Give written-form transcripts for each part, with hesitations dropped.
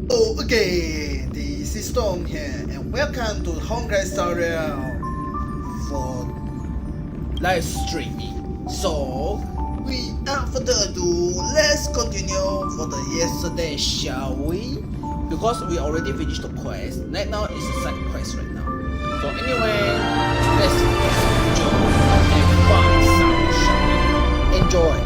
Oh, again, this is Storm here, and welcome to Honkai tutorial for live streaming. So, without further ado, let's continue for the yesterday, shall we? Because we already finished the quest. Right now, it's a side quest right now. So anyway, let's enjoy and fun sound, shall we? Enjoy.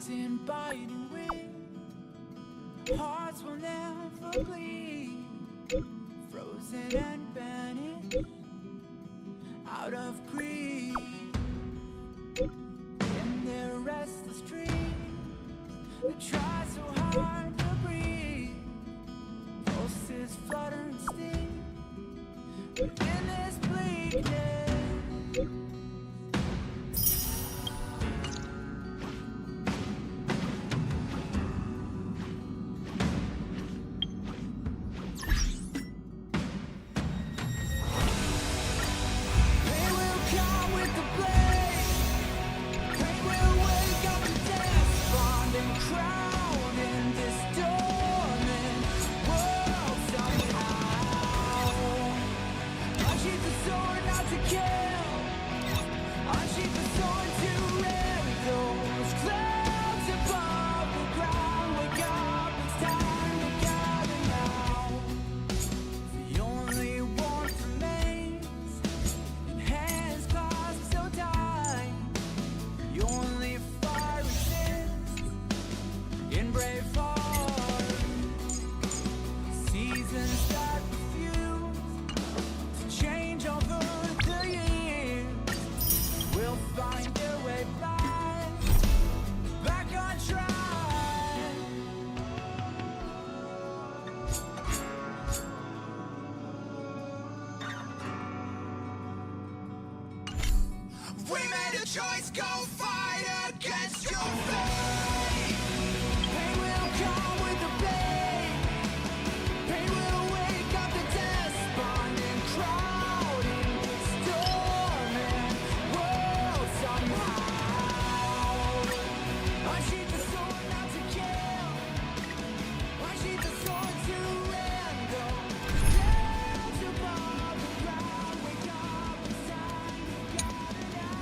In biting wind, hearts will never bleed, frozen and banished out of greed. In their restless dreams, they try so hard to breathe. Pulses flutter and sting within this bleakness. We made a choice, go fight against your fate. Pain will come with the pain. Pain will wake up the despondent crowd in this storming world somehow. Unsheath the sword not to kill. Unsheath the sword to end. Dance above the ground, wake up, it's time to gather now.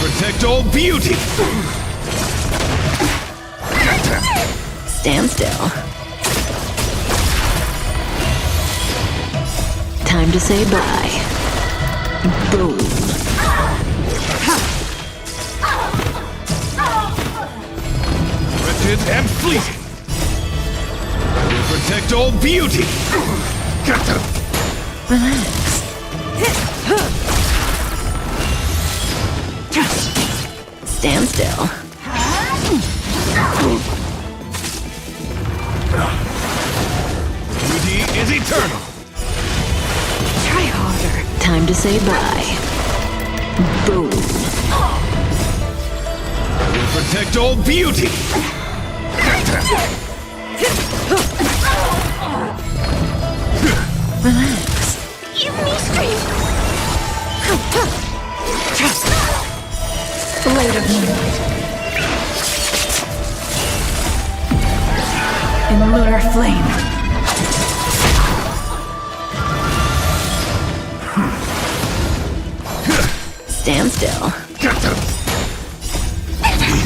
Protect all beauty! Stand still. Time to say bye. Boom. Wretched and fleeting! Protect all beauty! Relax. Stand still. Beauty is eternal! Try harder. Time to say bye. Boom. Protect all beauty! Relax. Give me strength! Blade of moonlight. In lunar flame. Stand still. Get them!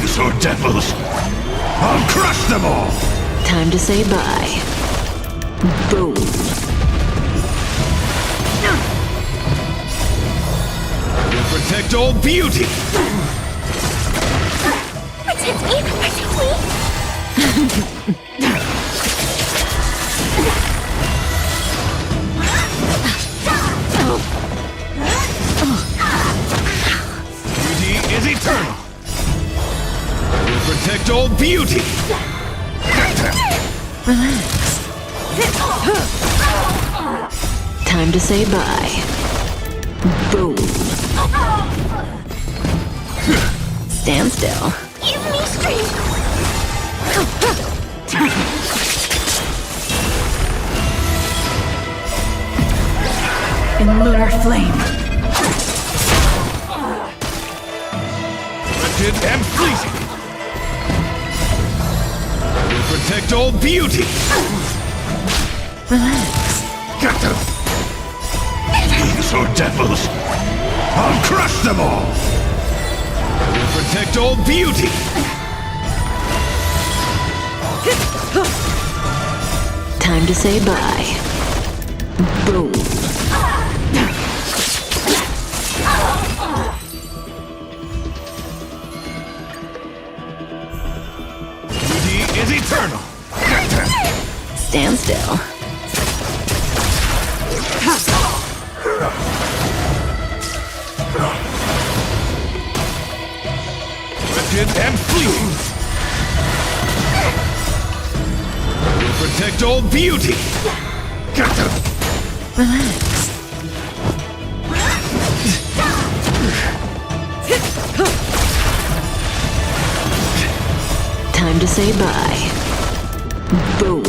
These are devils! I'll crush them all! Time to say bye. Boom. Will protect all beauty! Protect me! Protect me! Beauty is eternal! Will protect all beauty! Get them! Relax. Time to say bye. Boom. Stand still. Give me strength! In lunar flame. Wretched and fleeting! Will protect all beauty! Relax. Get them! These are devils! I'll crush them all! Will protect all beauty! Time to say bye. Boom. Beauty is eternal! Get them! Stand still. Wretched and fleeting! Will protect all beauty! Get them! Relax. Time to say bye. Boom.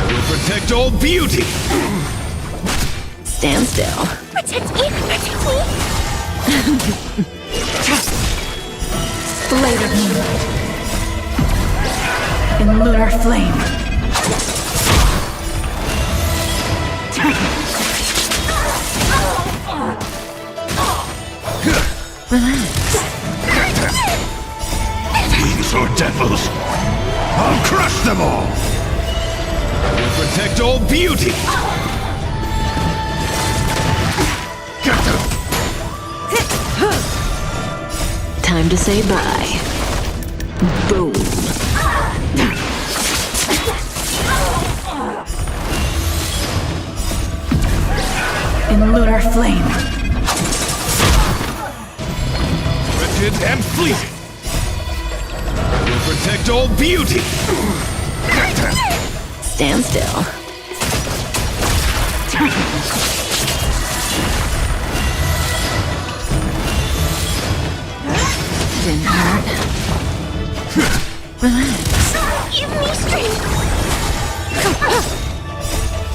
Will protect all beauty! Stand still. Protect me! Protect me! Blade of moonlight. In lunar flame. Relax. These are devils! I'll crush them all! Will protect all beauty! Get them! Time to say bye. Boom. In lunar flame. Wretched and fleeting! Will protect all beauty! Get them! Stand still. Didn't hurt. Relax. Give me strength!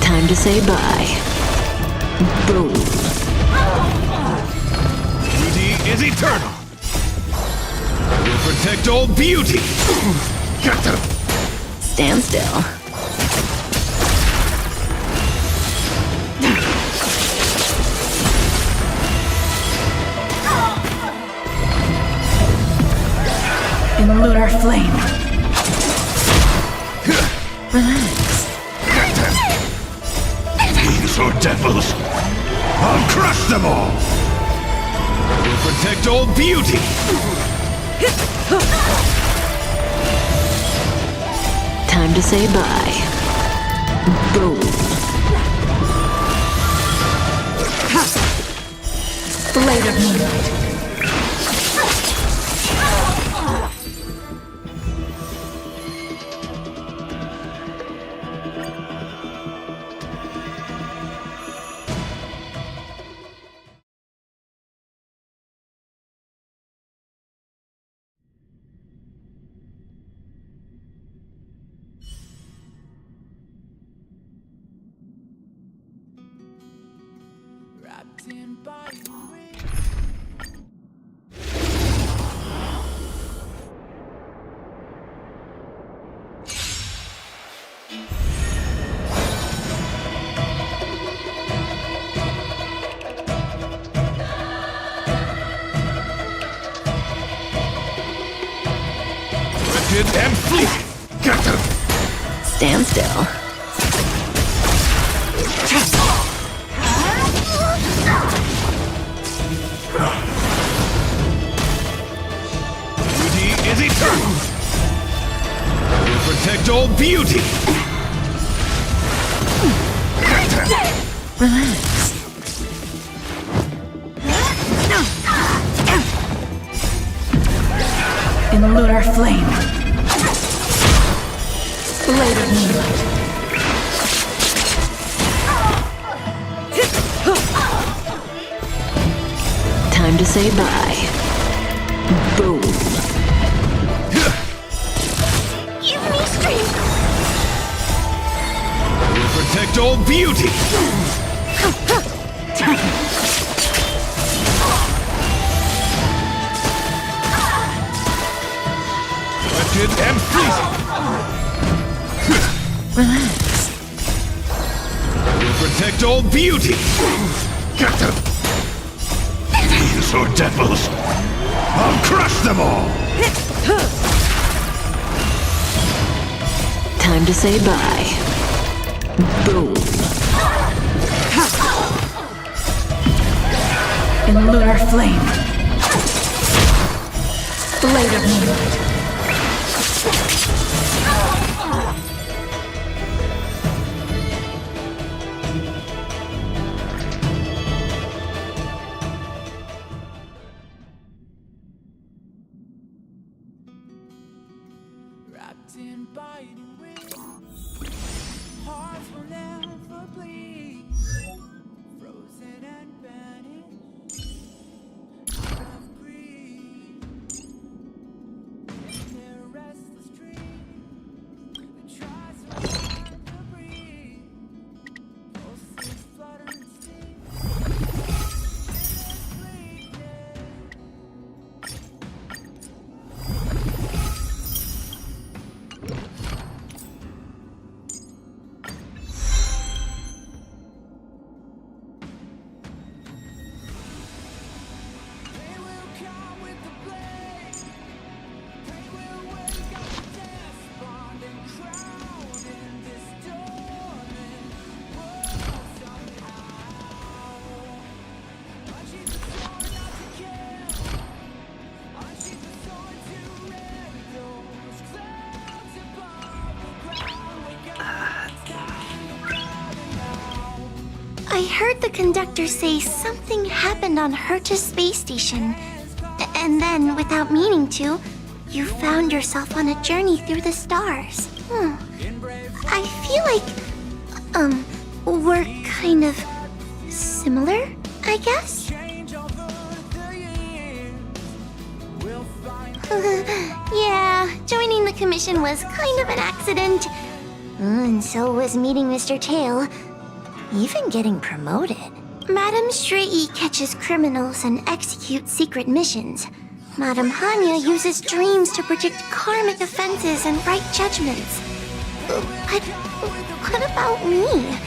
Time to say bye. Boom. Beauty is eternal! Will protect all beauty! Get them! Stand still. In lunar flame. Relax. Get them! These are devils! I'll crush them all! Will protect all beauty! Time to say bye. Boom. Blade of moonlight. Directed and fleet! Got them! Stand still. Beauty is eternal! I will protect all beauty! Relax. In lunar flame. Blade of moonlight. Time to say bye. Boom. Give me strength! I will protect all beauty! Directed and fleet! Relax. I will protect all beauty! Got them! These are devils! I'll crush them all! Time to say bye. Boom. In lunar flame. Blade of moonlight. Wrapped in biting wind, hearts will never bleed. Frozen and banished out of greed. In their restless dream that tries so hard to breathe. Pulses flutter and sting. In their bleakness. They will come with the blade. They will wake up the despond and crown in this dormant world somehow. Unsheath the sword not to kill. Unsheath the sword to rend those clouds above the ground. Wake up, it's time to gather now. I heard the conductor say something happened on Herta's space station. And then, without meaning to, you found yourself on a journey through the stars. I feel like, we're kind of similar, I guess? Change over the years. We'll find Yeah, joining the commission was kind of an accident. And so was meeting Mr. Tail. Even getting promoted. Madame Shrei catches criminals and executes secret missions. Madame Hanya uses dreams to predict karmic offenses and right judgments. But what about me?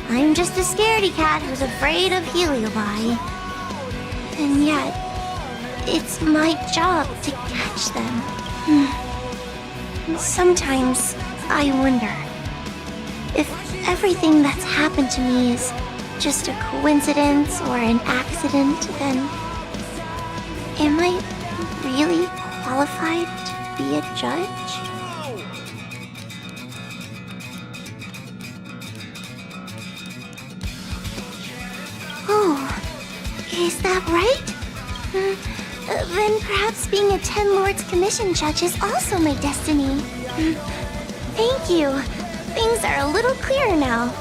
I'm just a scaredy cat who's afraid of Heliobi. And yet, it's my job to catch them. Sometimes I wonder if everything that's happened to me is just a coincidence or an accident, then am I really qualified to be a judge? Oh, is that right? Then perhaps being a 10 Lords Commission judge is also my destiny. Thank you. Things are a little clearer now.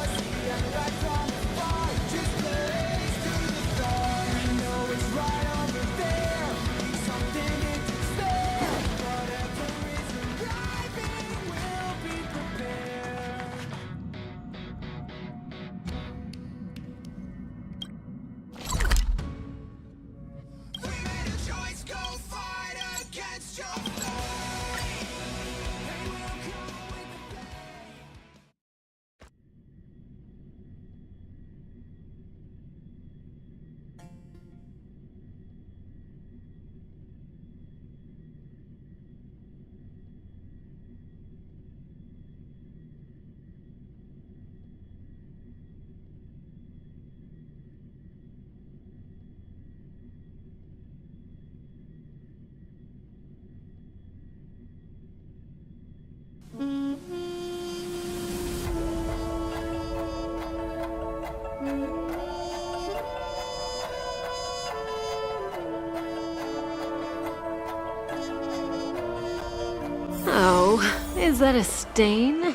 Is that a stain?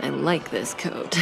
I like this coat.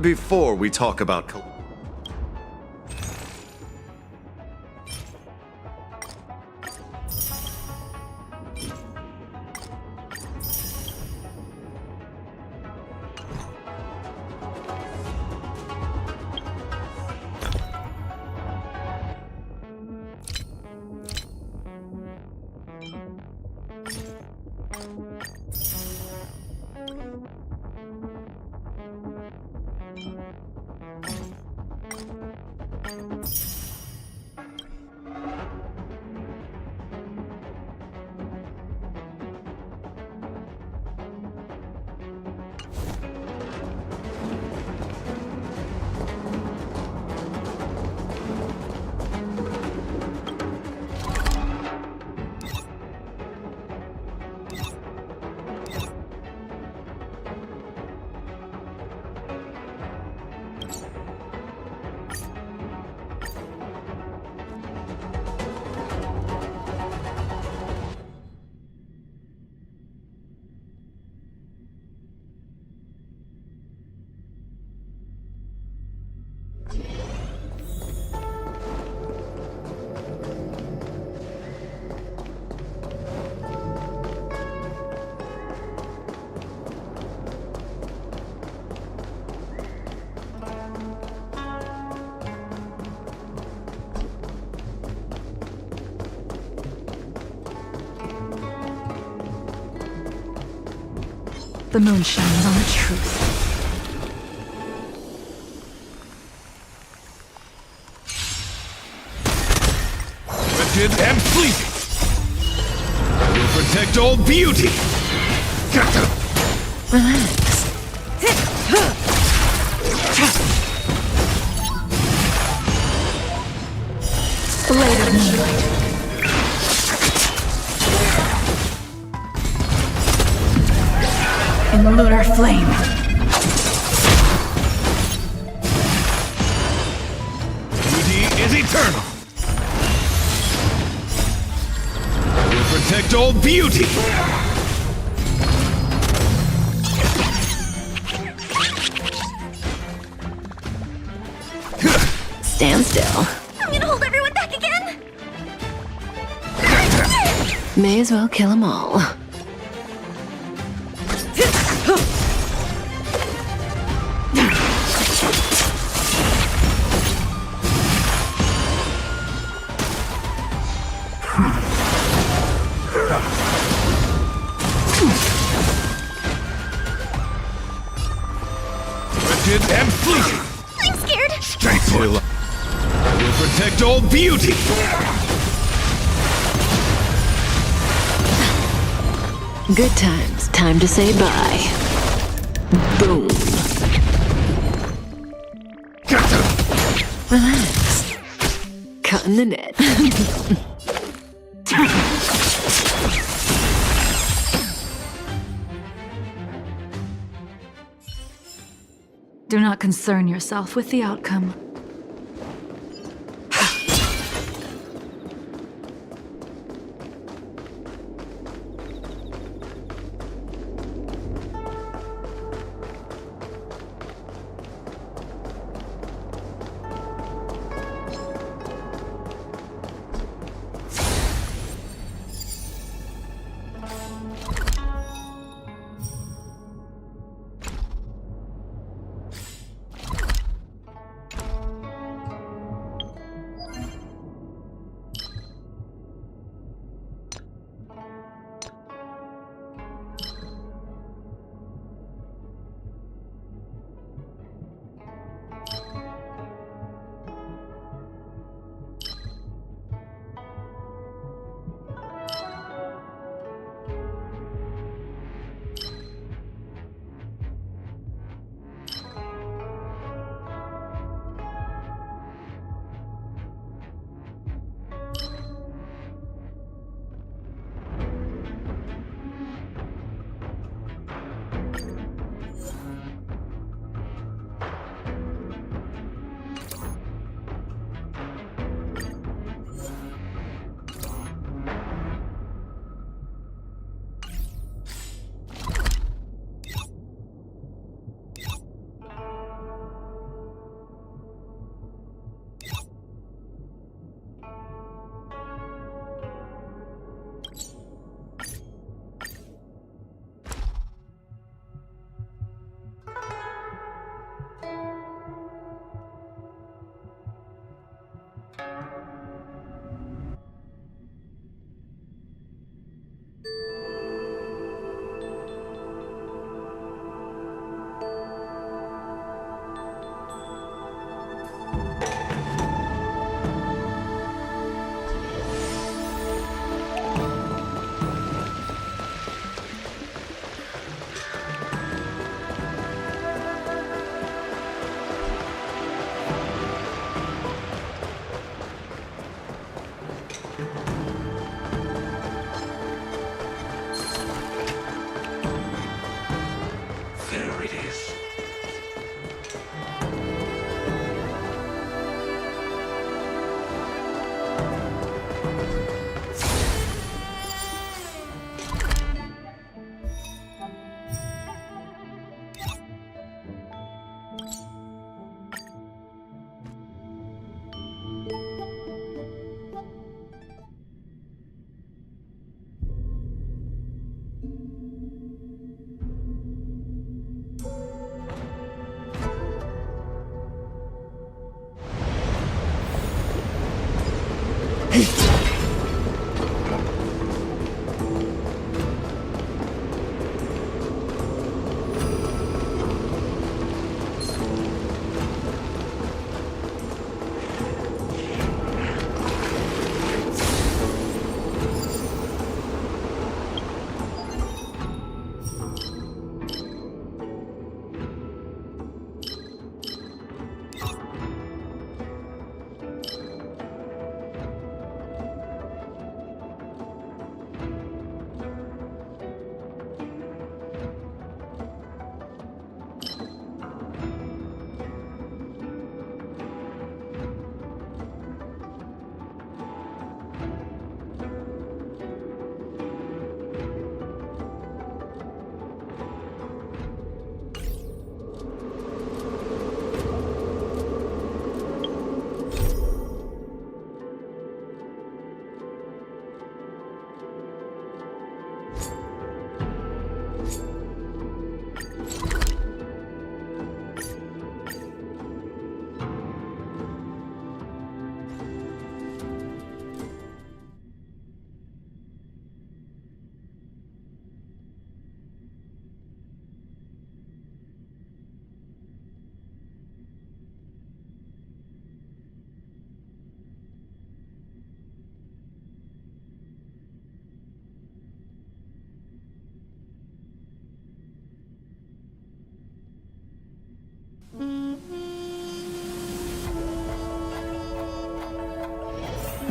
Before we talk about The moon shines on the truth. Wretched and fleeting. I will protect all beauty. Relax. Blade of moonlight. In lunar flame. Beauty is eternal. I will protect all beauty. Stand still. I'm gonna hold everyone back again! May as well kill them all. Wretched and fleeting. I'm scared! Stay put. I will protect all beauty. Good times. Time to say bye. Boom. Relax. Cutting the net. Do not concern yourself with the outcome.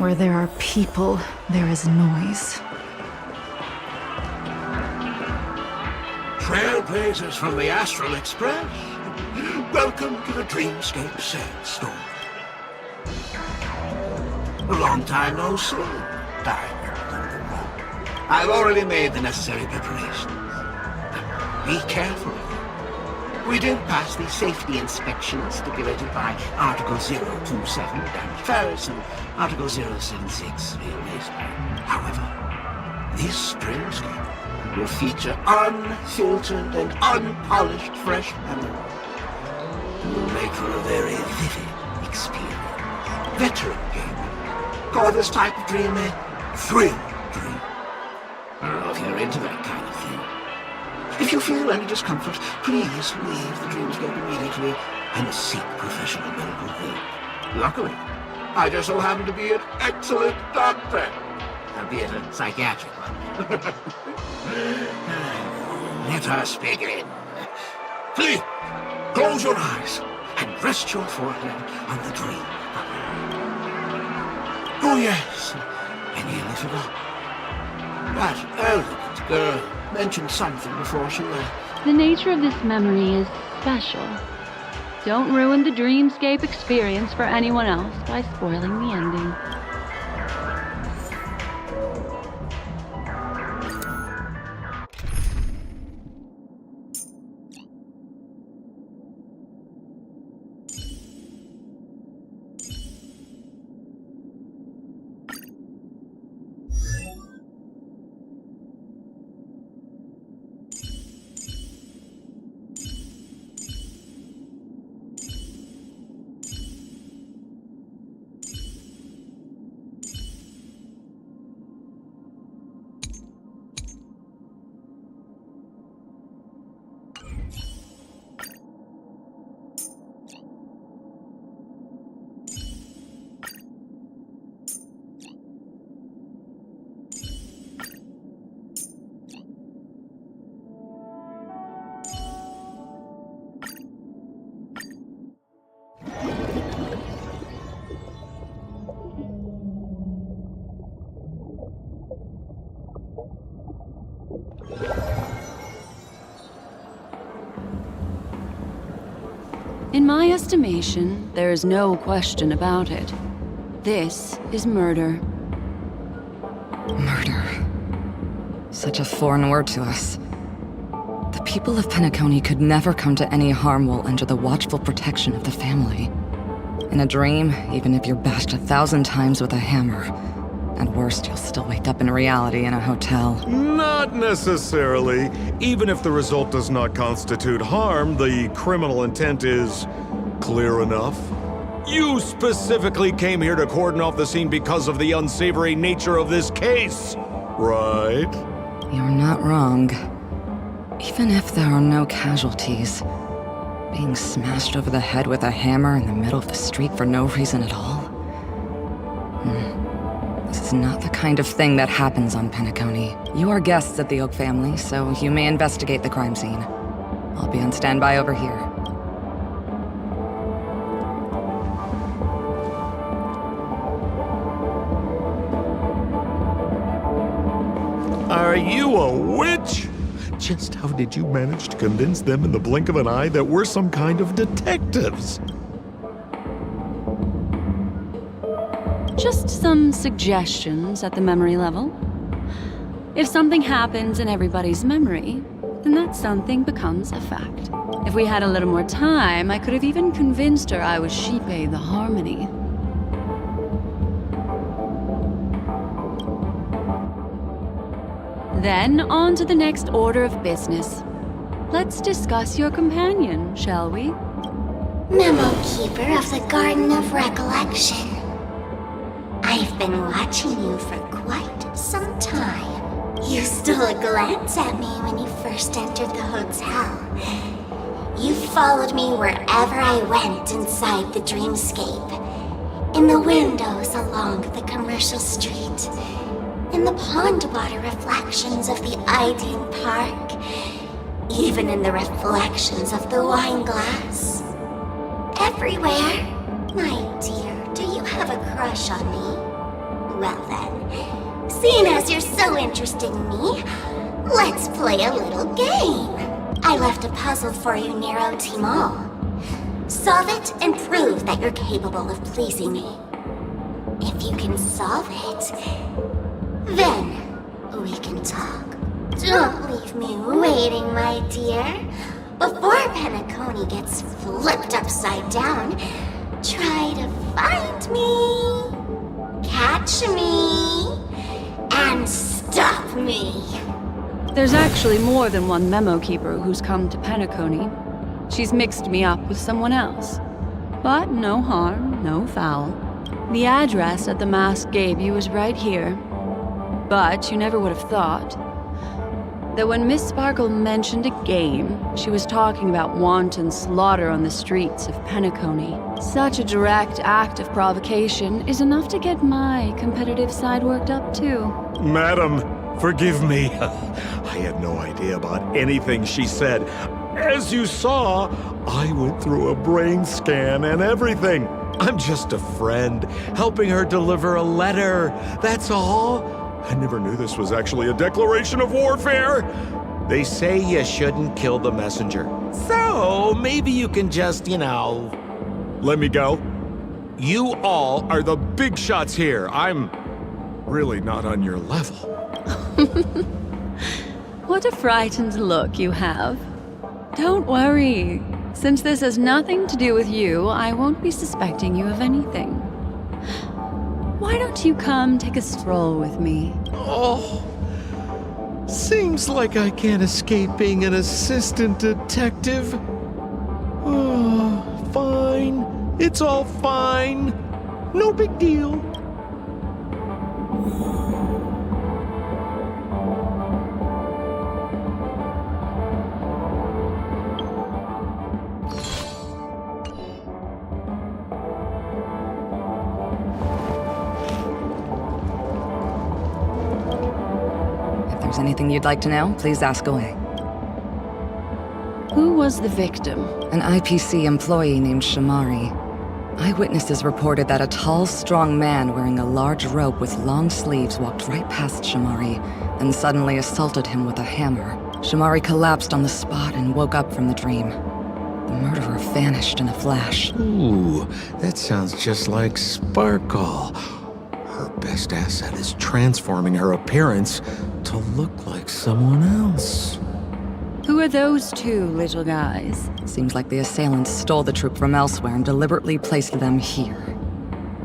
Where there are people, there is noise. Trailblazers from the Astral Express. Welcome to the Dreamscape Sandstorm. A long time no see, Diner. I've already made the necessary preparations. Be careful. We did pass the safety inspection stipulated by Article 027 Damage Ferris and Article 076 Replacement. However, this Dreamscape will feature unfiltered and unpolished fresh memory. It will make for a very vivid experience. Veteran gamer call this type of dream a thrill dream. I don't know if you're into that kind of thing. If you feel any discomfort, please leave the Dreamscape immediately and seek professional medical help. Luckily, I just so happen to be an excellent doctor, albeit a psychiatric one. Let us begin. Please, close your eyes and rest your forehead on the dream. Oh yes, I nearly forgot. That elegant girl mentioned something before she left. The nature of this memory is special. Don't ruin the Dreamscape experience for anyone else by spoiling the ending. In my estimation, there is no question about it. This is murder. Murder. Such a foreign word to us. The people of Penacony could never come to any harm while under the watchful protection of the family. In a dream, even if you're bashed 1,000 times with a hammer, at worst, you'll still wake up in reality in a hotel. Not necessarily. Even if the result does not constitute harm, the criminal intent is clear enough. You specifically came here to cordon off the scene because of the unsavory nature of this case, right? You're not wrong. Even if there are no casualties, being smashed over the head with a hammer in the middle of the street for no reason at all? This is not the kind of thing that happens on Penacony. You are guests at the Oak family, so you may investigate the crime scene. I'll be on standby over here. Are you a witch? Just how did you manage to convince them in the blink of an eye that we're some kind of detectives? Just some suggestions at the memory level. If something happens in everybody's memory, then that something becomes a fact. If we had a little more time, I could have even convinced her I was Shipe the Harmony. Then on to the next order of business. Let's discuss your companion, shall we? Memo Keeper of the Garden of Recollection. I've been watching you for quite some time. You stole a glance at me when you first entered the hotel. You followed me wherever I went inside the dreamscape. In the windows along the commercial street. In the pond water reflections of the Idean Park. Even in the reflections of the wine glass. Everywhere. My dear, do you have a crush on me? Well then, seeing as you're so interested in me, let's play a little game. I left a puzzle for you, Nero Timol. Solve it and prove that you're capable of pleasing me. If you can solve it, then we can talk. Don't leave me waiting, my dear. Before Penacony gets flipped upside down, try to find me, catch me, and stop me. There's actually more than one memo keeper who's come to Penacony. She's mixed me up with someone else. But no harm, no foul. The address that the mask gave you is right here. But you never would have thought that when Miss Sparkle mentioned a game, she was talking about wanton slaughter on the streets of Penacony. Such a direct act of provocation is enough to get my competitive side worked up too. Madam, forgive me. I had no idea about anything she said. As you saw, I went through a brain scan and everything. I'm just a friend, helping her deliver a letter. That's all. I never knew this was actually a declaration of warfare. They say you shouldn't kill the messenger. So, maybe you can just, let me go. You all are the big shots here. I'm really not on your level. What a frightened look you have. Don't worry. Since this has nothing to do with you, I won't be suspecting you of anything. Why don't you come take a stroll with me? Oh, seems like I can't escape being an assistant detective. Oh, fine. It's all fine. No big deal. If there's anything you'd like to know, please ask away. Who was the victim? An IPC employee named Shamari. Eyewitnesses reported that a tall, strong man wearing a large robe with long sleeves walked right past Shamari, then suddenly assaulted him with a hammer. Shamari collapsed on the spot and woke up from the dream. The murderer vanished in a flash. Ooh, that sounds just like Sparkle. Her best asset is transforming her appearance to look like someone else. Who are those two little guys? Seems like the assailants stole the troop from elsewhere and deliberately placed them here.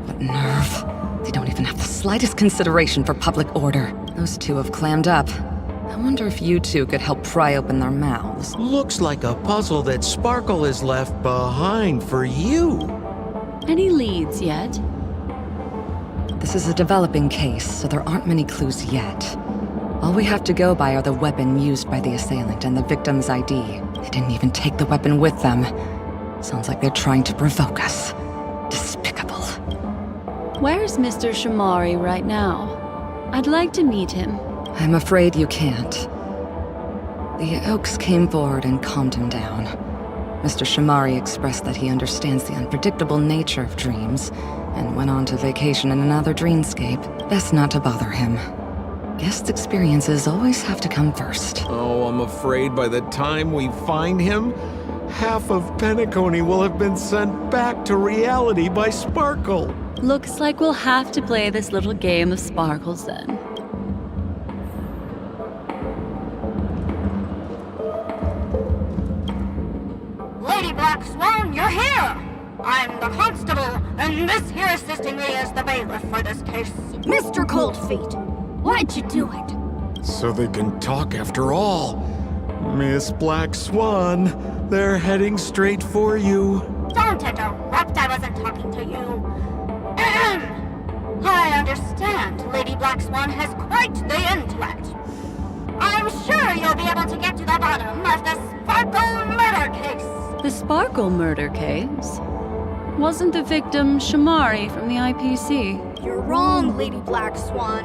What nerve. They don't even have the slightest consideration for public order. Those two have clammed up. I wonder if you two could help pry open their mouths. Looks like a puzzle that Sparkle has left behind for you. Any leads yet? This is a developing case, so there aren't many clues yet. All we have to go by are the weapon used by the assailant and the victim's ID. They didn't even take the weapon with them. Sounds like they're trying to provoke us. Despicable. Where's Mr. Shamari right now? I'd like to meet him. I'm afraid you can't. The Oaks came forward and calmed him down. Mr. Shamari expressed that he understands the unpredictable nature of dreams, and went on to vacation in another dreamscape. Best not to bother him. Guest experiences always have to come first. Oh, I'm afraid by the time we find him, half of Penacony will have been sent back to reality by Sparkle. Looks like we'll have to play this little game of sparkles then. Lady Black Swan, you're here! I'm the constable, and this here assisting me is the bailiff for this case. Mr. Coldfeet, why'd you do it? So they can talk after all. Miss Black Swan, they're heading straight for you. Don't interrupt, I wasn't talking to you. Ahem. I understand Lady Black Swan has quite the intellect. I'm sure you'll be able to get to the bottom of the Sparkle murder case. The Sparkle murder case? Wasn't the victim Shamari from the IPC? You're wrong, Lady Black Swan.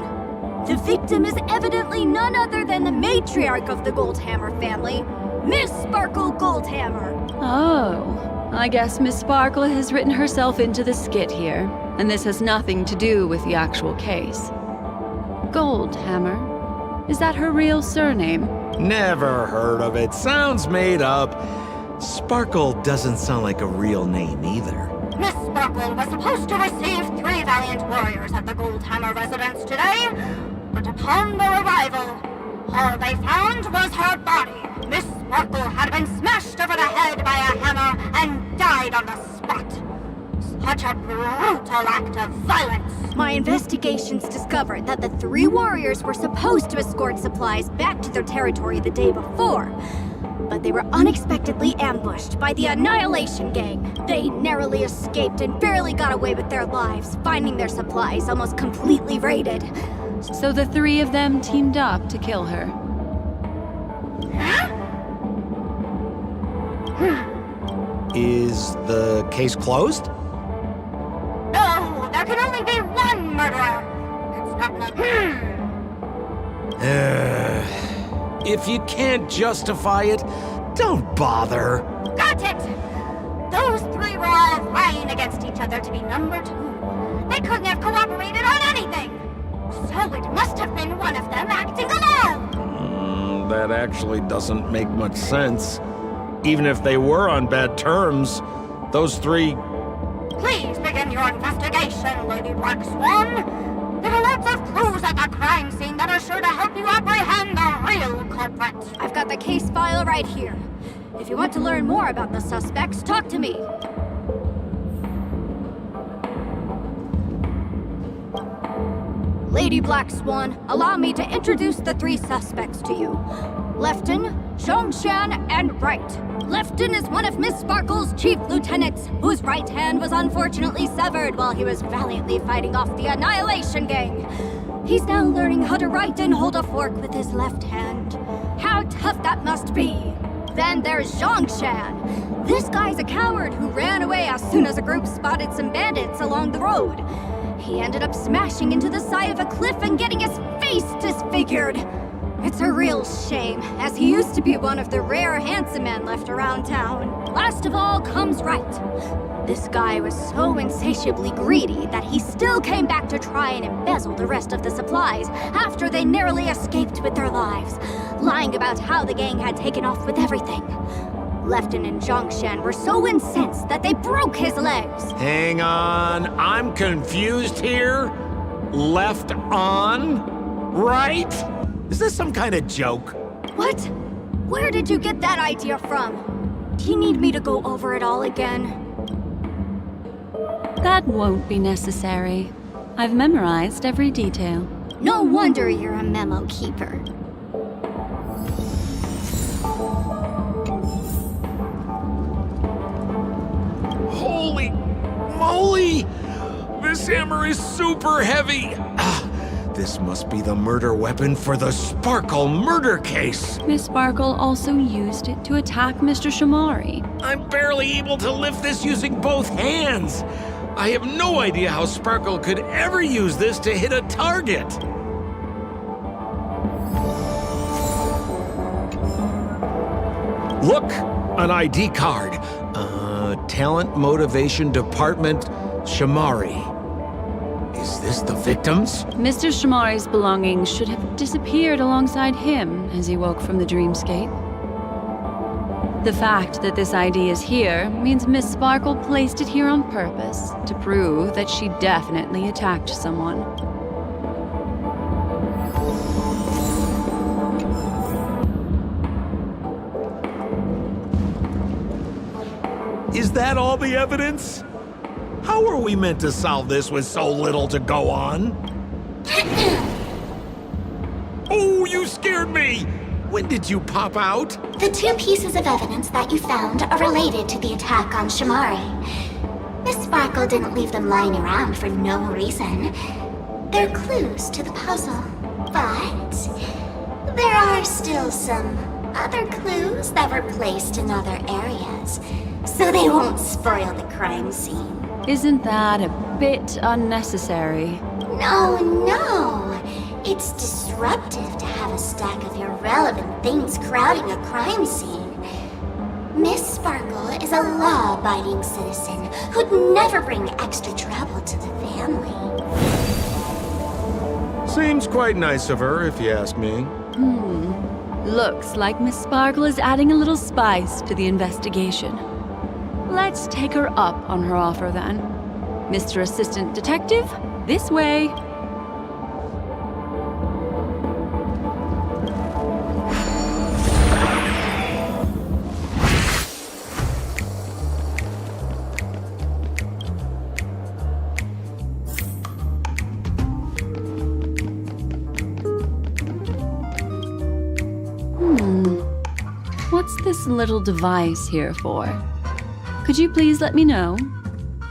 The victim is evidently none other than the matriarch of the Goldhammer family, Miss Sparkle Goldhammer. Oh, I guess Miss Sparkle has written herself into the skit here. and this has nothing to do with the actual case. Goldhammer? Is that her real surname? Never heard of it. Sounds made up. Sparkle doesn't sound like a real name either. Miss Sparkle was supposed to receive 3 valiant warriors at the Goldhammer residence today, but upon their arrival, all they found was her body. Miss Sparkle had been smashed over the head by a hammer and died on the spot. Such a brutal act of violence. My investigations discovered that the 3 warriors were supposed to escort supplies back to their territory the day before, but they were unexpectedly ambushed by the Annihilation Gang. They narrowly escaped and barely got away with their lives, finding their supplies almost completely raided. So the 3 of them teamed up to kill her. Is the case closed? No, there can only be one murderer. It's not If you can't justify it, don't bother. Got it! Those 3 were all vying against each other to be number 2. They couldn't have cooperated on anything. So it must have been one of them acting alone. That actually doesn't make much sense. Even if they were on bad terms, those 3... Please begin your investigation, Lady Black Swan. There are lots of clues at the crime scene that are sure to help you apprehend the real culprit. I've got the case file right here. If you want to learn more about the suspects, talk to me. Lady Black Swan, allow me to introduce the 3 suspects to you. Lefton, Zhongshan, and Wright. Lefton is one of Miss Sparkle's chief lieutenants, whose right hand was unfortunately severed while he was valiantly fighting off the Annihilation Gang. He's now learning how to write and hold a fork with his left hand. How tough that must be! Then there's Zhongshan. This guy's a coward who ran away as soon as a group spotted some bandits along the road. He ended up smashing into the side of a cliff and getting his face disfigured. It's a real shame, as he used to be one of the rare handsome men left around town. Last of all comes Wright. This guy was so insatiably greedy that he still came back to try and embezzle the rest of the supplies after they narrowly escaped with their lives, lying about how the gang had taken off with everything. Lefton and Zhongshan were so incensed that they broke his legs. Hang on, I'm confused here. Left on? Right? Is this some kind of joke? What? Where did you get that idea from? Do you need me to go over it all again? That won't be necessary. I've memorized every detail. No wonder you're a memo keeper. Holy moly! This hammer is super heavy! This must be the murder weapon for the Sparkle murder case! Miss Sparkle also used it to attack Mr. Shamari. I'm barely able to lift this using both hands! I have no idea how Sparkle could ever use this to hit a target! Look! An ID card. Talent Motivation Department, Shamari. Is this the victims? Mr. Shamari's belongings should have disappeared alongside him as he woke from the dreamscape. The fact that this ID is here means Miss Sparkle placed it here on purpose to prove that she definitely attacked someone. Is that all the evidence? How are we meant to solve this with so little to go on? Oh, you scared me! When did you pop out? The 2 pieces of evidence that you found are related to the attack on Shamari. Miss Sparkle didn't leave them lying around for no reason. They're clues to the puzzle. But there are still some other clues that were placed in other areas, so they won't spoil the crime scene. Isn't that a bit unnecessary? No. It's disruptive to have a stack of irrelevant things crowding a crime scene. Miss Sparkle is a law-abiding citizen who'd never bring extra trouble to the family. Seems quite nice of her, if you ask me. Looks like Miss Sparkle is adding a little spice to the investigation. Let's take her up on her offer then. Mr. Assistant Detective, this way. What's this little device here for? Could you please let me know?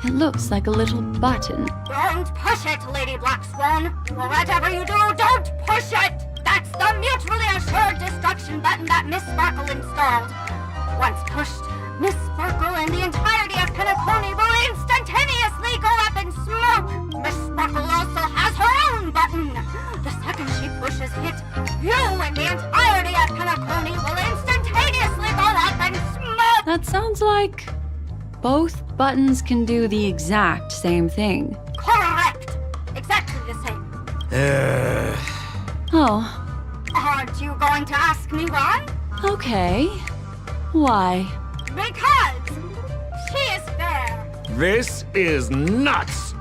It looks like a little button. Don't push it, Lady Black Swan. Whatever you do, don't push it! That's the mutually assured destruction button that Miss Sparkle installed. Once pushed, Miss Sparkle and the entirety of Penacony will instantaneously go up in smoke. Miss Sparkle also has her own button. The second she pushes it, you and the entirety of Penacony will instantaneously go up in smoke. That sounds like both buttons can do the exact same thing. Correct. Exactly the same. Oh, Aren't you going to ask me why? okay. Why? Because she is fair. This is nuts!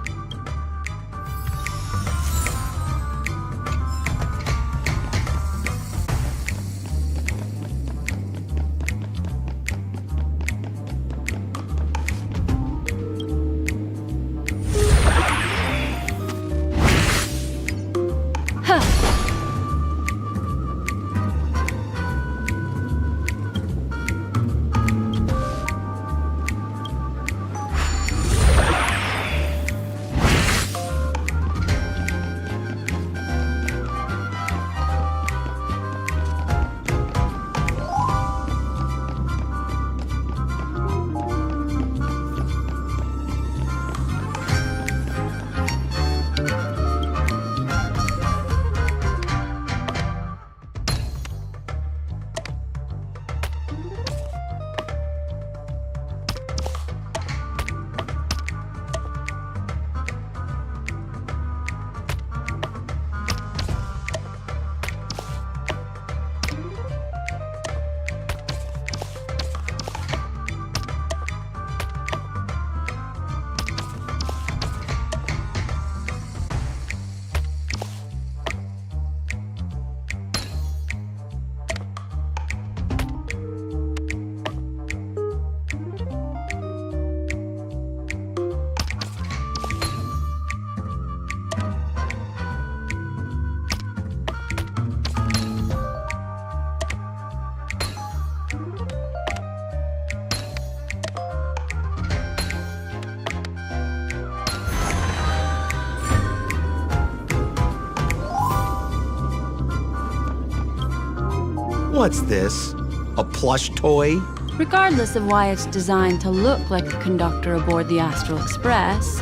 What's this? A plush toy? Regardless of why it's designed to look like the conductor aboard the Astral Express,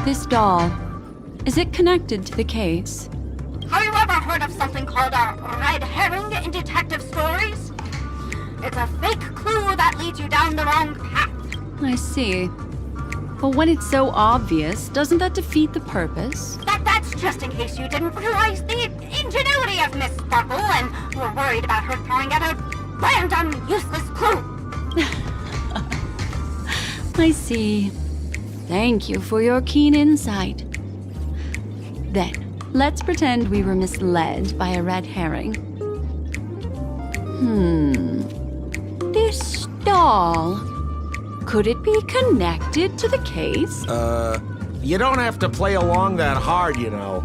this doll, is it connected to the case? Have you ever heard of something called a red herring in detective stories? It's a fake clue that leads you down the wrong path. I see. But when it's so obvious, doesn't that defeat the purpose? That's just in case you didn't realize the ingenuity of Miss Sparkle and were worried about her throwing out a random, useless clue. I see. Thank you for your keen insight. Then, let's pretend we were misled by a red herring. This doll, could it be connected to the case? You don't have to play along that hard, you know.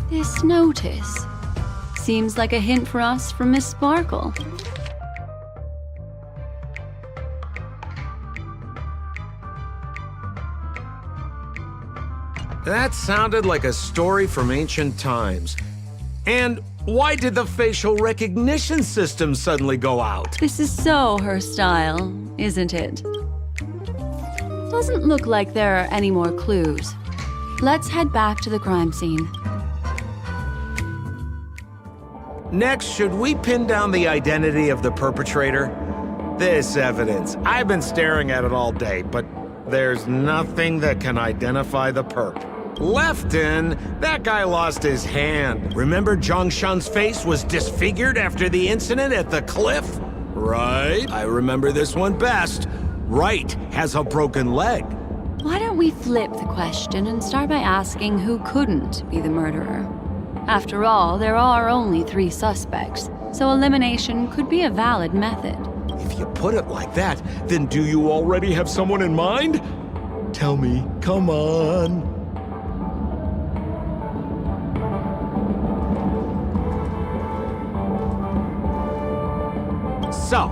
This notice Seems like a hint for us from Miss Sparkle. That sounded like a story from ancient times. And why did the facial recognition system suddenly go out? This is so her style, isn't it? Doesn't look like there are any more clues. Let's head back to the crime scene. Next, should we pin down the identity of the perpetrator? This evidence, I've been staring at it all day, but there's nothing that can identify the perp. Lefton, that guy lost his hand. Remember Zhongshan's face was disfigured after the incident at the cliff? Right. I remember this one best. Right has a broken leg. Why don't we flip the question and start by asking who couldn't be the murderer? After all, there are only 3 suspects, so elimination could be a valid method. If you put it like that, then do you already have someone in mind? Tell me, come on. So,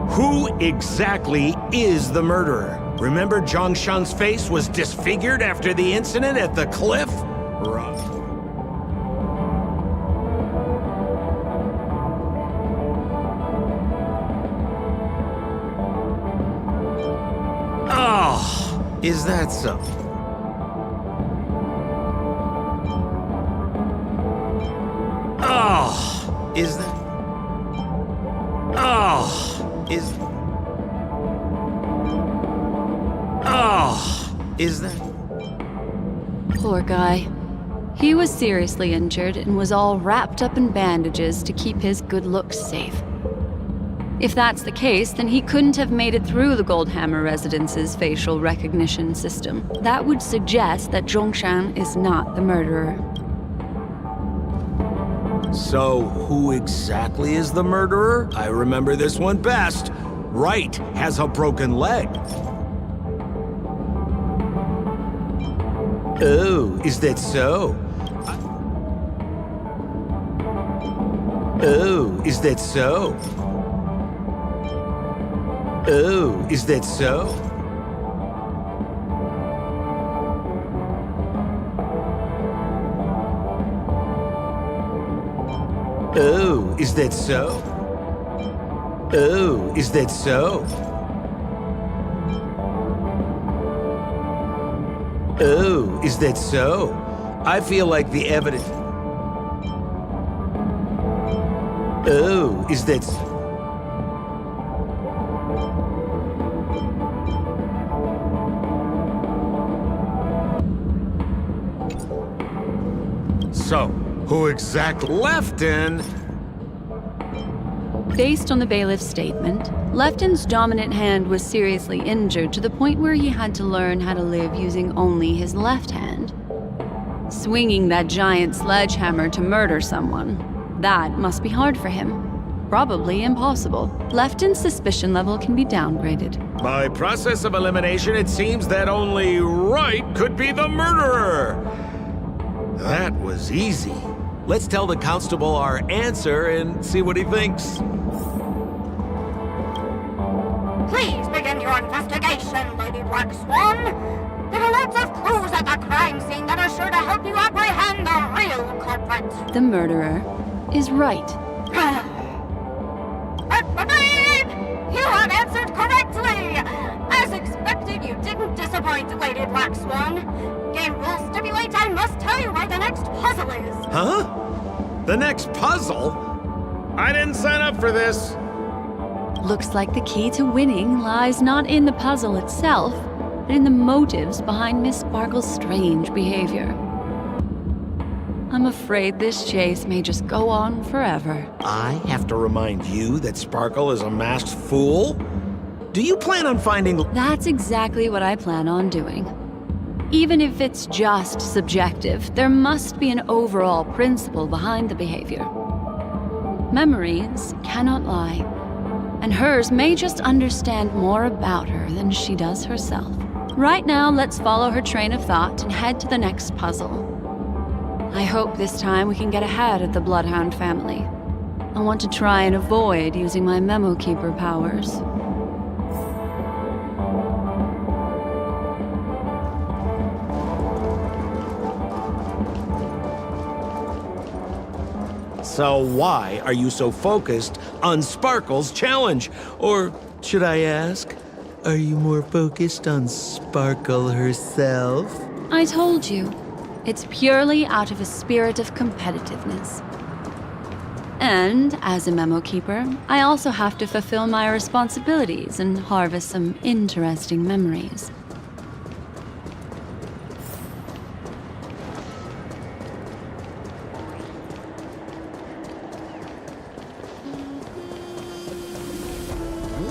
who exactly is the murderer? Remember Zhongshan's face was disfigured after the incident at the cliff? Right. Oh, is that so? Oh, is that... Oh, is... Oh, is that... Poor guy. He was seriously injured and was all wrapped up in bandages to keep his good looks safe. If that's the case, then he couldn't have made it through the Goldhammer Residence's facial recognition system. That would suggest that Zhongshan is not the murderer. So, who exactly is the murderer? I remember this one best. Right has a broken leg. Oh, is that so? Oh, is that so? Oh, is that so? Oh, is that so? Oh, is that so? Oh, is that so? I feel like the evidence... Oh, is that... So, who exactly? Lefton! Based on the bailiff's statement, Lefton's dominant hand was seriously injured to the point where he had to learn how to live using only his left hand. Swinging that giant sledgehammer to murder someone, that must be hard for him. Probably impossible. Lefton's suspicion level can be downgraded. By process of elimination, it seems that only Wright could be the murderer. That was easy. Let's tell the constable our answer and see what he thinks. Please begin your investigation, Lady Black Swan. There are lots of clues at the crime scene that are sure to help you apprehend the real culprit. The murderer is Wright. You have answered correctly! As expected, you didn't disappoint, Lady Black Swan. Game rules stipulate I must tell you where the next puzzle is. Huh? The next puzzle? I didn't sign up for this. Looks like the key to winning lies not in the puzzle itself, but in the motives behind Miss Sparkle's strange behavior. I'm afraid this chase may just go on forever. I have to remind you that Sparkle is a masked fool? Do you plan on finding... That's exactly what I plan on doing. Even if it's just subjective, there must be an overall principle behind the behavior. Memories cannot lie, and hers may just understand more about her than she does herself. Right now, let's follow her train of thought and head to the next puzzle. I hope this time we can get ahead of the Bloodhound family. I want to try and avoid using my Memo Keeper powers. So why are you so focused on Sparkle's challenge? Or should I ask, are you more focused on Sparkle herself? I told you, it's purely out of a spirit of competitiveness. And as a Memo Keeper, I also have to fulfill my responsibilities and harvest some interesting memories.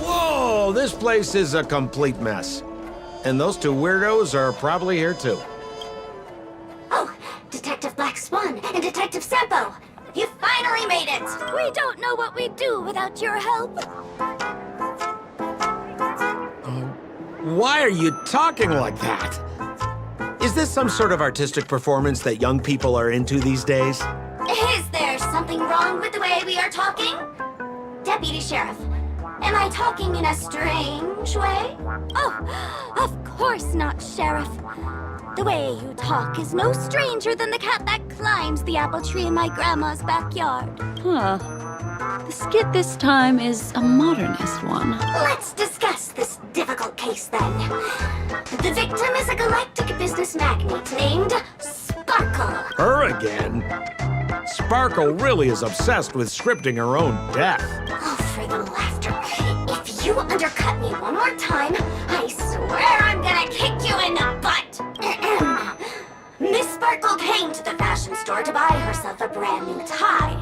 Whoa, this place is a complete mess. And those two weirdos are probably here too. Oh, Detective Black Swan and Detective Sampo! You finally made it! We don't know what we'd do without your help. Why are you talking like that? Is this some sort of artistic performance that young people are into these days? Is there something wrong with the way we are talking? Deputy Sheriff, am I talking in a strange way? Oh, of course not, Sheriff. The way you talk is no stranger than the cat that climbs the apple tree in my grandma's backyard. Huh. The skit this time is a modernist one. Let's discuss this difficult case then. The victim is a galactic business magnate named Sparkle. Her again? Sparkle really is obsessed with scripting her own death. Oh, for the laughter. If you undercut me one more time, I swear I'm gonna kick you in the butt. Miss Sparkle came to the fashion store to buy herself a brand new tie.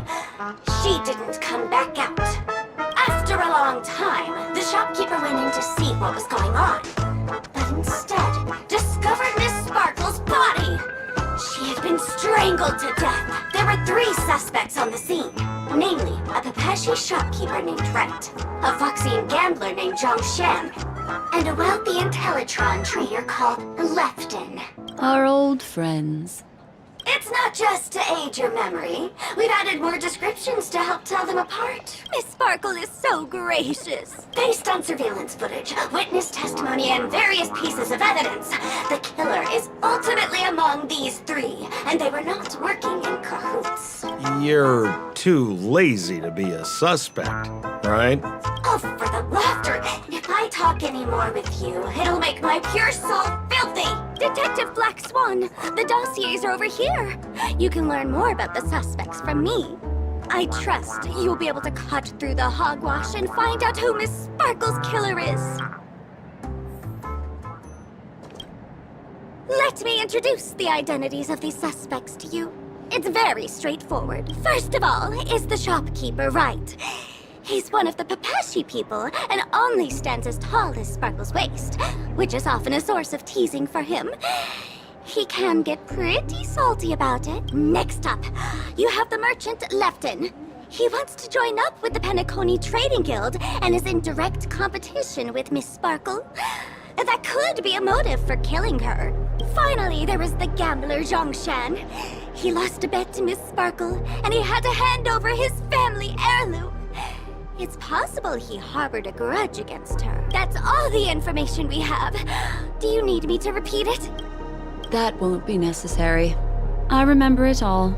She didn't come back out. After a long time, the shopkeeper went in to see what was going on, but instead discovered Miss Sparkle's body. She had been strangled to death. There were 3 suspects on the scene, namely a Papashi shopkeeper named Wright, a Foxian gambler named Zhongshan, and a wealthy Intellitron trader called Lefton. Our old friends. It's not just to aid your memory. We've added more descriptions to help tell them apart. Miss Sparkle is so gracious. Based on surveillance footage, witness testimony, and various pieces of evidence, the killer is ultimately among these 3, and they were not working in cahoots. You're too lazy to be a suspect, right? Oh, for the laughter! If I talk anymore with you, it'll make my pure soul filthy! Detective Black Swan, the dossiers are over here. You can learn more about the suspects from me. I trust you'll be able to cut through the hogwash and find out who Miss Sparkle's killer is. Let me introduce the identities of these suspects to you. It's very straightforward. First of all is the shopkeeper, Wright. He's one of the Papashi people and only stands as tall as Sparkle's waist, which is often a source of teasing for him. He can get pretty salty about it. Next up, you have the merchant Lefton. He wants to join up with the Penacony Trading Guild and is in direct competition with Miss Sparkle. That could be a motive for killing her. Finally, there is the gambler Zhongshan. He lost a bet to Miss Sparkle, and he had to hand over his family heirloom. It's possible he harbored a grudge against her. That's all the information we have. Do you need me to repeat it? That won't be necessary. I remember it all.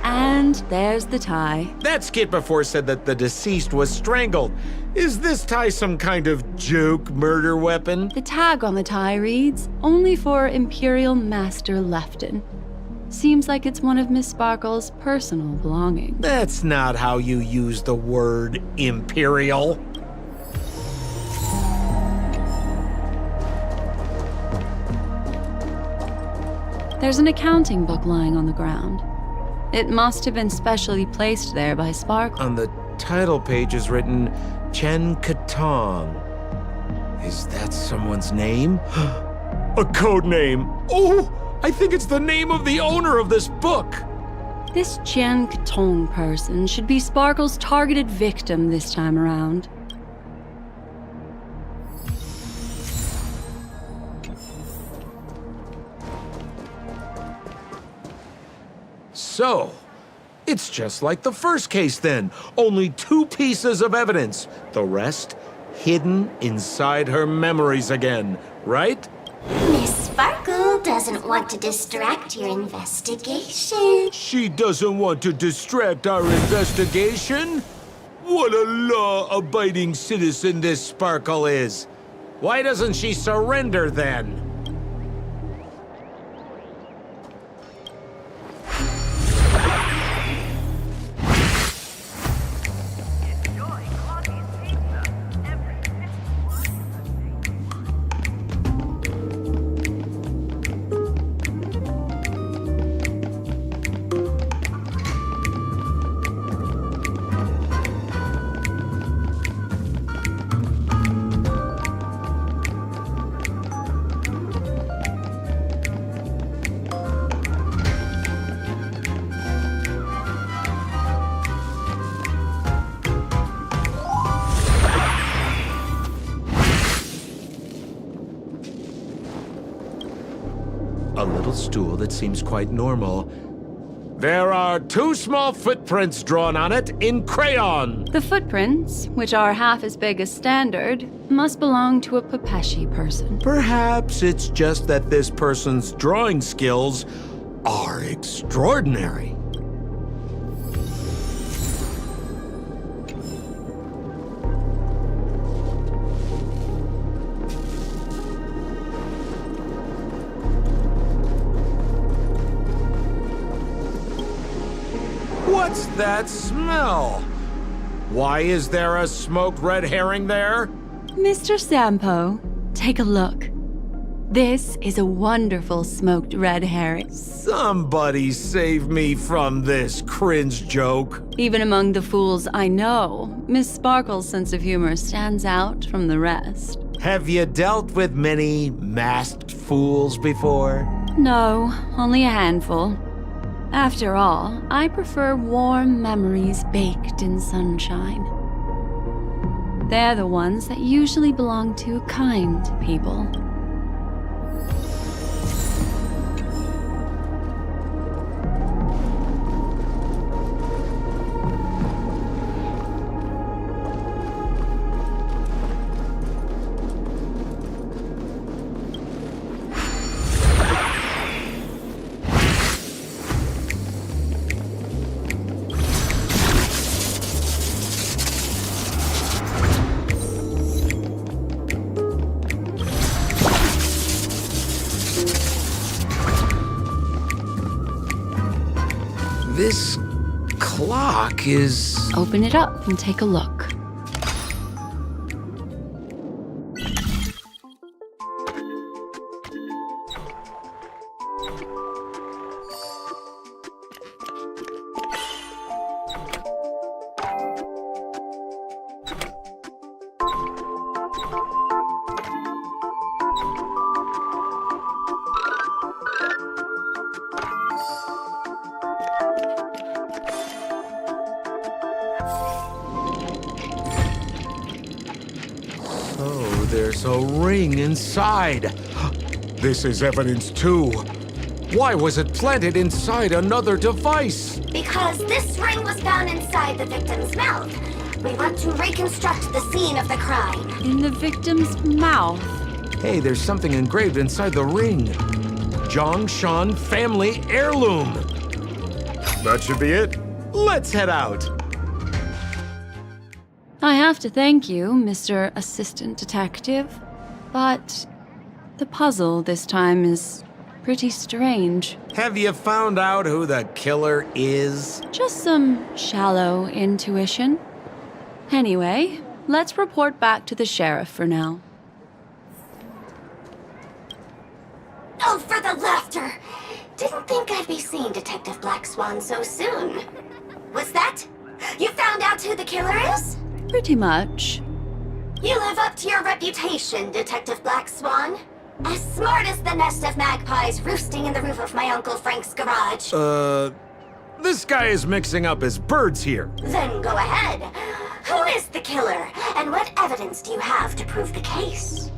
And there's the tie. That skit before said that the deceased was strangled. Is this tie some kind of joke murder weapon? The tag on the tie reads, "Only for Imperial Master Lefton." Seems like it's one of Miss Sparkle's personal belongings. That's not how you use the word imperial. There's an accounting book lying on the ground. It must have been specially placed there by Sparkle. On the title page is written Chen Katong. Is that someone's name? A code name. Oh, I think it's the name of the owner of this book. This Jian Katong person should be Sparkle's targeted victim this time around. So, it's just like the first case then. Only 2 pieces of evidence. The rest hidden inside her memories again, right? Miss Sparkle doesn't want to distract your investigation. She doesn't want to distract our investigation? What a law-abiding citizen this Sparkle is. Why doesn't she surrender then? A little stool that seems quite normal. There are 2 small footprints drawn on it in crayon. The footprints, which are half as big as standard, must belong to a Pepeshi person. Perhaps it's just that this person's drawing skills are extraordinary. What's that smell? Why is there a smoked red herring there? Mr. Sampo, take a look. This is a wonderful smoked red herring. Somebody save me from this cringe joke. Even among the fools I know, Miss Sparkle's sense of humor stands out from the rest. Have you dealt with many masked fools before? No, only a handful. After all, I prefer warm memories baked in sunshine. They're the ones that usually belong to kind people. This clock is... Open it up and take a look. Oh, there's a ring inside. This is evidence too. Why was it planted inside another device? Because this ring was found inside the victim's mouth. We want to reconstruct the scene of the crime. In the victim's mouth. Hey, there's something engraved inside the ring. Zhongshan family heirloom. That should be it. Let's head out. I have to thank you, Mr. Assistant Detective, but the puzzle this time is pretty strange. Have you found out who the killer is? Just some shallow intuition. Anyway, let's report back to the sheriff for now. Oh, for the laughter! Didn't think I'd be seeing Detective Black Swan so soon. What's that? You found out who the killer is? Pretty much. You live up to your reputation, Detective Black Swan. As smart as the nest of magpies roosting in the roof of my Uncle Frank's garage. This guy is mixing up his birds here. Then go ahead. Who is the killer, and what evidence do you have to prove the case?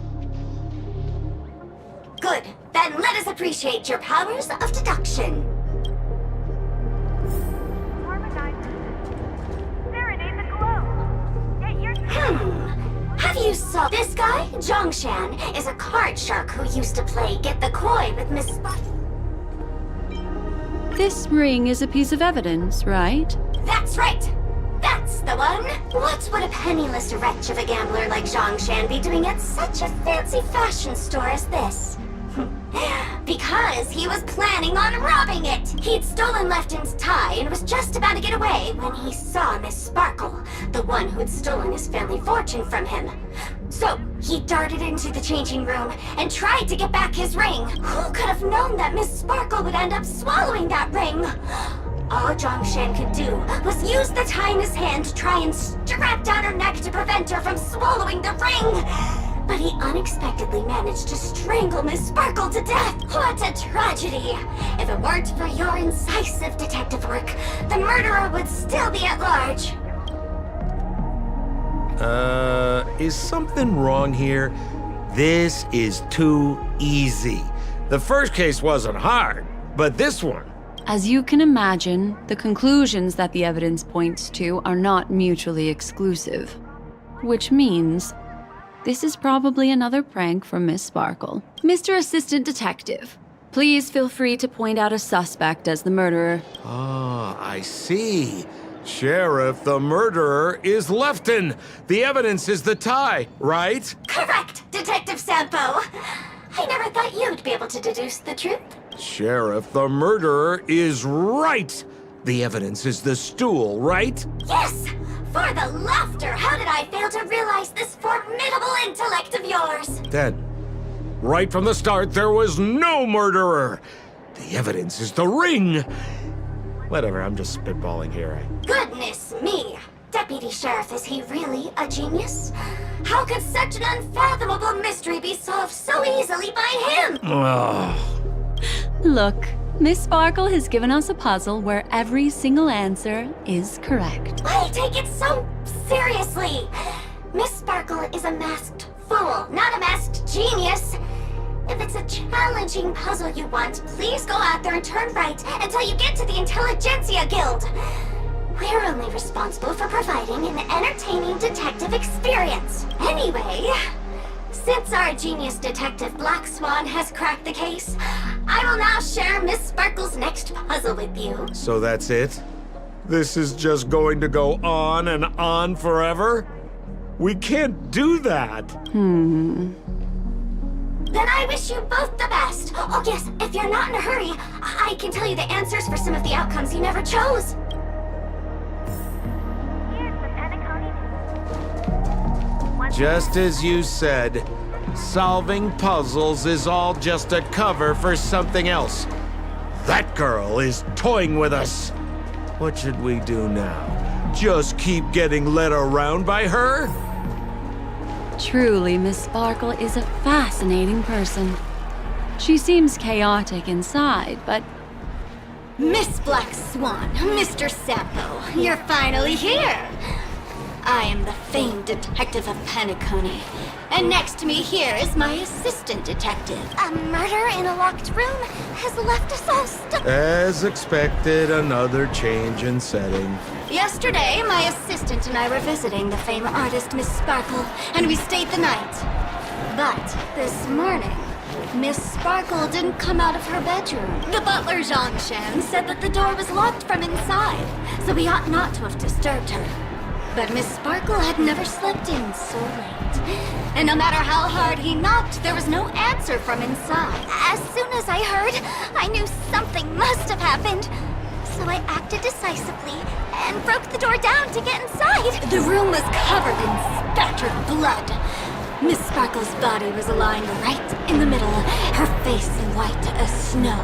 Good. Then let us appreciate your powers of deduction. You saw this guy, Zhongshan, is a card shark who used to play Get the Koi with Miss Sparkle. This ring is a piece of evidence, right? That's right! That's the one! What would a penniless wretch of a gambler like Zhongshan be doing at such a fancy fashion store as this? Because he was planning on robbing it! He'd stolen Lefton's tie and was just about to get away when he saw Miss Sparkle, the one who'd stolen his family fortune from him. So, he darted into the changing room and tried to get back his ring. Who could have known that Miss Sparkle would end up swallowing that ring? All Zhongshan could do was use the tie in his hand to try and strap down her neck to prevent her from swallowing the ring. But he unexpectedly managed to strangle Miss Sparkle to death. What a tragedy! If it weren't for your incisive detective work, the murderer would still be at large. Is something wrong here? This is too easy. The first case wasn't hard, but this one... As you can imagine, the conclusions that the evidence points to are not mutually exclusive. Which means, this is probably another prank from Miss Sparkle. Mr. Assistant Detective, please feel free to point out a suspect as the murderer. Ah, I see. Sheriff, the murderer is Lefton. The evidence is the tie, right? Correct, Detective Sampo. I never thought you'd be able to deduce the truth. Sheriff, the murderer is right. The evidence is the stool, right? Yes! For the laughter, how did I fail to realize this formidable intellect of yours? Then, right from the start, there was no murderer. The evidence is the ring. Whatever, I'm just spitballing here. Goodness me! Deputy Sheriff, is he really a genius? How could such an unfathomable mystery be solved so easily by him? Look, Miss Sparkle has given us a puzzle where every single answer is correct. Why take it so seriously? Miss Sparkle is a masked fool, not a masked genius. If it's a challenging puzzle you want, please go out there and turn right until you get to the Intelligentsia Guild. We're only responsible for providing an entertaining detective experience. Anyway, since our genius detective Black Swan has cracked the case, I will now share Miss Sparkle's next puzzle with you. So that's it? This is just going to go on and on forever? We can't do that. Then I wish you both the best. Oh yes, if you're not in a hurry, I can tell you the answers for some of the outcomes you never chose. Just as you said, solving puzzles is all just a cover for something else. That girl is toying with us. What should we do now? Just keep getting led around by her? Truly, Miss Sparkle is a fascinating person. She seems chaotic inside, but... Miss Black Swan, Mr. Sampo, you're finally here! I am the famed detective of Penacony, and next to me here is my assistant detective. A murder in a locked room has left us all stuck. As expected, another change in setting. Yesterday, my assistant and I were visiting the famed artist Miss Sparkle, and we stayed the night. But this morning, Miss Sparkle didn't come out of her bedroom. The butler, Zhongshan, said that the door was locked from inside, so we ought not to have disturbed her. But Miss Sparkle had never slept in so late. And no matter how hard he knocked, there was no answer from inside. As soon as I heard, I knew something must have happened. So I acted decisively and broke the door down to get inside. The room was covered in spattered blood. Miss Sparkle's body was lying right in the middle, her face white as snow.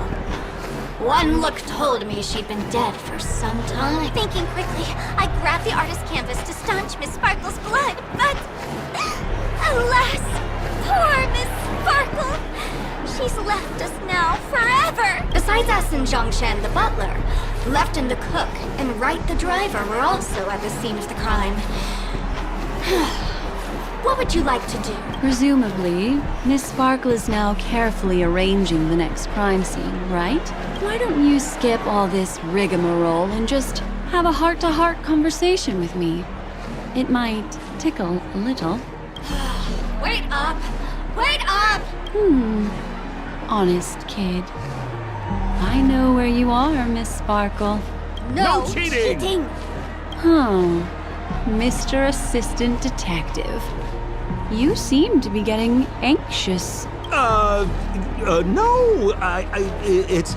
One look told me she'd been dead for some time. Thinking quickly, I grabbed the artist's canvas to staunch Miss Sparkle's blood, but... alas, poor Miss Sparkle! She's left us now forever! Besides us and Zhongshan the butler, Lefton the cook, and Wright the driver were also at the scene of the crime. What would you like to do? Presumably, Miss Sparkle is now carefully arranging the next crime scene, right? Why don't you skip all this rigmarole and just have a heart-to-heart conversation with me? It might tickle a little. Honest kid. I know where you are, Miss Sparkle. No cheating! Huh. Mr. Assistant Detective. You seem to be getting anxious. No, it's...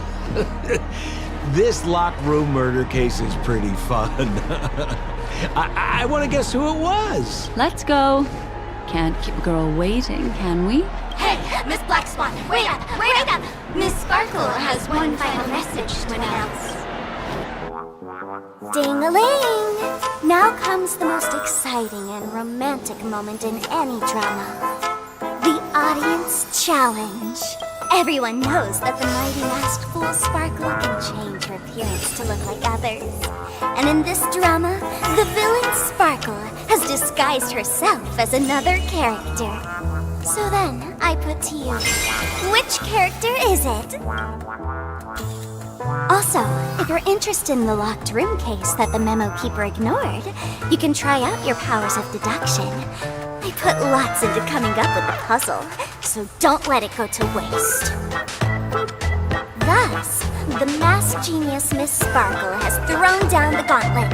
This locked room murder case is pretty fun. I want to guess who it was. Let's go. Can't keep a girl waiting, can we? Hey, Miss Black Swan, wait up, wait up! Miss Sparkle has one final message to announce. Ding-a-ling! Now comes the most exciting and romantic moment in any drama. The audience challenge. Everyone knows that the mighty masked fool Sparkle can change her appearance to look like others. And in this drama, the villain Sparkle has disguised herself as another character. So then, I put to you, which character is it? Also, if you're interested in the locked room case that the memo keeper ignored, you can try out your powers of deduction. I put lots into coming up with the puzzle, so don't let it go to waste. Thus, the masked genius Miss Sparkle has thrown down the gauntlet.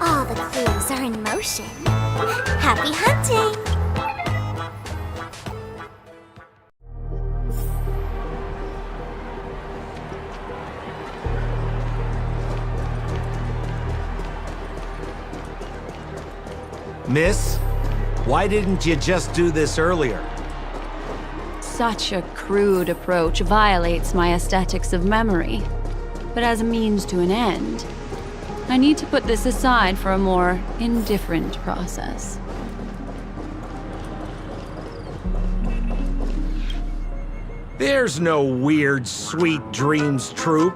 All the clues are in motion. Happy hunting! Miss, why didn't you just do this earlier? Such a crude approach violates my aesthetics of memory. But as a means to an end, I need to put this aside for a more indifferent process. There's no weird, sweet dreams troupe,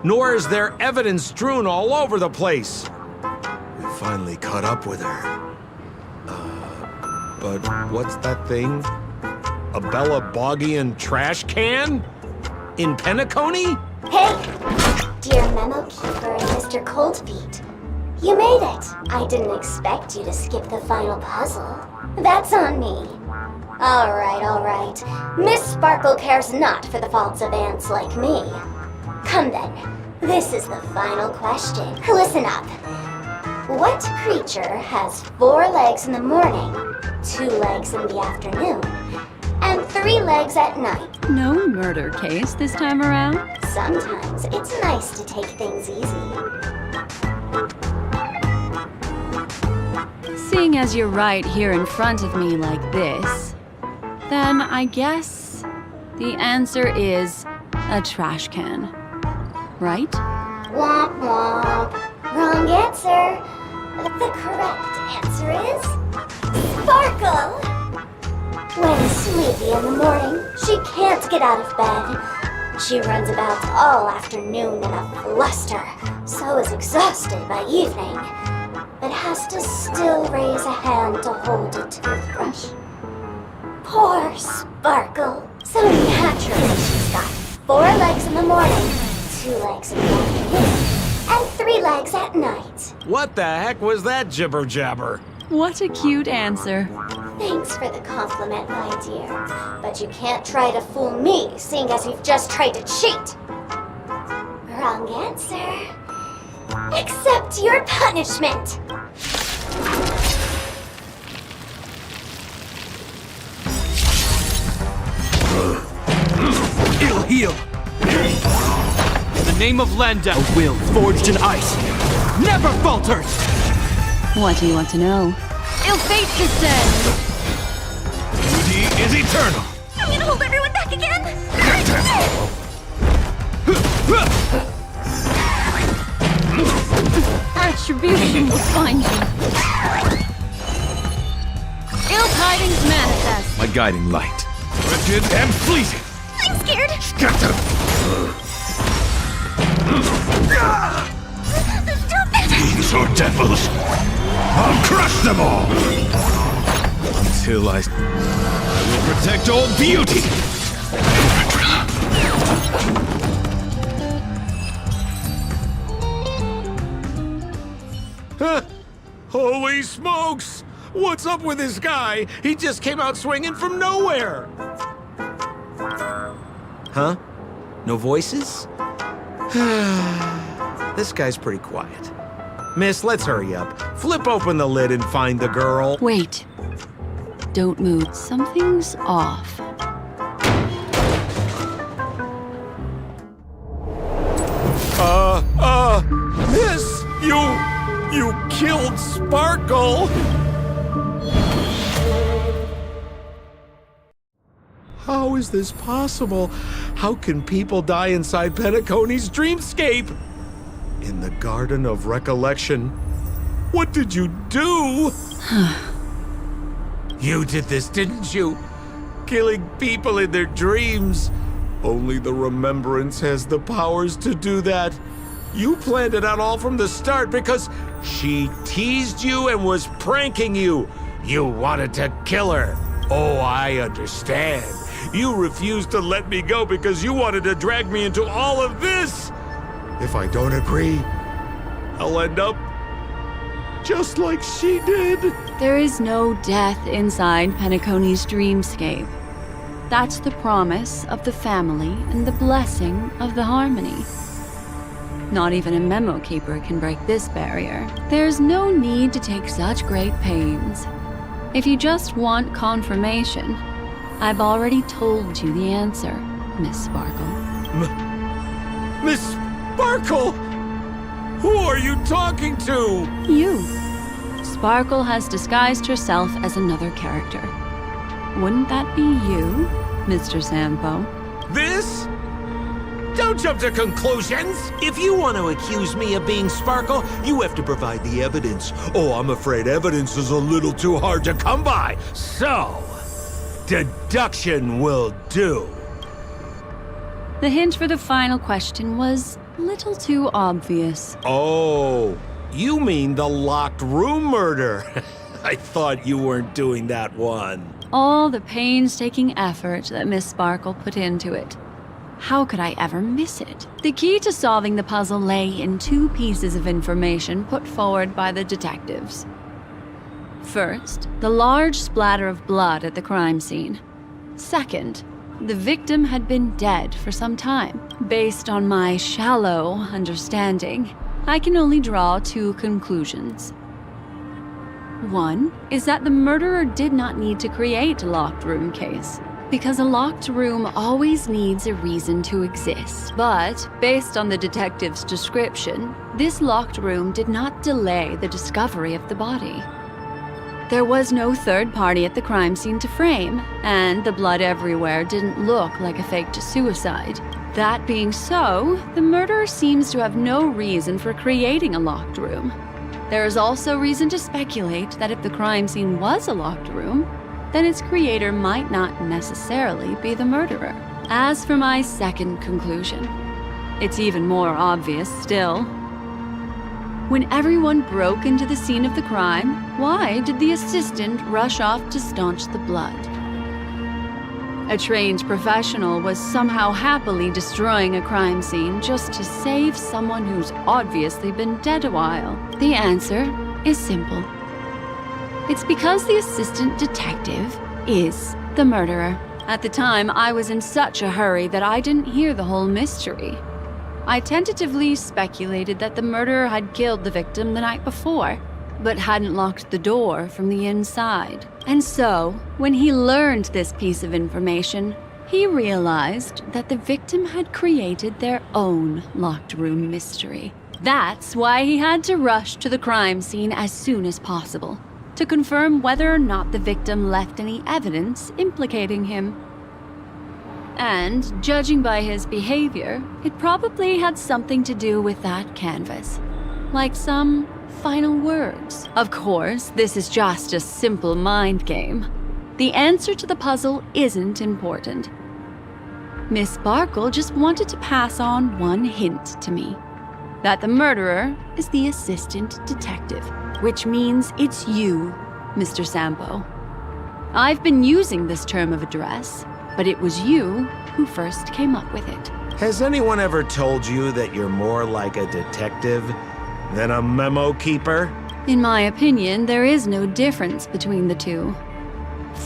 nor is there evidence strewn all over the place. We finally caught up with her. But what's that thing? A Bella Boggian trash can? In Penacony? Hey! Dear Memo Keeper and Mr. Coldfeet, you made it! I didn't expect you to skip the final puzzle. That's on me. Alright. Miss Sparkle cares not for the faults of ants like me. Come then, this is the final question. Listen up. What creature has 4 legs in the morning, 2 legs in the afternoon, and 3 legs at night? No murder case this time around? Sometimes it's nice to take things easy. Seeing as you're right here in front of me like this, then I guess the answer is a trash can. Right? Womp womp. Wrong answer. The correct answer is Sparkle. When sleepy in the morning, she can't get out of bed. She runs about all afternoon in a fluster, so is exhausted by evening, but has to still raise a hand to hold a toothbrush. Poor Sparkle. So naturally she's got 4 legs in the morning, 2 legs in the afternoon, and 3 legs at night. What the heck was that jibber jabber? What a cute answer. Thanks for the compliment, my dear. But you can't try to fool me, seeing as you've just tried to cheat. Wrong answer. Accept your punishment. It'll heal. In the name of Landa, a will forged in ice never falters. What do you want to know? Ill fate descends! Duty is eternal. I'm gonna hold everyone back again! Attribution will find you. Ill tidings manifest. My guiding light. Wretched and fleeting. I'm scared! Scatter. Stop it! These are devils. I'll crush them all. Until I will protect all beauty. Holy smokes! What's up with this guy? He just came out swinging from nowhere. Huh? No voices? This guy's pretty quiet. Miss, let's hurry up. Flip open the lid and find the girl. Wait. Don't move. Something's off. Miss, you killed Sparkle! How is this possible? How can people die inside Penacony's dreamscape? In the Garden of Recollection. What did you do? You did this, didn't you? Killing people in their dreams. Only the Remembrance has the powers to do that. You planned it out all from the start because she teased you and was pranking you. You wanted to kill her. Oh, I understand. You refused to let me go because you wanted to drag me into all of this. If I don't agree, I'll end up just like she did. There is no death inside Penacony's dreamscape. That's the promise of the family and the blessing of the harmony. Not even a memo keeper can break this barrier. There's no need to take such great pains. If you just want confirmation, I've already told you the answer, Miss Sparkle. Miss Sparkle? Who are you talking to? You. Sparkle has disguised herself as another character. Wouldn't that be you, Mr. Sampo? This? Don't jump to conclusions! If you want to accuse me of being Sparkle, you have to provide the evidence. Oh, I'm afraid evidence is a little too hard to come by. So, deduction will do. The hint for the final question was a little too obvious. Oh, you mean the locked room murder? I thought you weren't doing that one. All the painstaking effort that Miss Sparkle put into it. How could I ever miss it? The key to solving the puzzle lay in two pieces of information put forward by the detectives. First, the large splatter of blood at the crime scene. Second, the victim had been dead for some time. Based on my shallow understanding, I can only draw two conclusions. One is that the murderer did not need to create a locked room case, because a locked room always needs a reason to exist. But, based on the detective's description, this locked room did not delay the discovery of the body. There was no third party at the crime scene to frame, and the blood everywhere didn't look like a faked suicide. That being so, the murderer seems to have no reason for creating a locked room. There is also reason to speculate that if the crime scene was a locked room, then its creator might not necessarily be the murderer. As for my second conclusion, it's even more obvious still. When everyone broke into the scene of the crime, why did the assistant rush off to staunch the blood? A trained professional was somehow happily destroying a crime scene just to save someone who's obviously been dead a while. The answer is simple. It's because the assistant detective is the murderer. At the time, I was in such a hurry that I didn't hear the whole mystery. I tentatively speculated that the murderer had killed the victim the night before, but hadn't locked the door from the inside. And so, when he learned this piece of information, he realized that the victim had created their own locked room mystery. That's why he had to rush to the crime scene as soon as possible, to confirm whether or not the victim left any evidence implicating him. And, judging by his behavior, it probably had something to do with that canvas. Like some final words. Of course, this is just a simple mind game. The answer to the puzzle isn't important. Miss Sparkle just wanted to pass on one hint to me. That the murderer is the assistant detective, which means it's you, Mr. Sampo. I've been using this term of address, but it was you who first came up with it. Has anyone ever told you that you're more like a detective than a memo keeper? In my opinion, there is no difference between the two.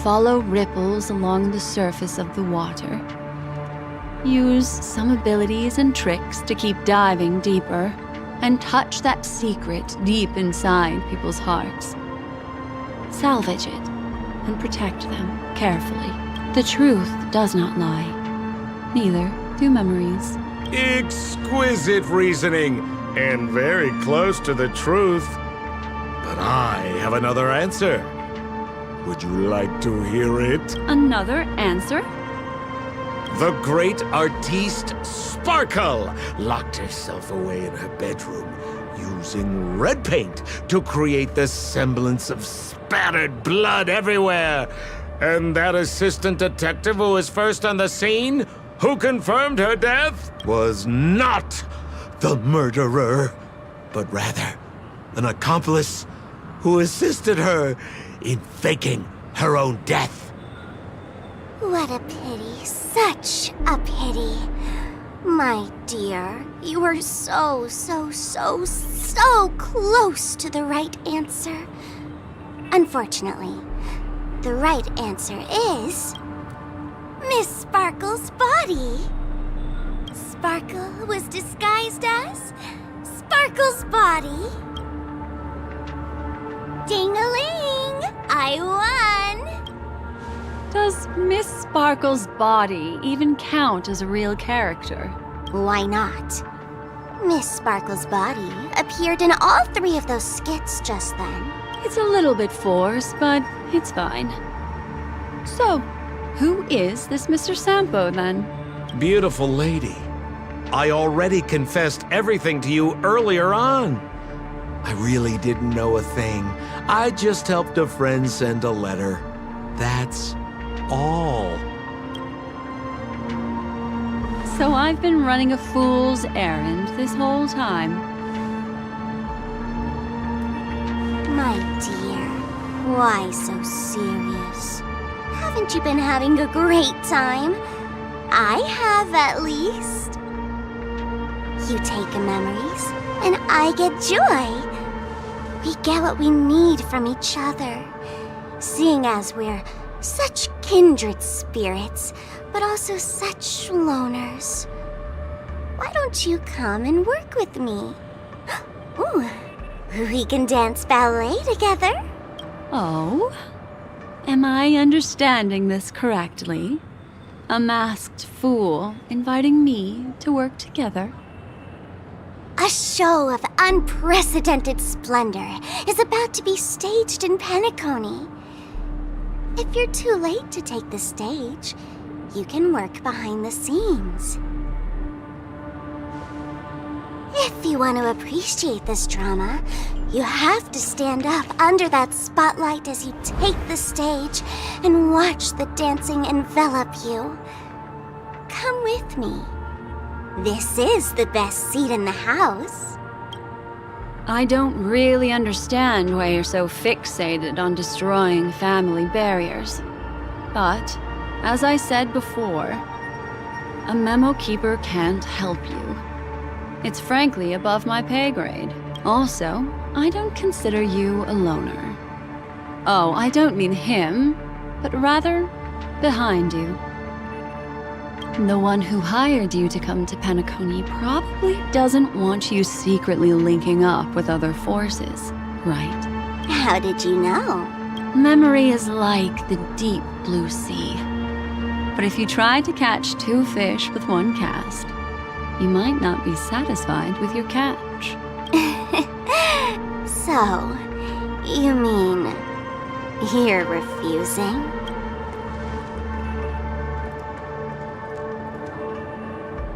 Follow ripples along the surface of the water. use some abilities and tricks to keep diving deeper and touch that secret deep inside people's hearts. Salvage it and protect them carefully. The truth does not lie. Neither do memories. Exquisite reasoning, and very close to the truth. But I have another answer. Would you like to hear it? Another answer? The great artiste Sparkle locked herself away in her bedroom using red paint to create the semblance of spattered blood everywhere. And that assistant detective who was first on the scene, who confirmed her death, was not the murderer, but rather an accomplice who assisted her in faking her own death. What a pity. Such a pity. My dear, you were so close to the right answer. Unfortunately, the right answer is Miss Sparkle's body. Sparkle was disguised as Sparkle's body. Ding-a-ling! I won! Does Miss Sparkle's body even count as a real character? Why not? Miss Sparkle's body appeared in all 3 of those skits just then. It's a little bit forced, but it's fine. So, who is this Mr. Sampo, then? Beautiful lady, I already confessed everything to you earlier on. I really didn't know a thing. I just helped a friend send a letter. That's all. So I've been running a fool's errand this whole time. My dear, why so serious? Haven't you been having a great time? I have, at least. You take memories, and I get joy. We get what we need from each other, seeing as we're such kindred spirits, but also such loners. Why don't you come and work with me? Ooh, we can dance ballet together. Oh? Am I understanding this correctly? A masked fool inviting me to work together? A show of unprecedented splendor is about to be staged in Penacony. If you're too late to take the stage, you can work behind the scenes. If you want to appreciate this drama, you have to stand up under that spotlight as you take the stage and watch the dancing envelop you. Come with me. This is the best seat in the house. I don't really understand why you're so fixated on destroying family barriers. But, as I said before, a memo keeper can't help you. It's frankly above my pay grade. Also, I don't consider you a loner. Oh, I don't mean him, but rather behind you. The one who hired you to come to Penacony probably doesn't want you secretly linking up with other forces, right? How did you know? Memory is like the deep blue sea. But if you try to catch 2 fish with 1 cast, you might not be satisfied with your catch. So, you mean you're refusing?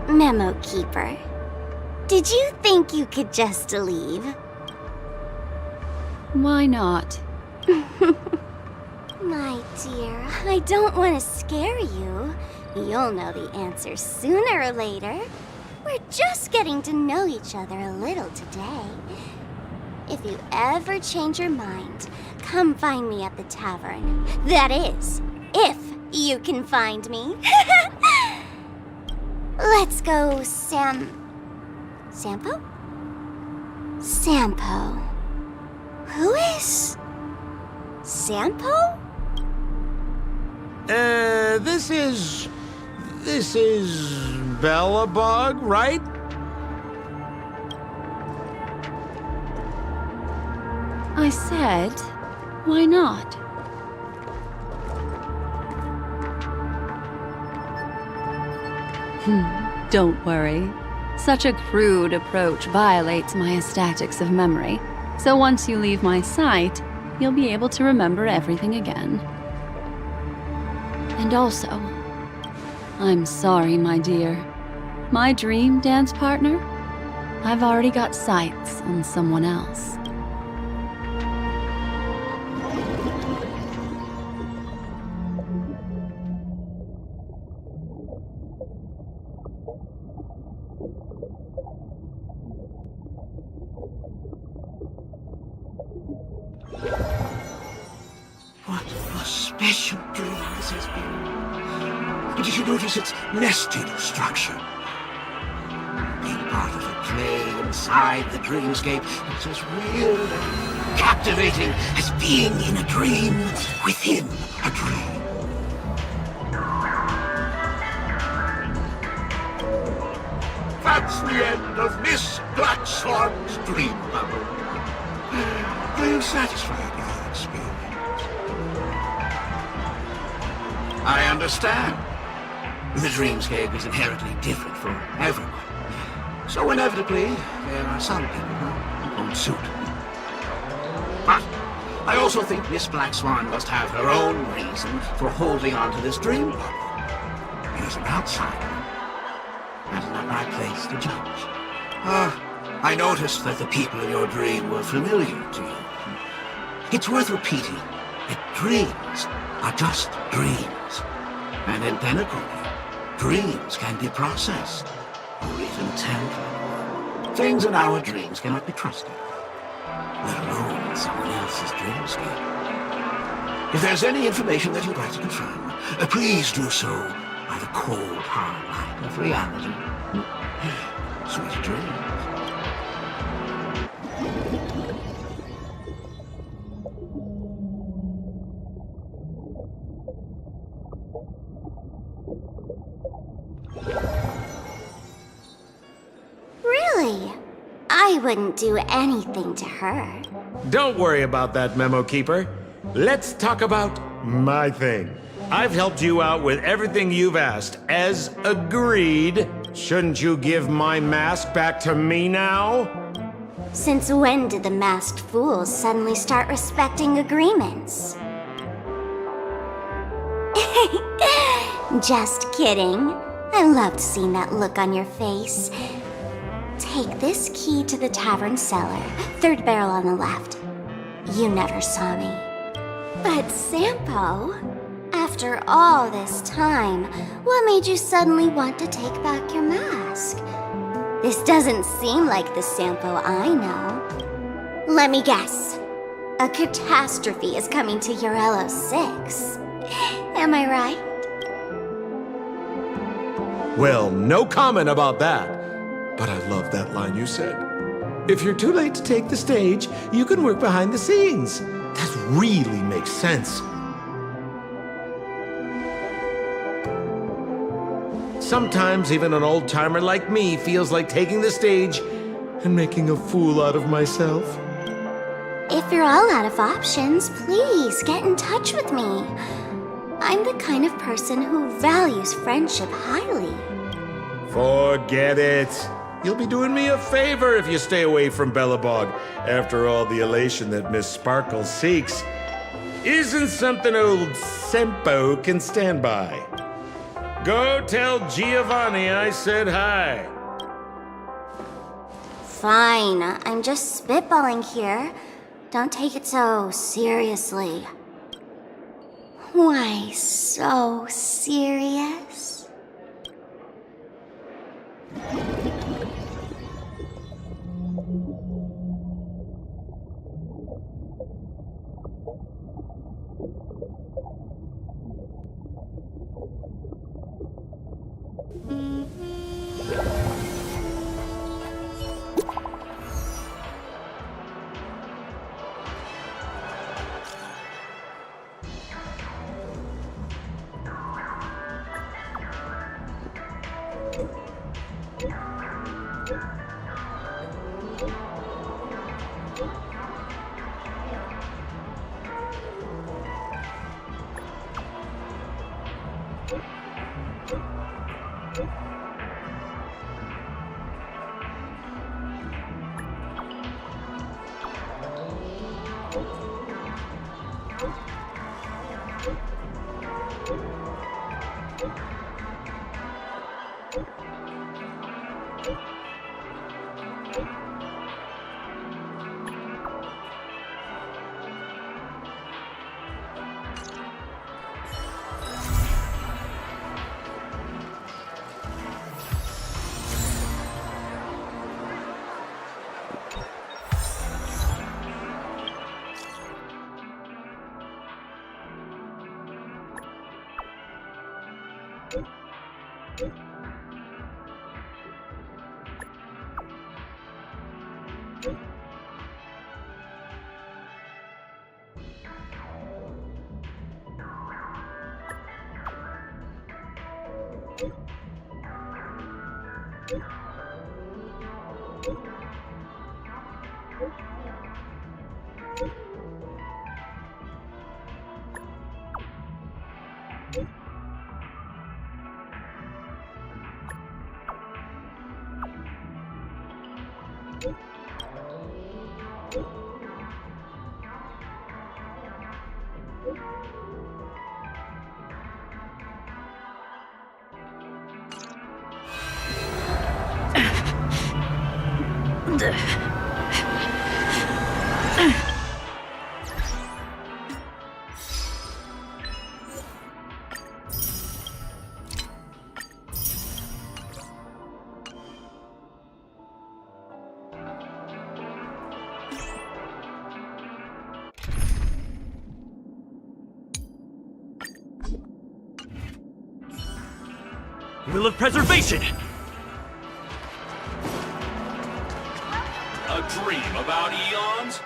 Memo Keeper, did you think you could just leave? Why not? My dear, I don't want to scare you. You'll know the answer sooner or later. We're just getting to know each other a little today. If you ever change your mind, come find me at the tavern. That is, if you can find me. Let's go, Sampo? Sampo. Who is This is This is Bellabog, right? I said, why not? Don't worry. Such a crude approach violates my statics of memory. So once you leave my sight, you'll be able to remember everything again. And also, I'm sorry, my dear. My dream dance partner? I've already got sights on someone else. What a special dream this has been. Did you notice its nested structure? Being part of a play inside the dreamscape is as real and captivating as being in a dream within a dream. That's the end of Miss Blackswan's dream bubble. Are you satisfied with your experience? I understand. The dreamscape is inherently different for everyone. So inevitably, there are some people who won't suit. But I also think Miss Black Swan must have her own reason for holding on to this dream bubble. As an outsider, that's not my place to judge. I noticed that the people in your dream were familiar to you. It's worth repeating that dreams are just dreams. And in Penacony, dreams can be processed, or even tempered. Things in our dreams cannot be trusted, let alone in someone else's dreamscape. If there's any information that you'd like to confirm, please do so by the cold, hard light of reality. Sweet dreams. Really? I wouldn't do anything to her. Don't worry about that, Memo Keeper. Let's talk about my thing. I've helped you out with everything you've asked, as agreed. Shouldn't you give my mask back to me now? Since when did the masked fools suddenly start respecting agreements? Just kidding. I loved seeing that look on your face. Take this key to the tavern cellar, third barrel on the left. You never saw me. But Sampo, after all this time, what made you suddenly want to take back your mask? This doesn't seem like the Sampo I know. Let me guess. A catastrophe is coming to Urello 6. Am I right? Well, no comment about that. But I love that line you said. If you're too late to take the stage, you can work behind the scenes. That really makes sense. Sometimes even an old-timer like me feels like taking the stage and making a fool out of myself. If you're all out of options, please get in touch with me. I'm the kind of person who values friendship highly. Forget it. You'll be doing me a favor if you stay away from Bellabog after all the elation that Miss Sparkle seeks isn't something old Sempo can stand by. Go tell Giovanni I said hi. Fine, I'm just spitballing here. Don't take it so seriously. Why so serious? Will of Preservation! A dream about eons?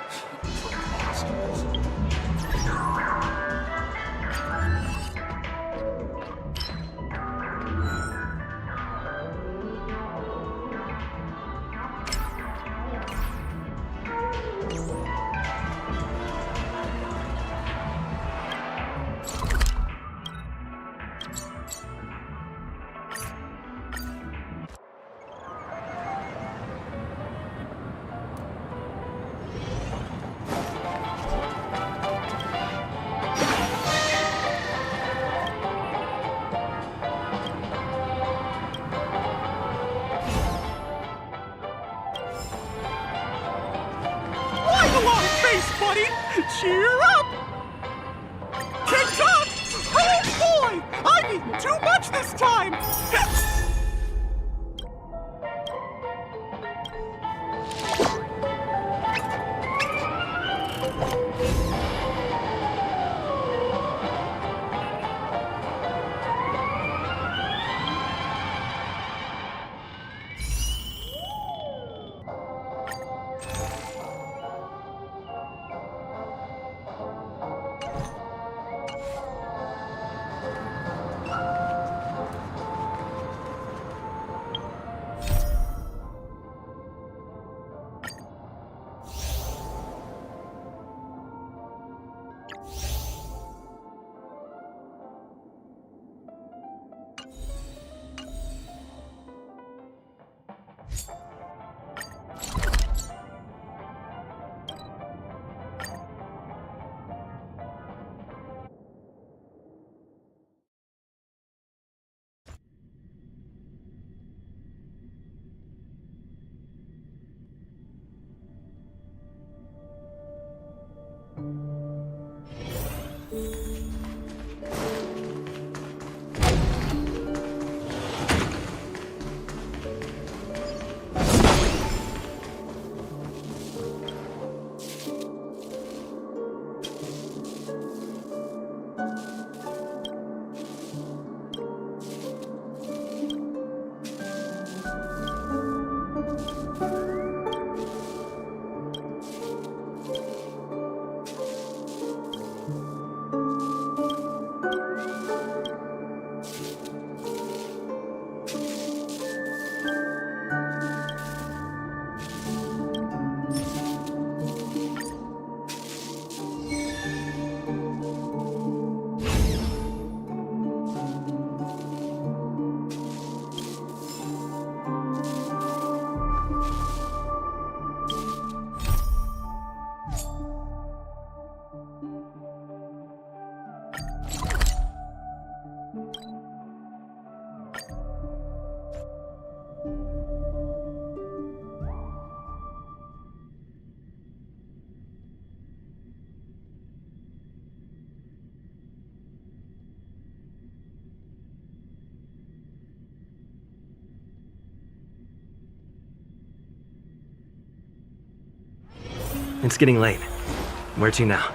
Buddy, cheer up! TikTok! Oh boy! I've eaten too much this time! It's getting late. Where to now?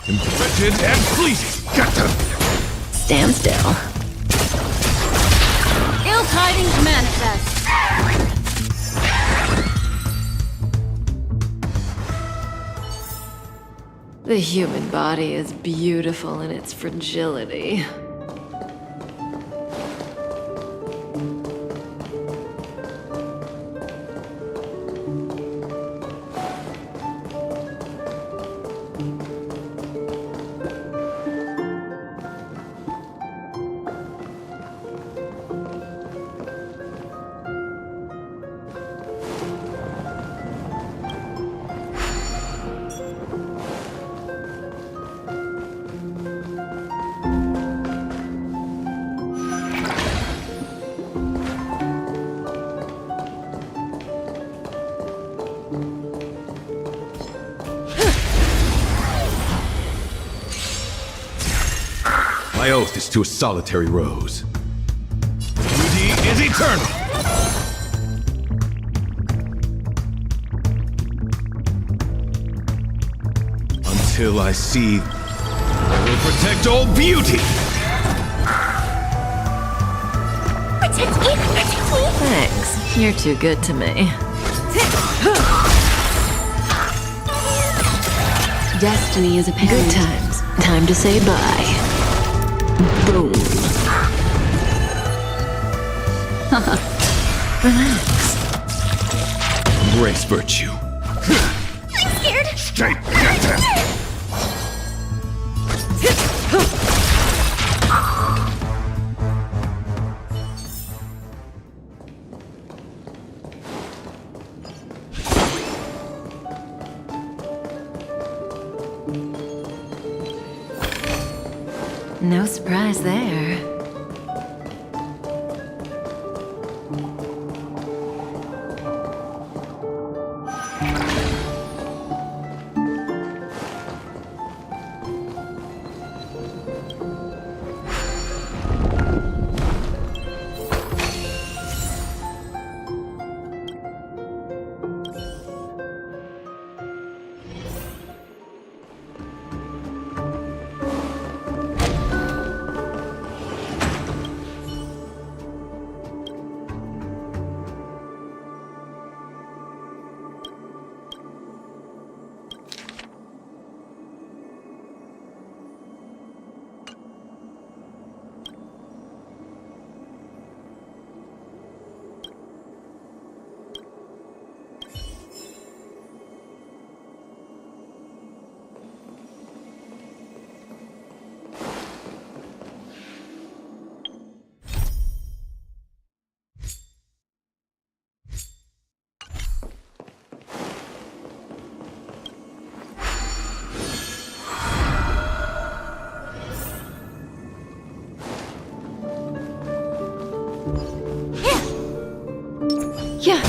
Invented and pleasing. Got to stand still. Ill tidings manifest. The human body is beautiful in its fragility. My oath is to a solitary rose. Beauty is eternal! Until I see, I will protect all beauty! Protect me! Protect me! Thanks. You're too good to me. Destiny is apparent. Good times. Time to say bye. Boom. Relax. Embrace virtue. I'm scared. Stay together. No surprise there. Yeah.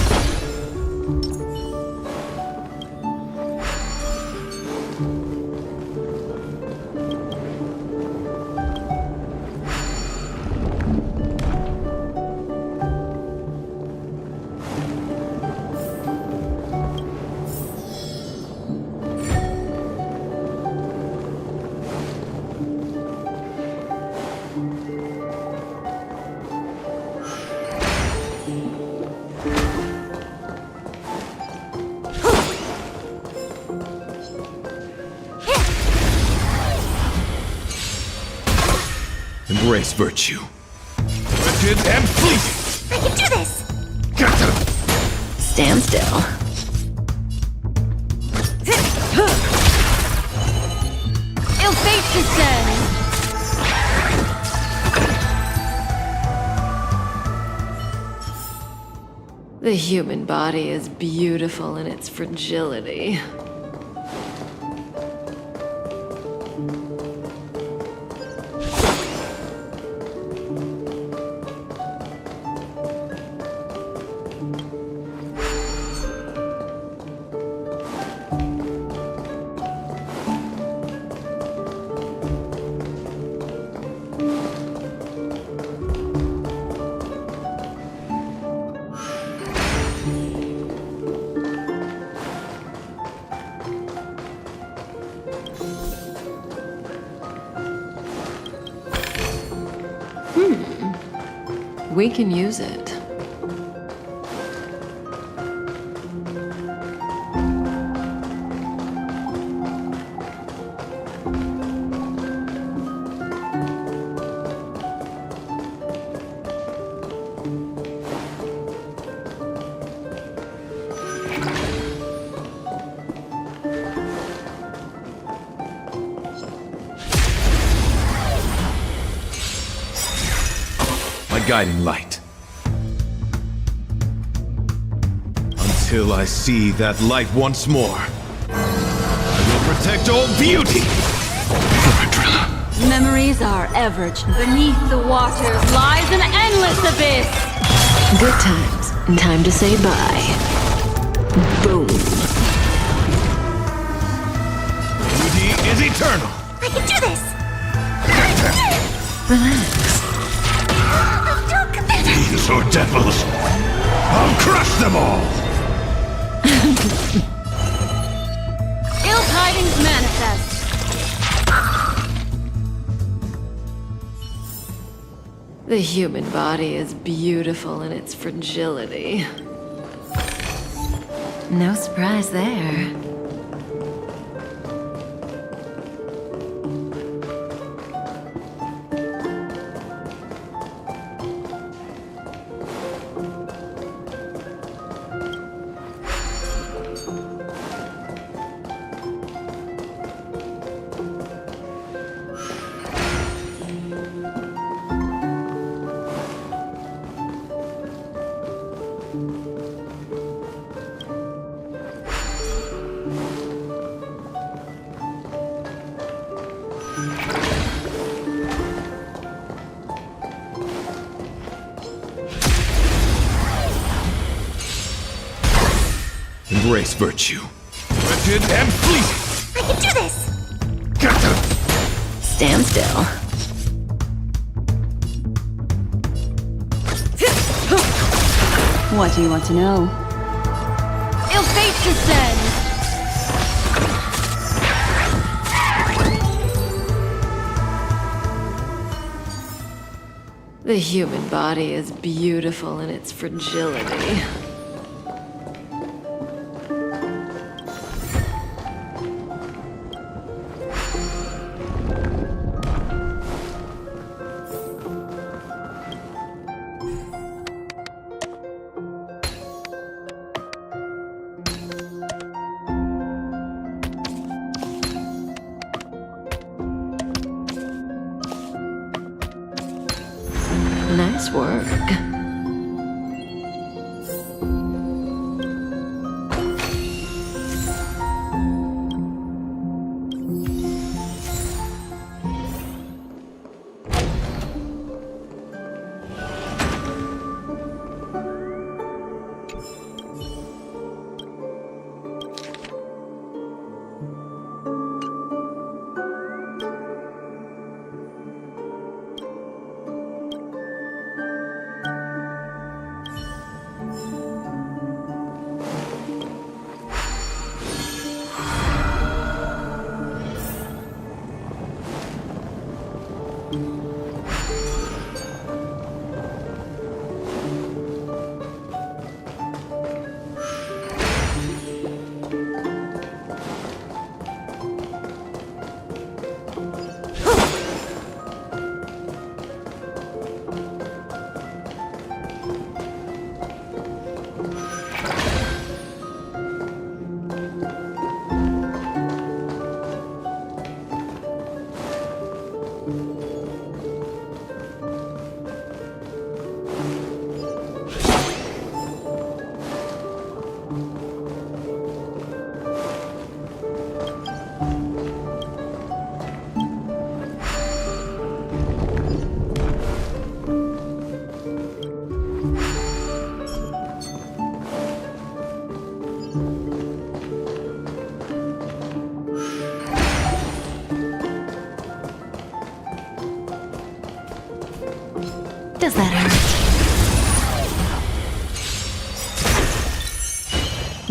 Embrace virtue. Rigid and fleeting. I can do this! Stand still. Ill fate descends! The human body is beautiful in its fragility. We can use it. Guiding light. Until I see that light once more, I will protect all beauty. Memories are ever. Beneath the waters lies an endless abyss. Good times. Time to say bye. Boom. Beauty is eternal. I can do this! Relax. These are devils. I'll crush them all. Ill tidings manifest. The human body is beautiful in its fragility. No surprise there. Embrace virtue. Wretched and fleet! I can do this! Stand still. What do you want to know? Ill fate descends! The human body is beautiful in its fragility. Nice work. Does that hurt?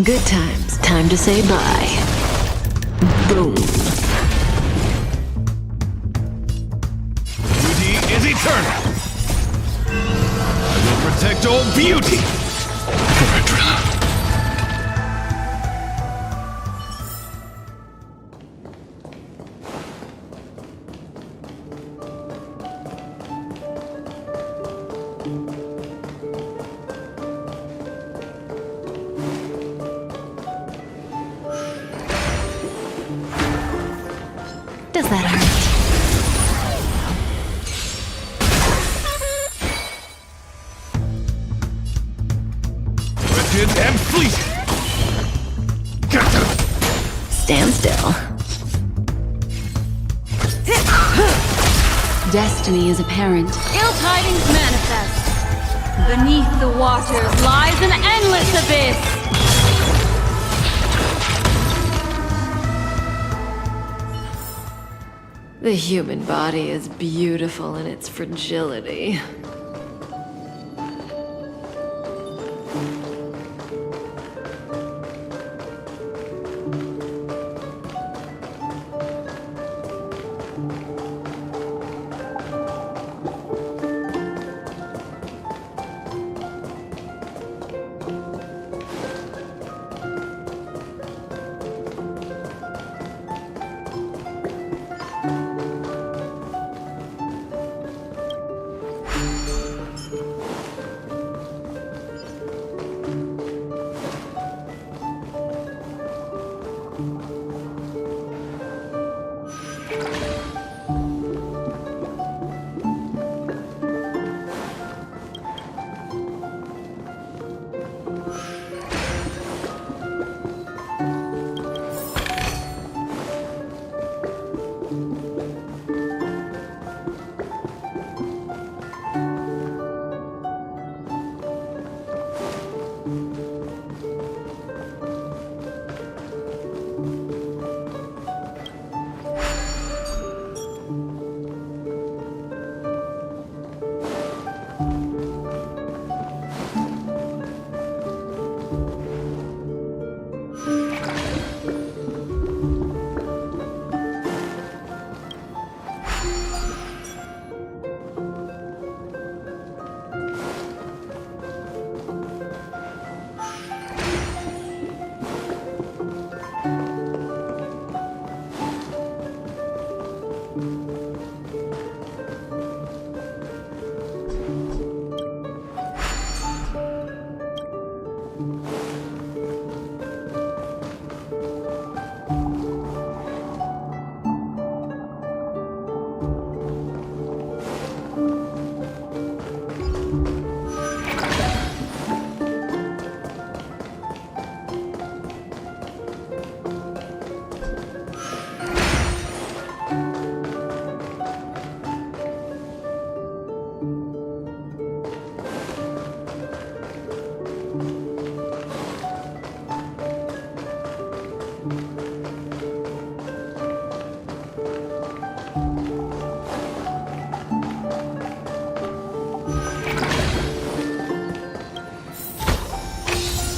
Good times. Time to say bye. Boom. Beauty is eternal. I will protect all beauty. Does that hurt? Wretched and fleet. Stand still. Destiny is apparent. Ill tidings manifest. Beneath the waters lies an endless abyss. The human body is beautiful in its fragility.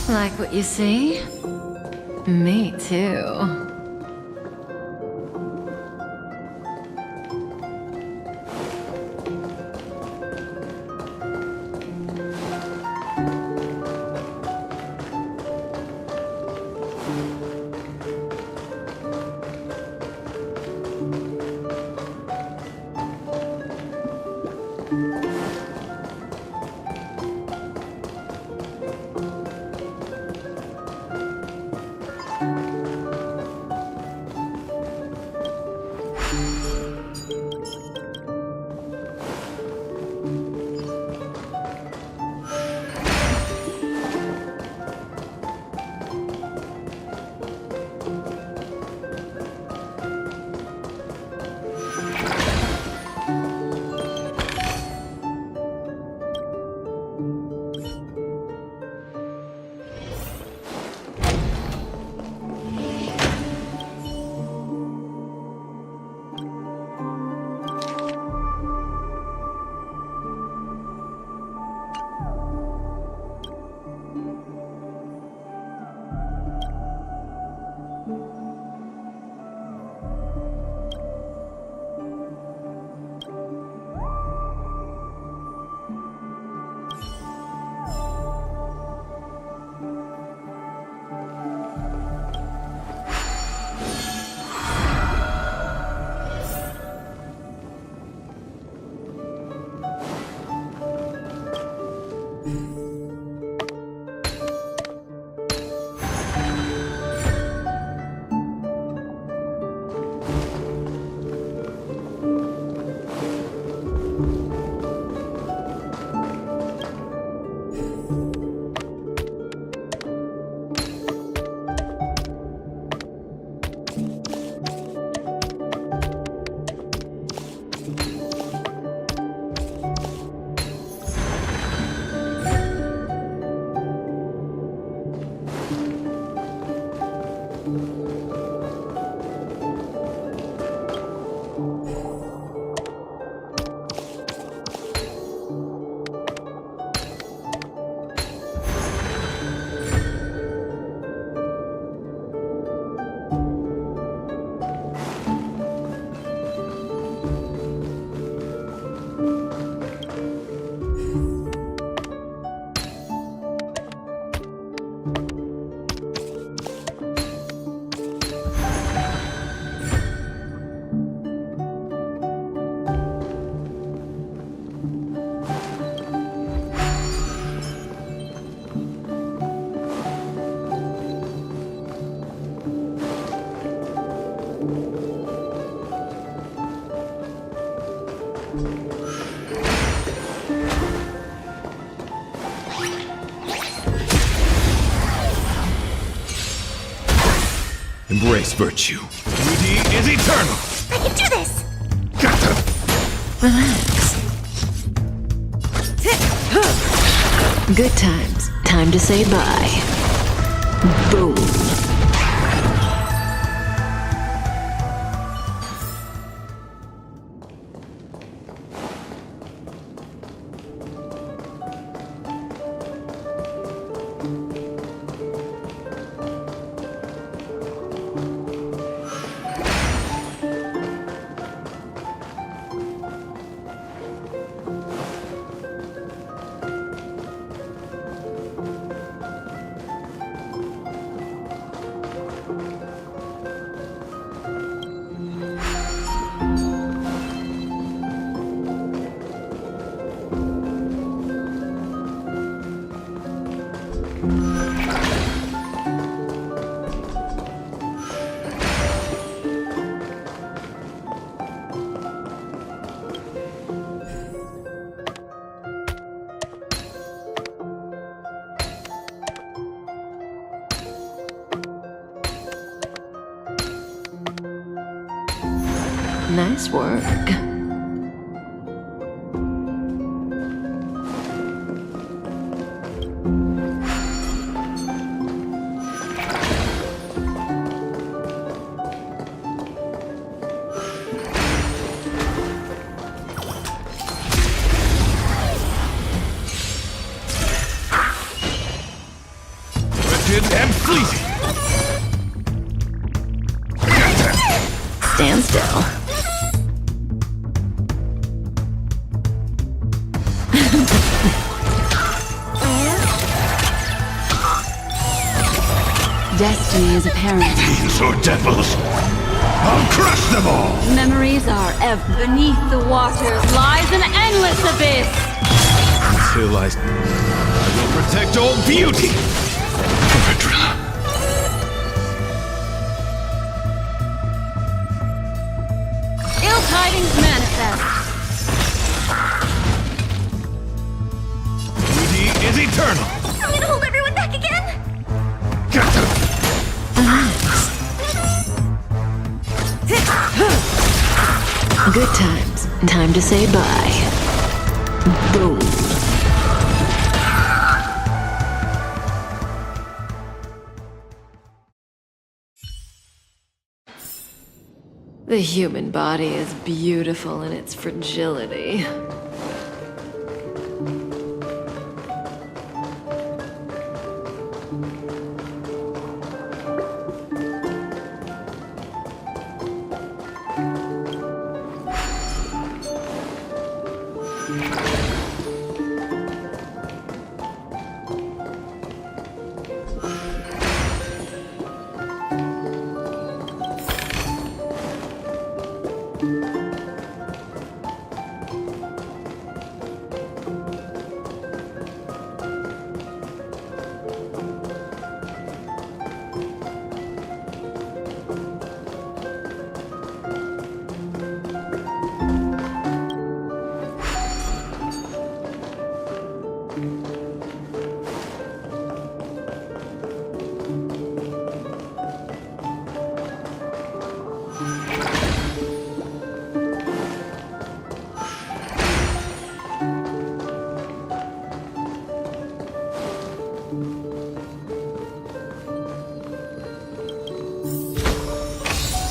Like what you see? Me too. Embrace virtue. Beauty is eternal. I can do this! Relax. Good times. Time to say bye. Boom. Nice work. And fleeting. Stand still. Destiny is apparent. These are devils. I'll crush them all. Memories are ever. Beneath the waters lies an endless abyss. Until I will protect all beauty. Ill tidings manifest. Beauty is eternal. I'm gonna hold everyone back again. Good times. Time to say bye. Boom. The human body is beautiful in its fragility.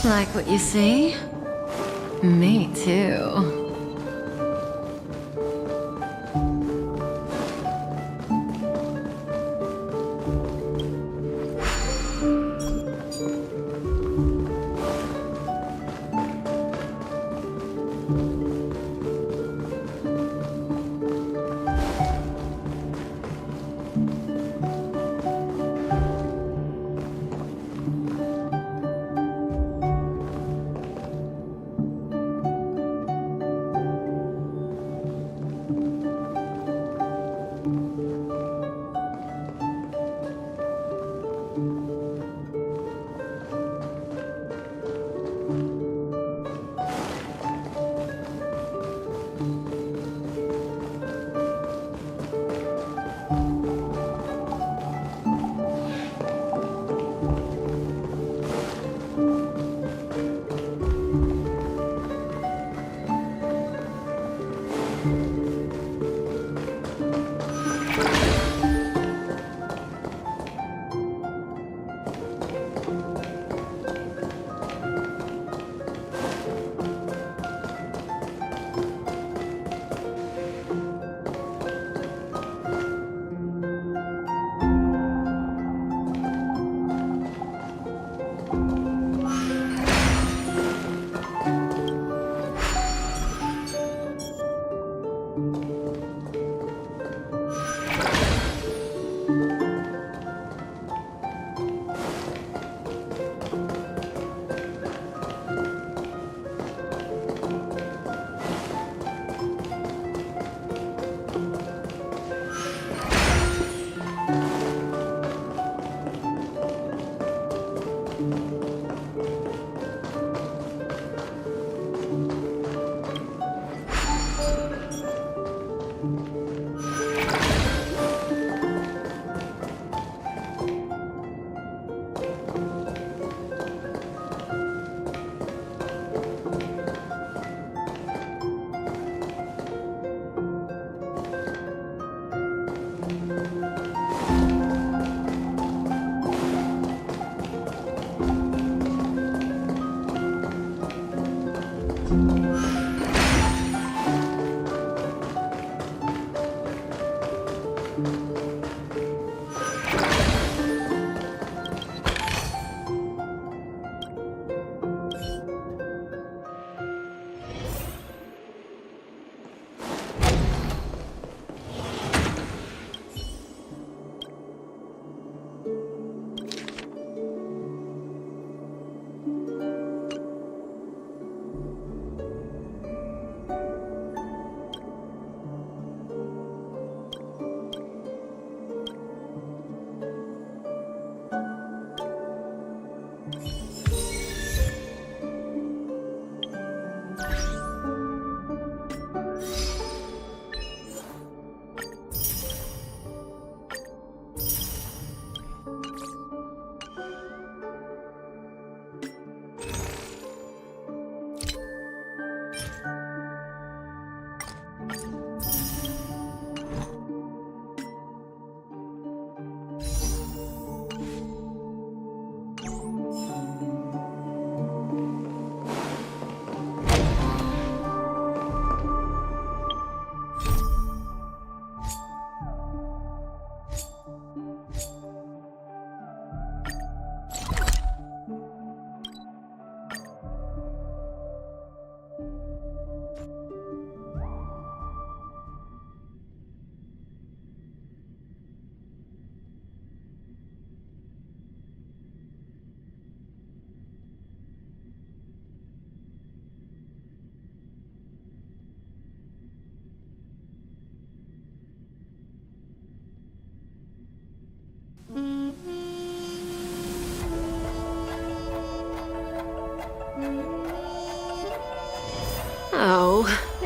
Like what you see? Me too.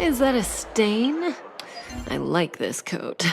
Is that a stain? I like this coat.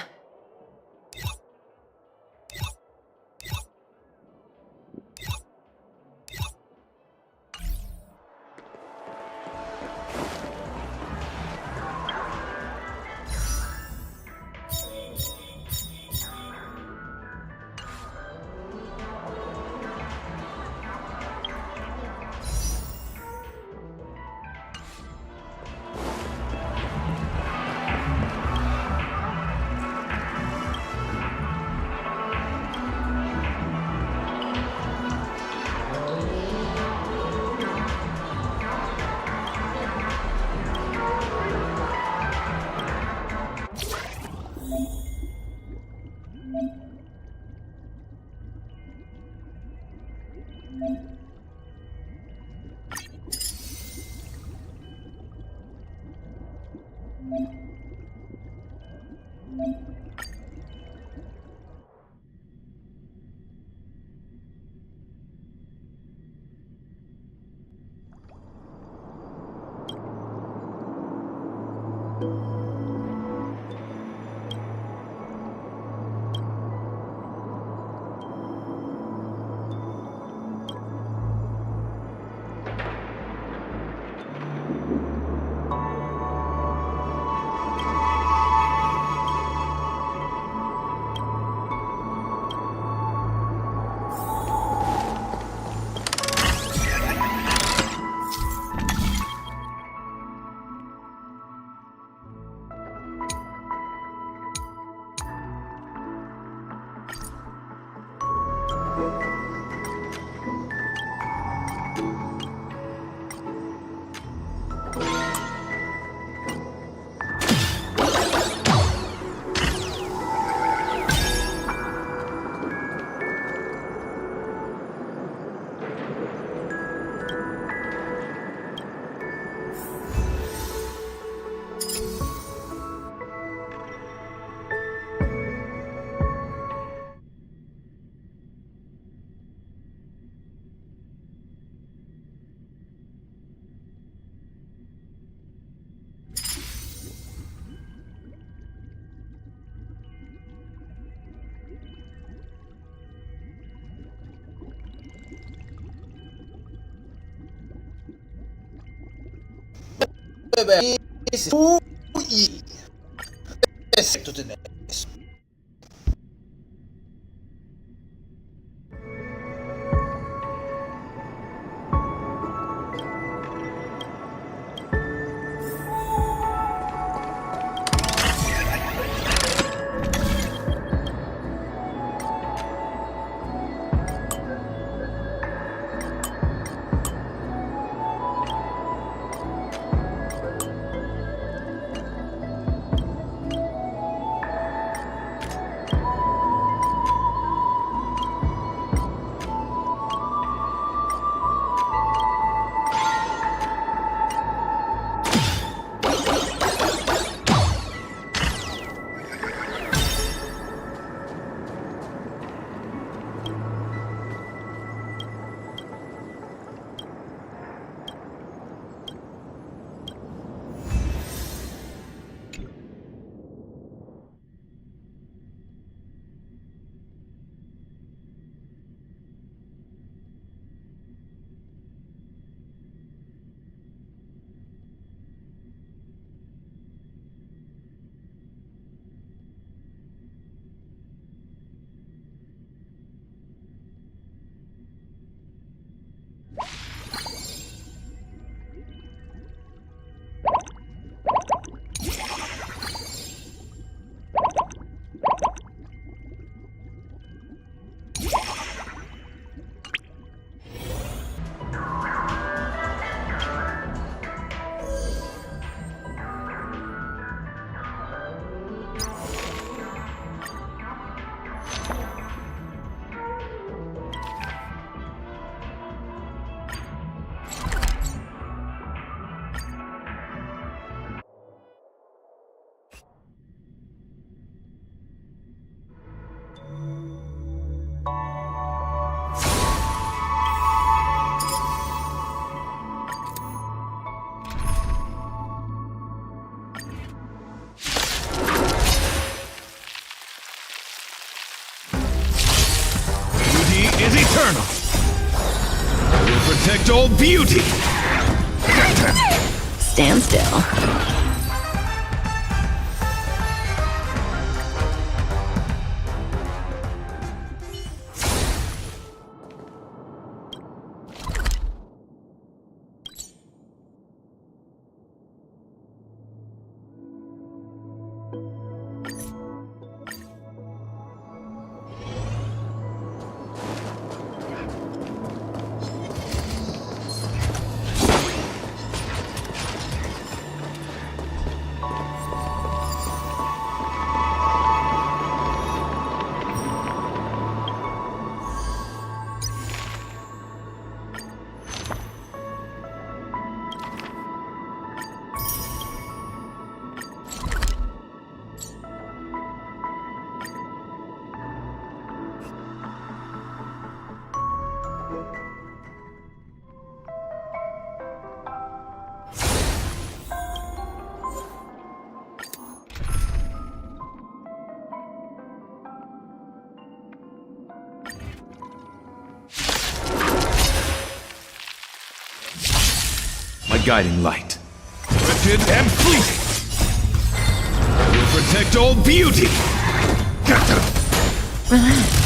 This is too easy. Let's get to the next. is eternal. I will protect all beauty. Stand still. My guiding light. Wretched and fleeting. I will protect all beauty. Relax.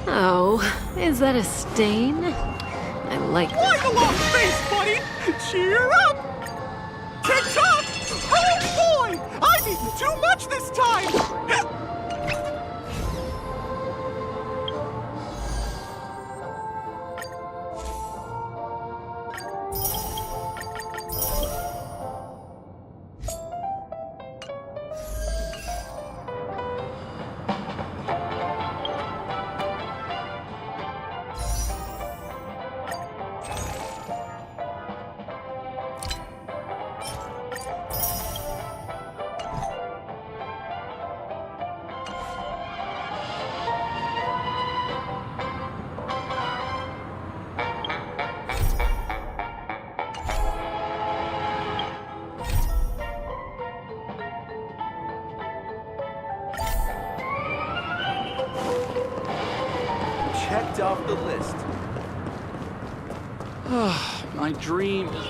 Oh, is that a stain? I like that. Wipe a long face, buddy! Cheer up! Tick-tock! Oh boy! I've eaten too much this time! Checked off the list. My dream is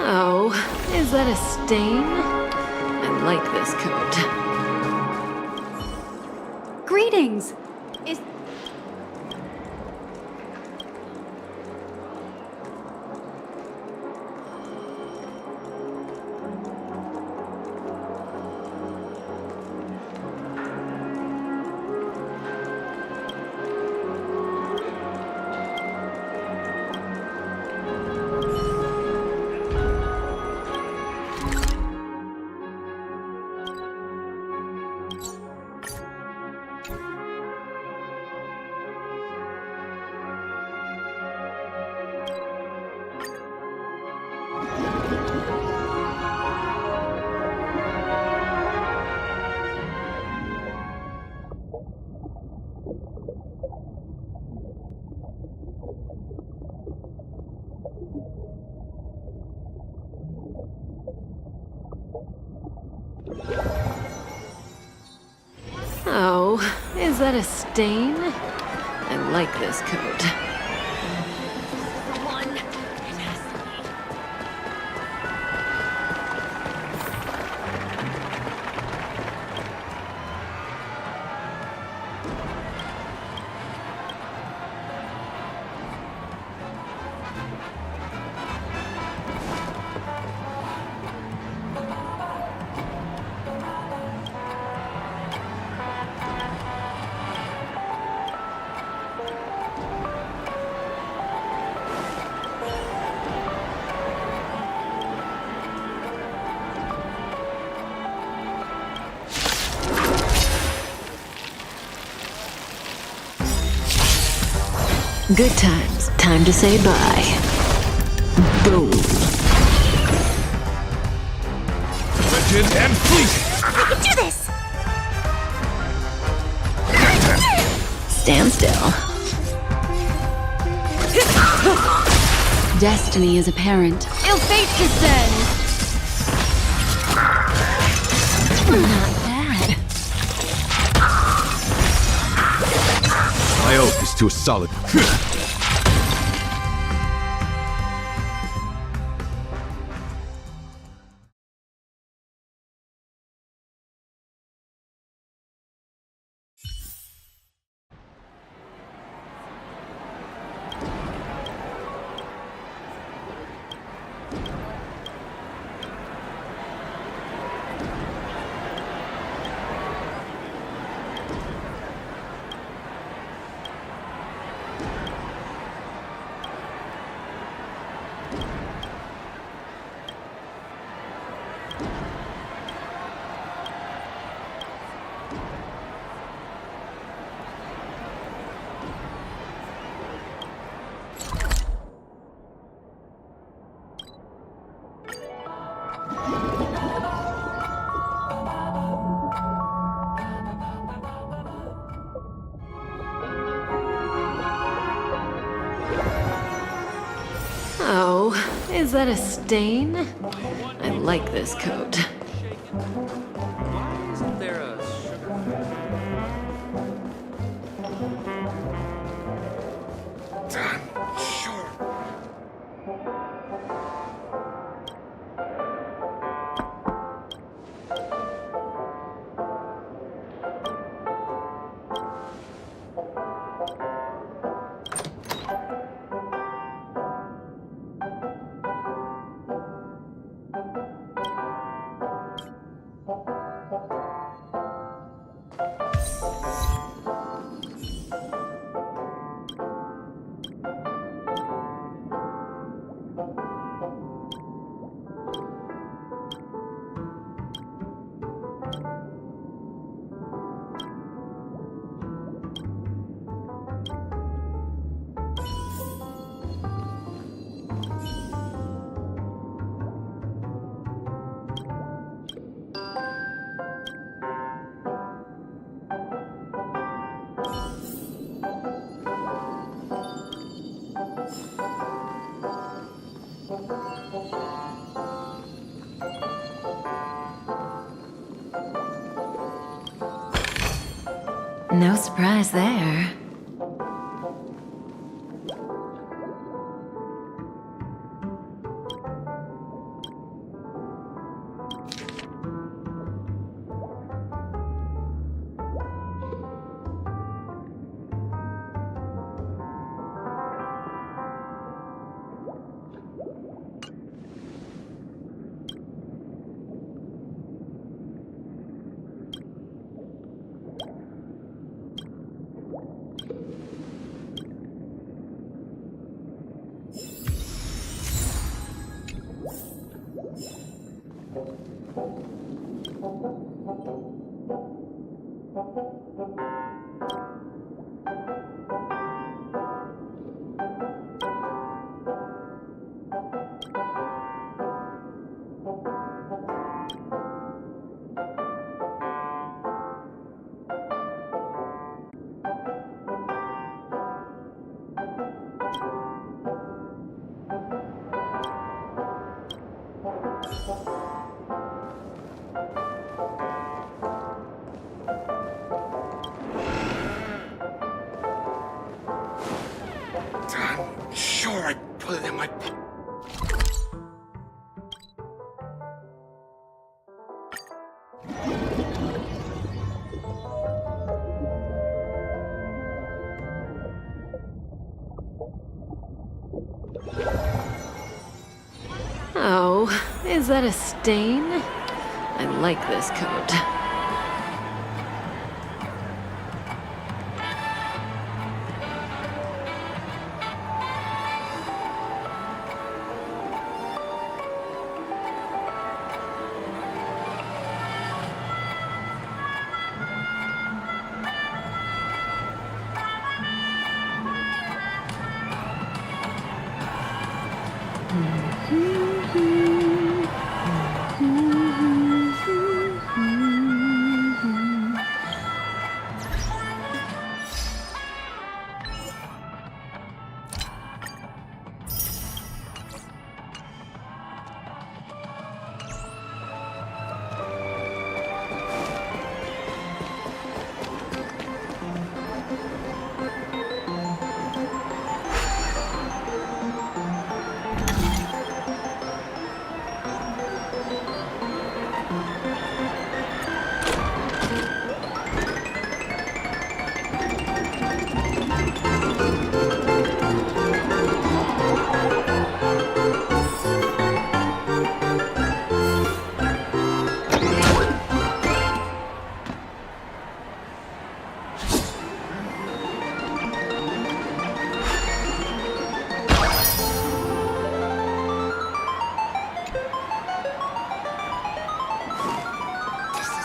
Oh, is that a stain? I like this coat. Greetings! Is... Oh, is that a stain? I like this coat. Good times. Time to say bye. Boom. Rigid and fleeting. We can do this! Stand still. Destiny is apparent. Ill fate descends! Not bad. My oath is to a solid. Oh, is that a stain? I like this coat. Why isn't there a sugar? Damn, sure. No surprise there. I'm sure I put it in my... Oh, is that a stain? I like this coat.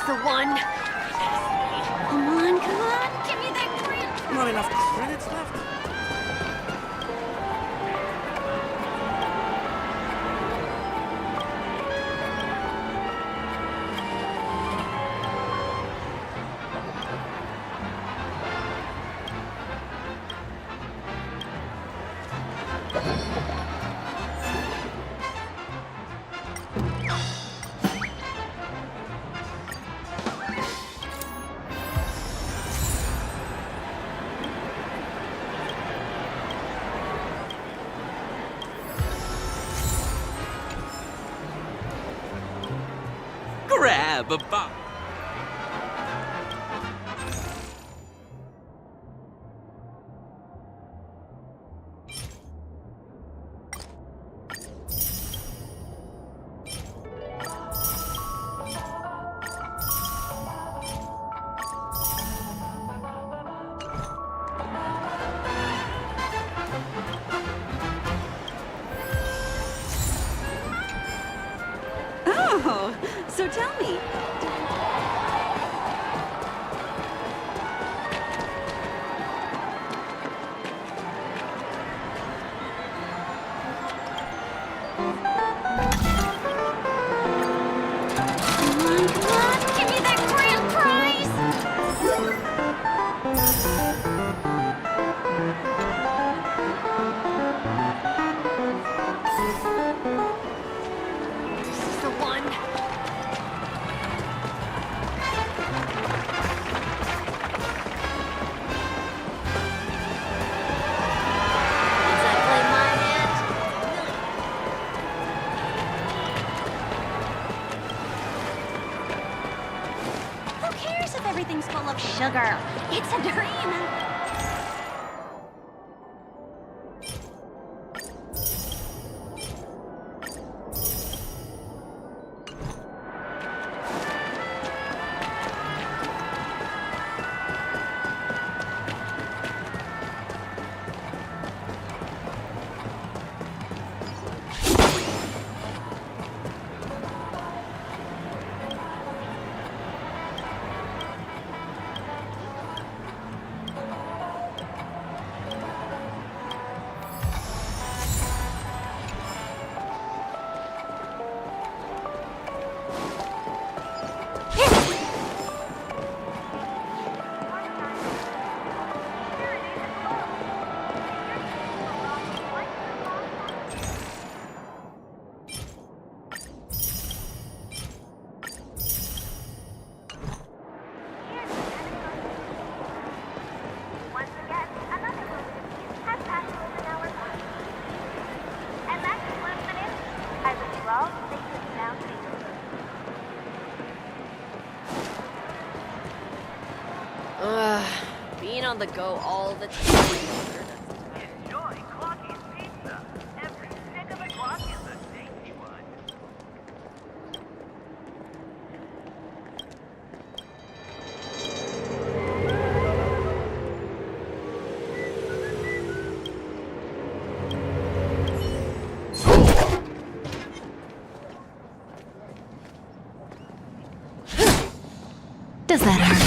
The one. Come on, give me that green. Not enough credits left? Grab a box. Oh, so tell me. Give me that grand prize. This is the one. everything's full of sugar. It's a dream. Being on the go all the time. Enjoy Clocky's pizza. Every stick of a clock is a tasty one. Does that hurt?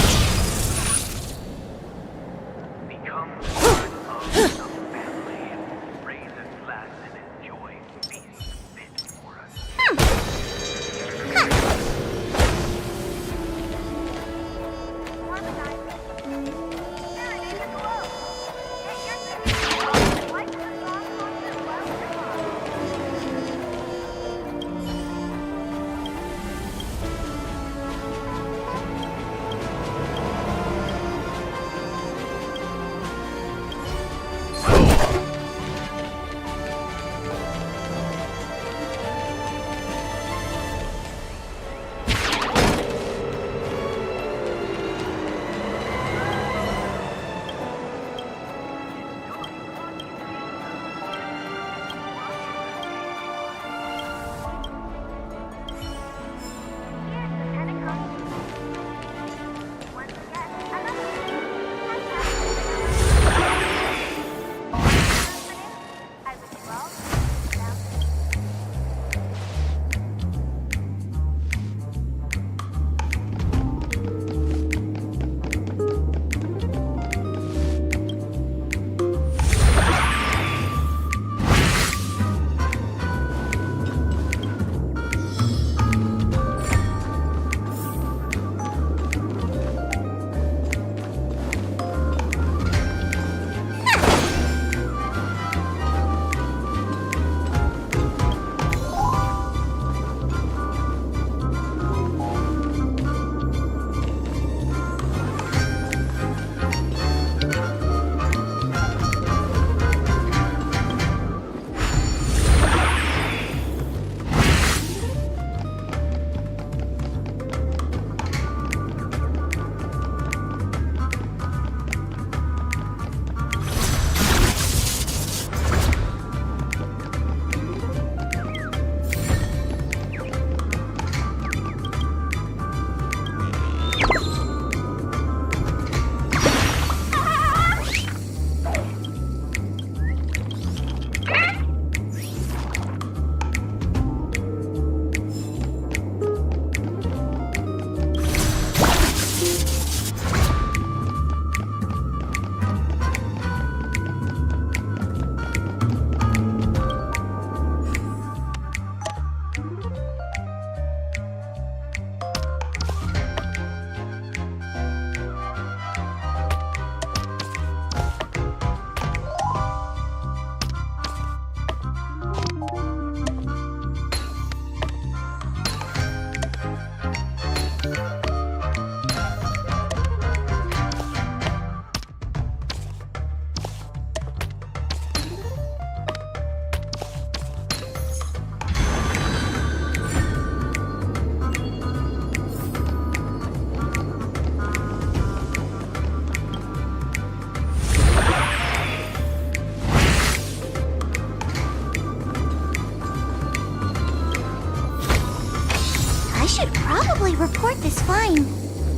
should probably report this fine.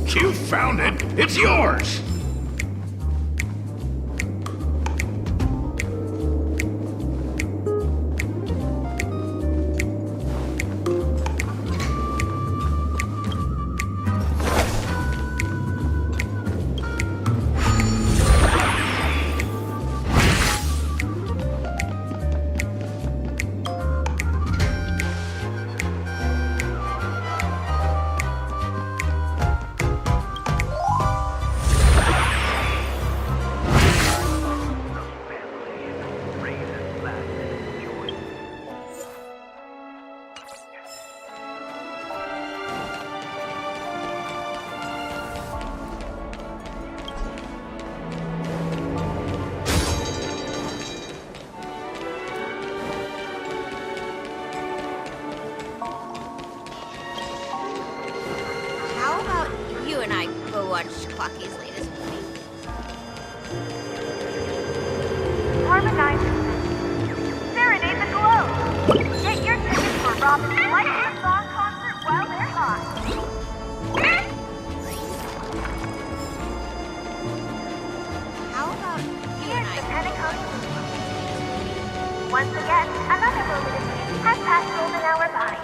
You found it! It's yours! How about you and I go watch Clocky's latest movie? Harmonize. Serenade the glow. Get your tickets for Robin's Light of the Song concert while they're hot. How about you and I Once again, another moment of peace has passed golden hour by.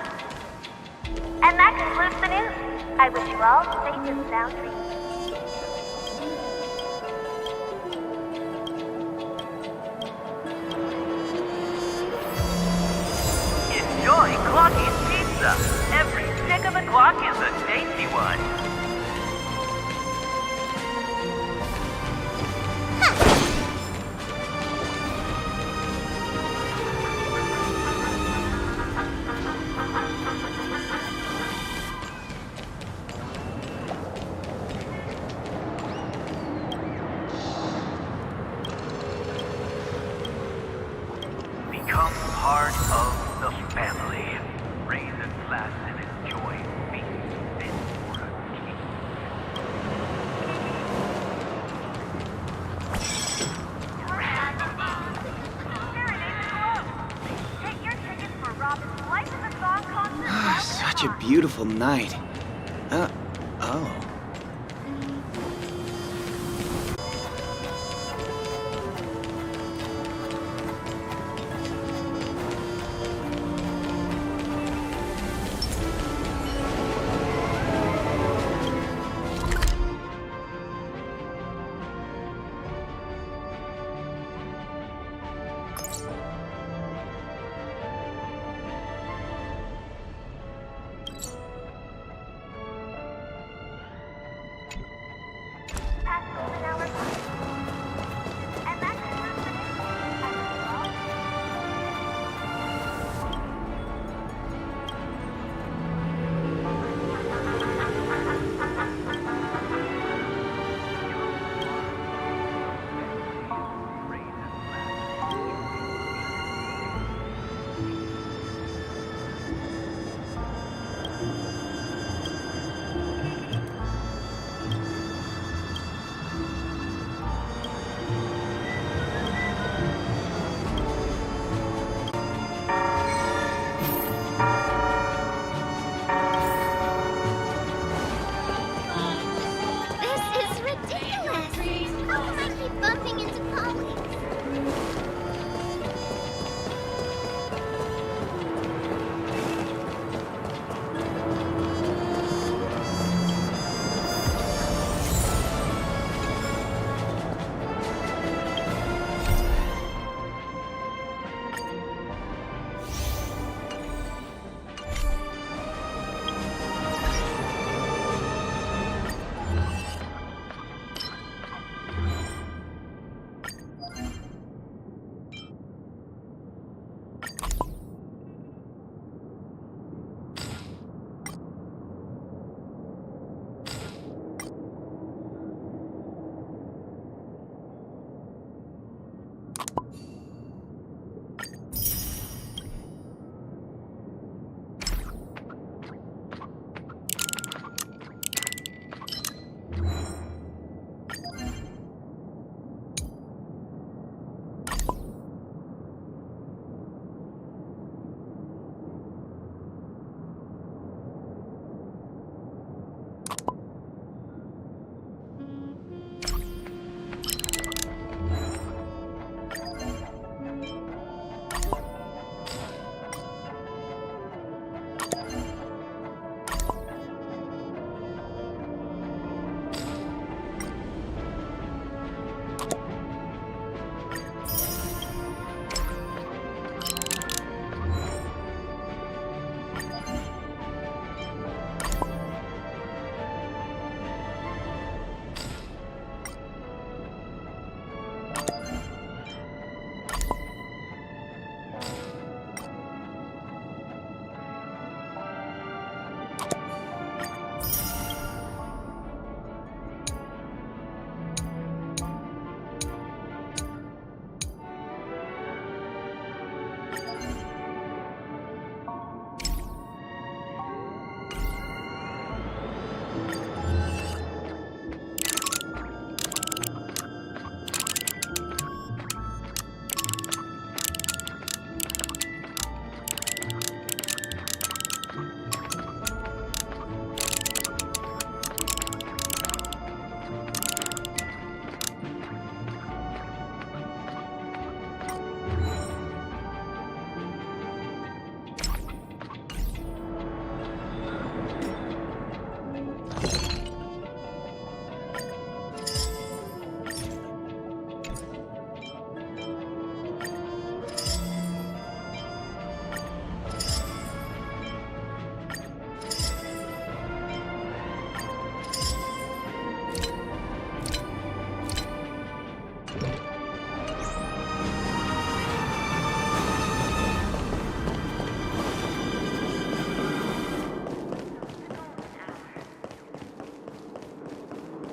And that concludes the news. I wish you all safe and sound dreams. Enjoy Clocky's pizza. Every stick of the clock is a tasty one. Become part of the family. Raise a glass and enjoy me. Fit for a king. Get your tickets for Robin's Light of the Song concert. Such a beautiful night. Oh.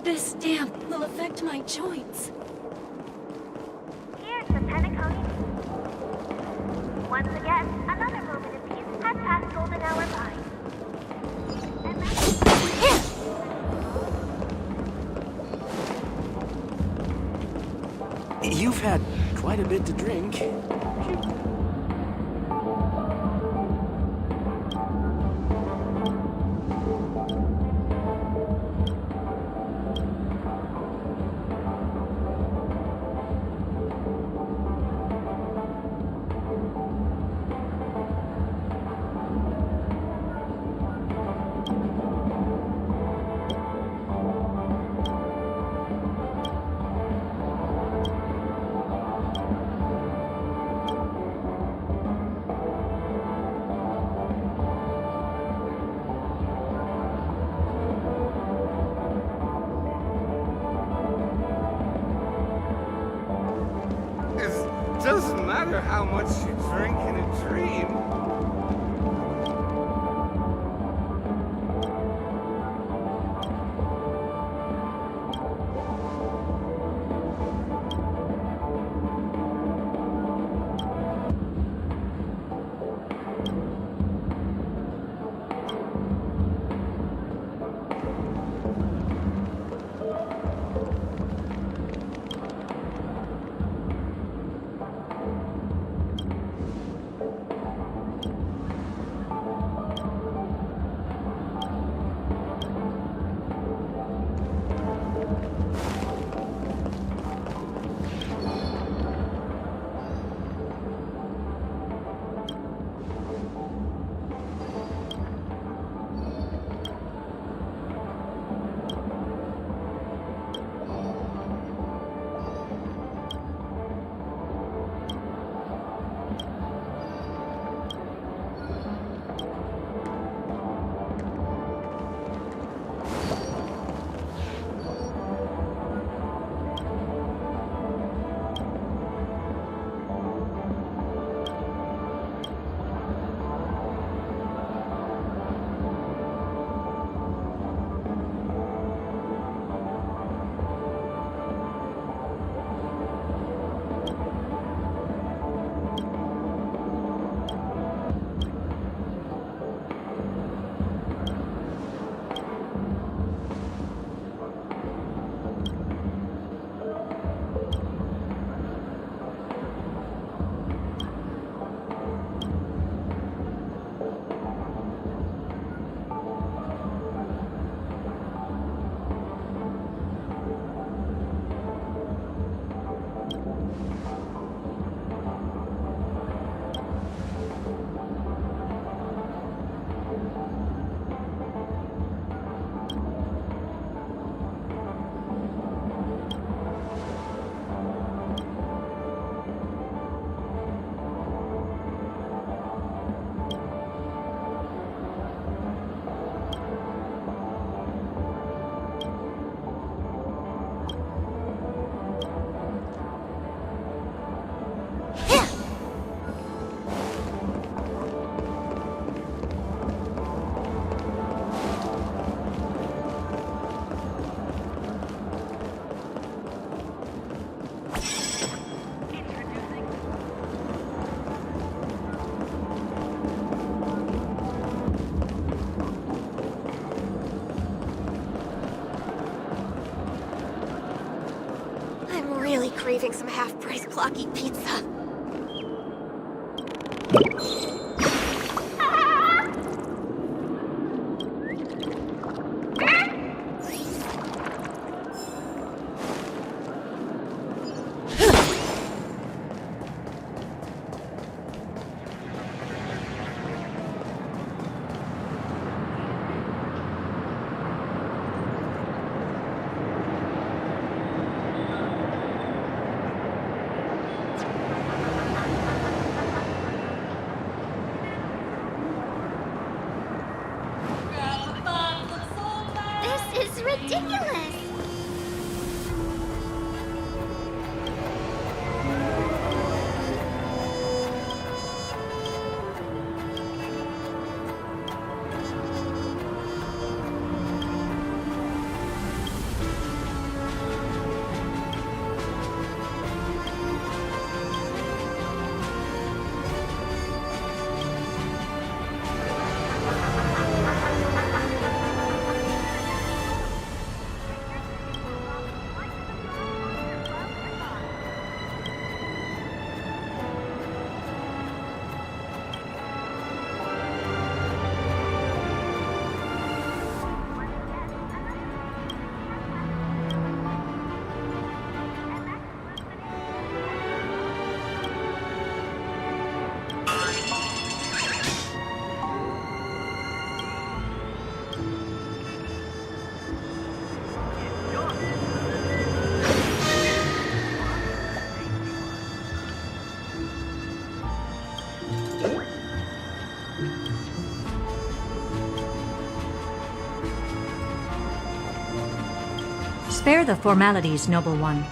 This damp will affect my joints. Here's the Penacony. Once again, another moment of peace has passed golden hour by. You've had quite a bit to drink. It doesn't matter how much you drink in a dream. Really craving some half-price clocky pizza. Ridiculous! Spare the formalities, noble one.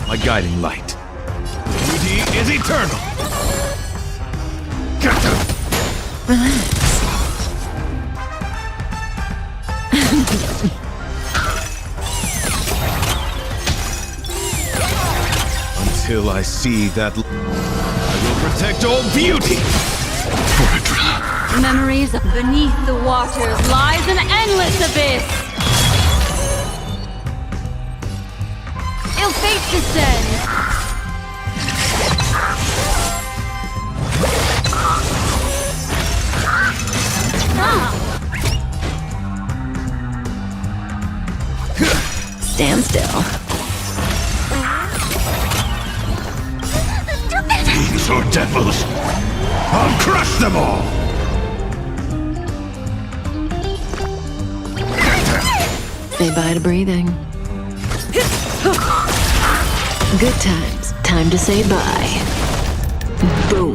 My guiding light. Beauty is eternal! Until I see that I will protect all beauty! Memories beneath the waters lies an endless abyss! Ill fate descends! Stand still. Fiends or devils, I'll crush them all! Say bye to breathing. Good times. Time to say bye. Boom.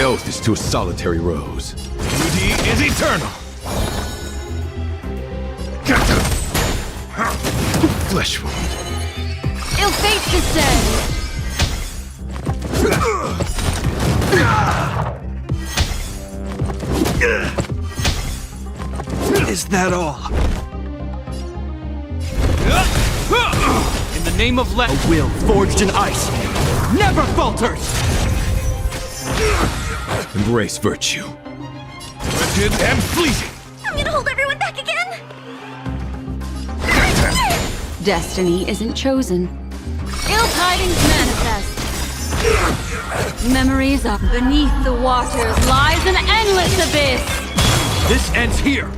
My oath is to a solitary rose. Duty is eternal! Flesh wound. Ill fate descend! Is that all? In the name of A will forged in ice never falters! Embrace virtue. Wretched and fleeting! I'm gonna hold everyone back again! Destiny isn't chosen. Ill tidings manifest. Memories of beneath the waters lies an endless abyss. This ends here.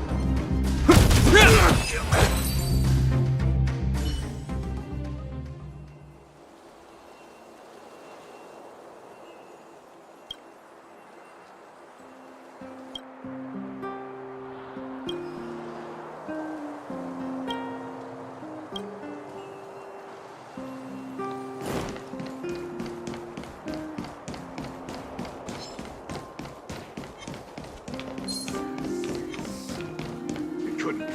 It couldn't be.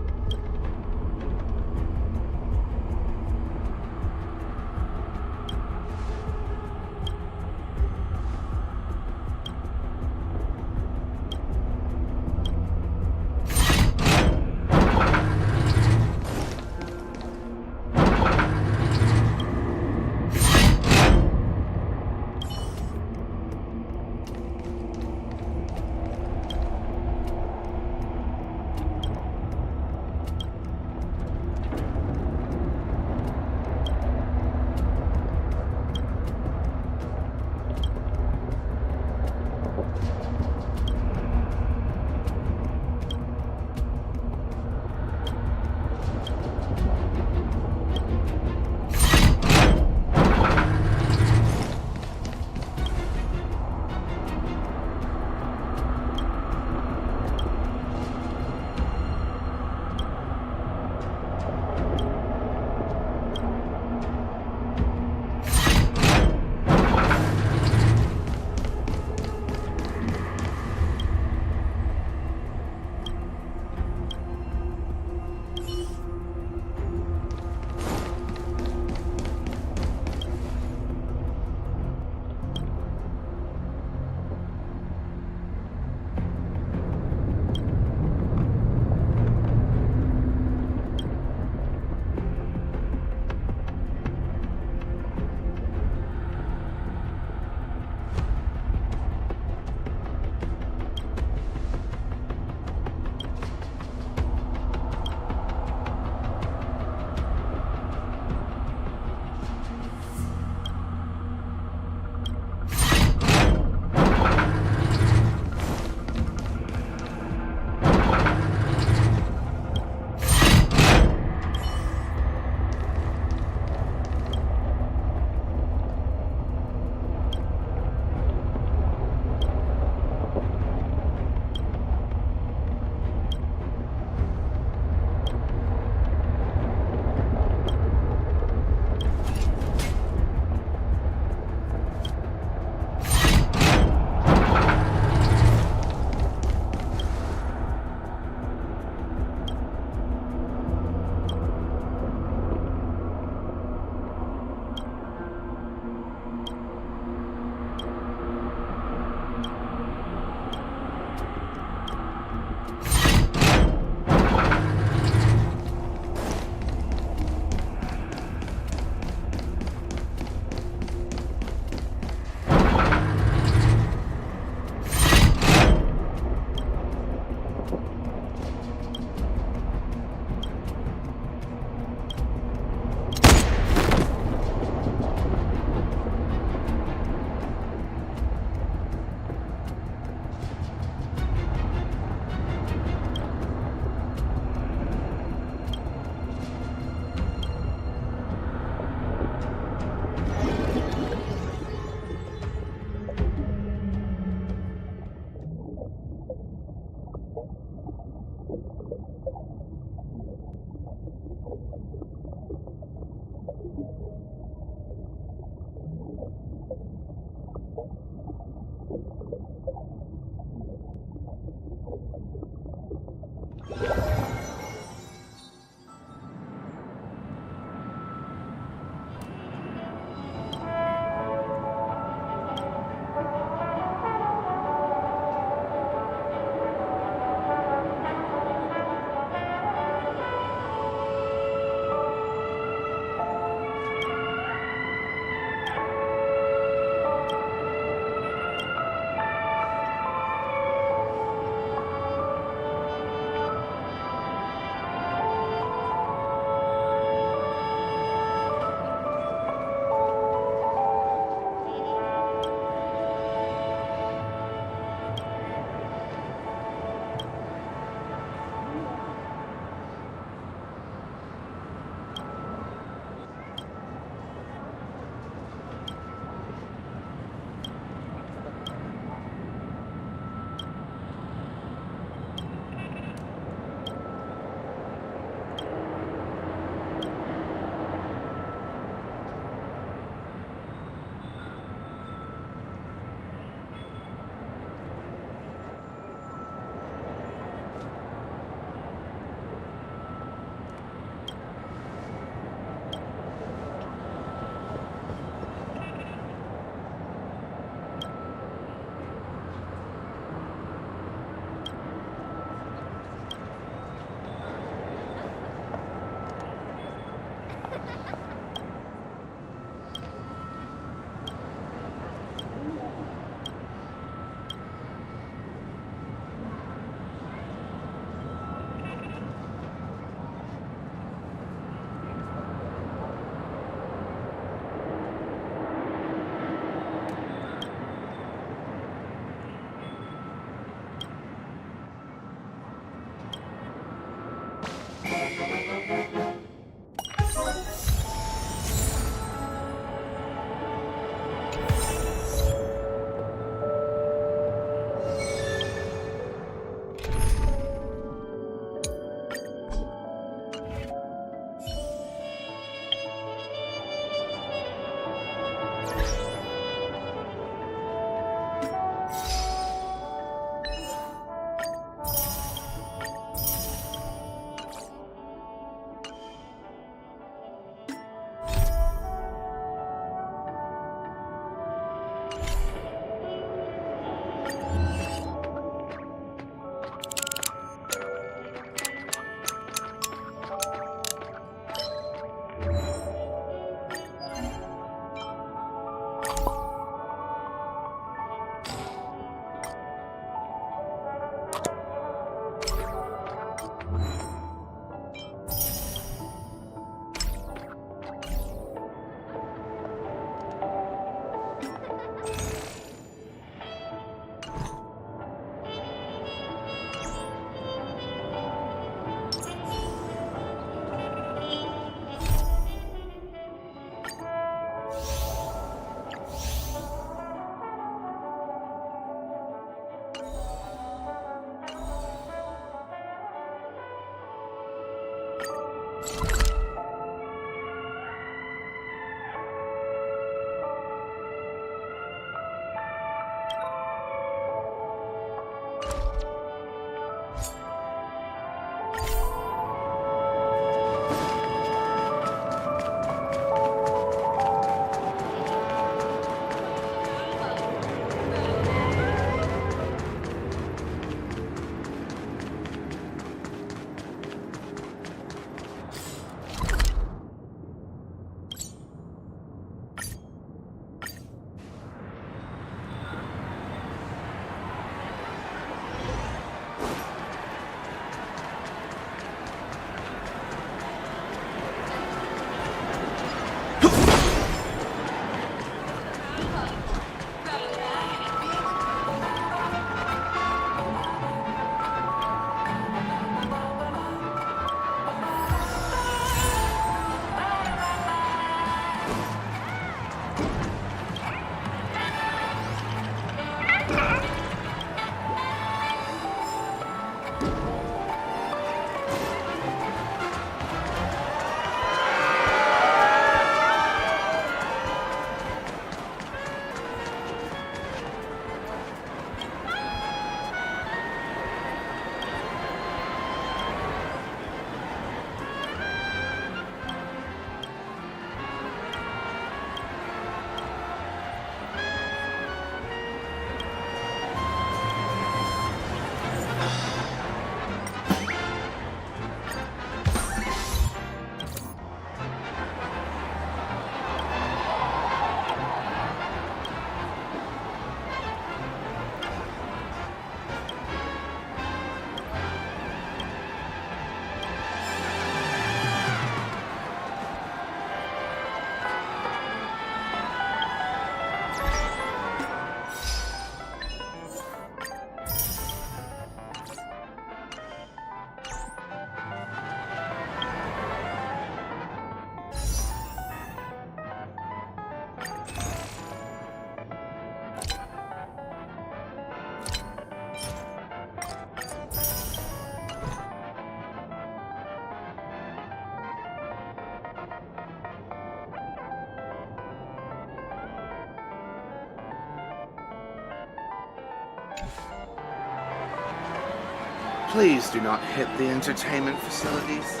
Please do not hit the entertainment facilities.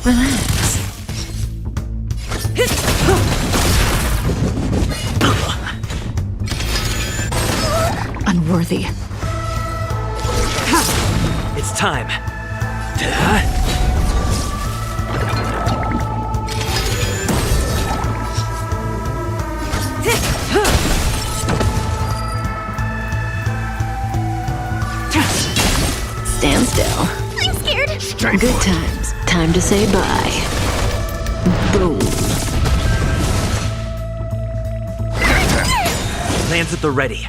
Relax. Unworthy. It's time. Stand still. I'm scared. Good times. Time to say bye. Boom. Lands at the ready.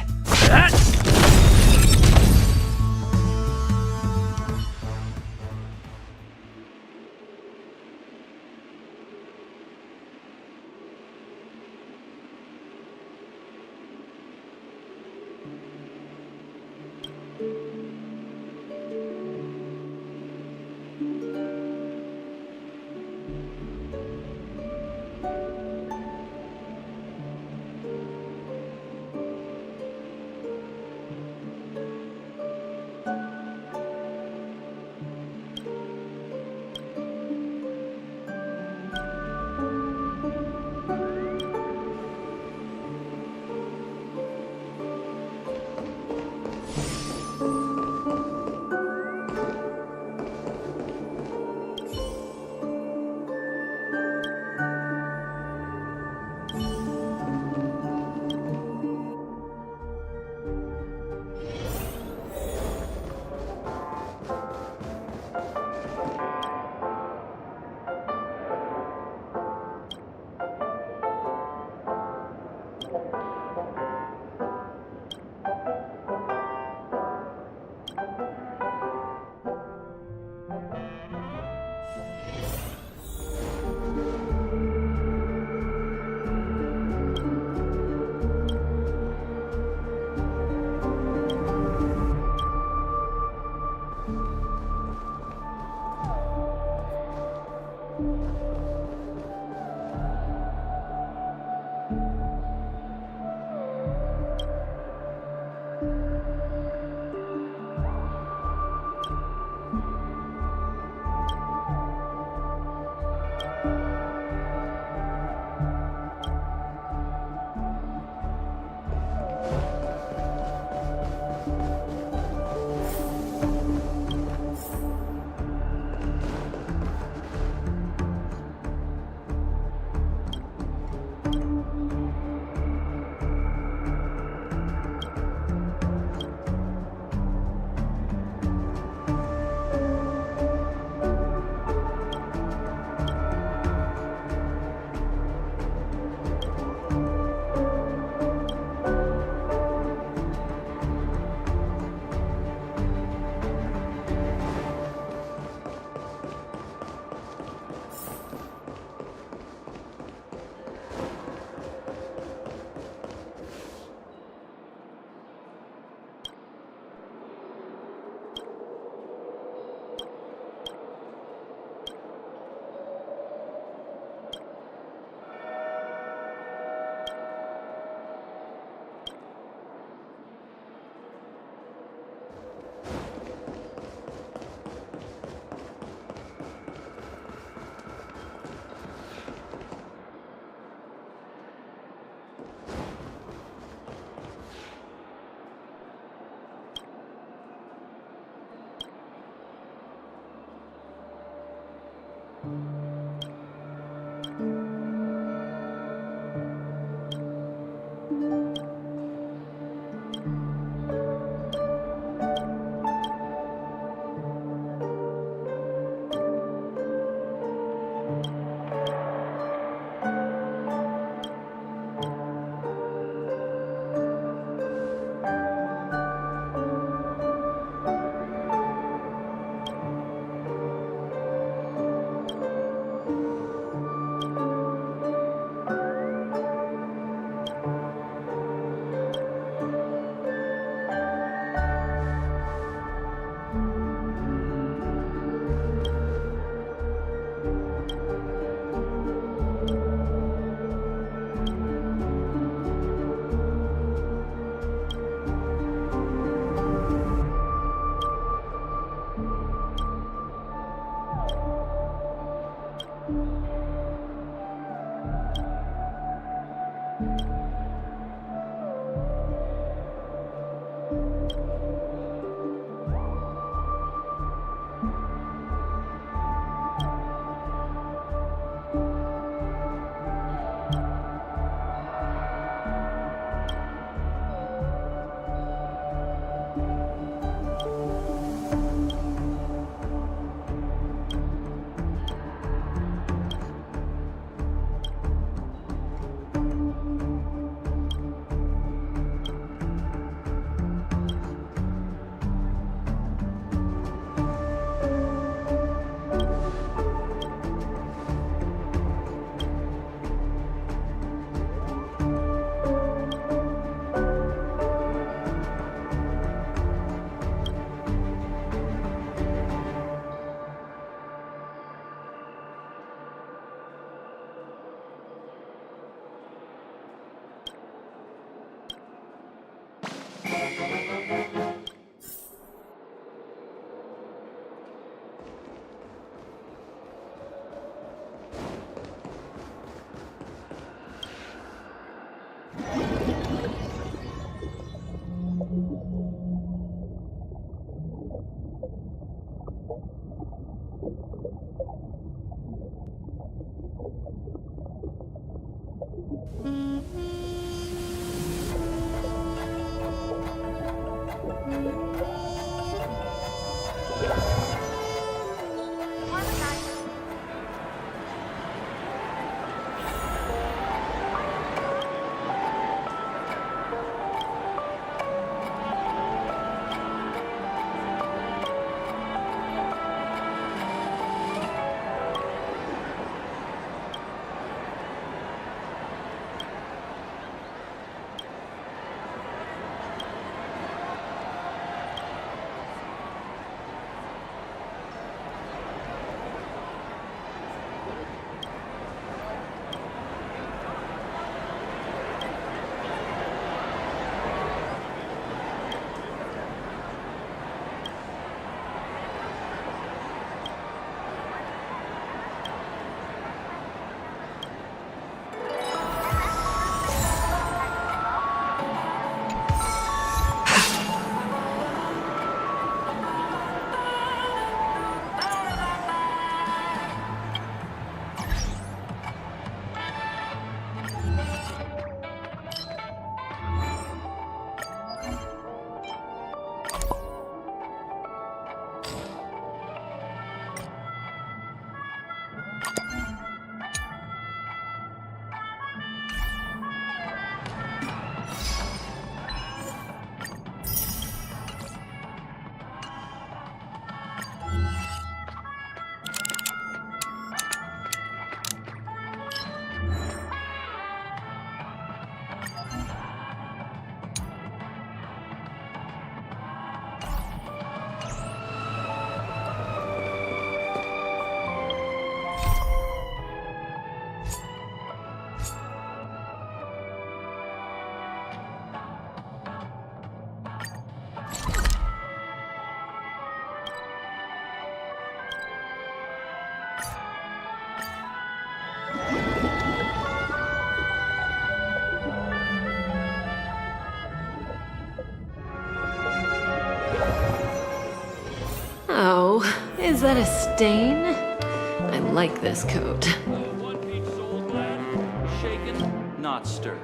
Oh, is that a stain? I like this coat. One piece sold, lad. Shaken, not stirred.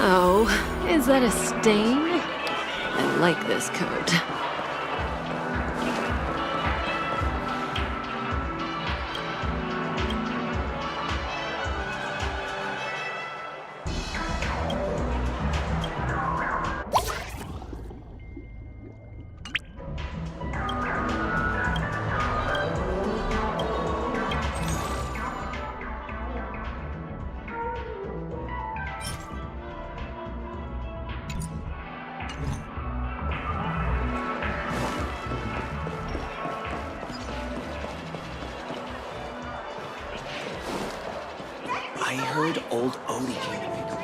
Oh, is that a stain? I like this coat. I heard old Odie came to pick her.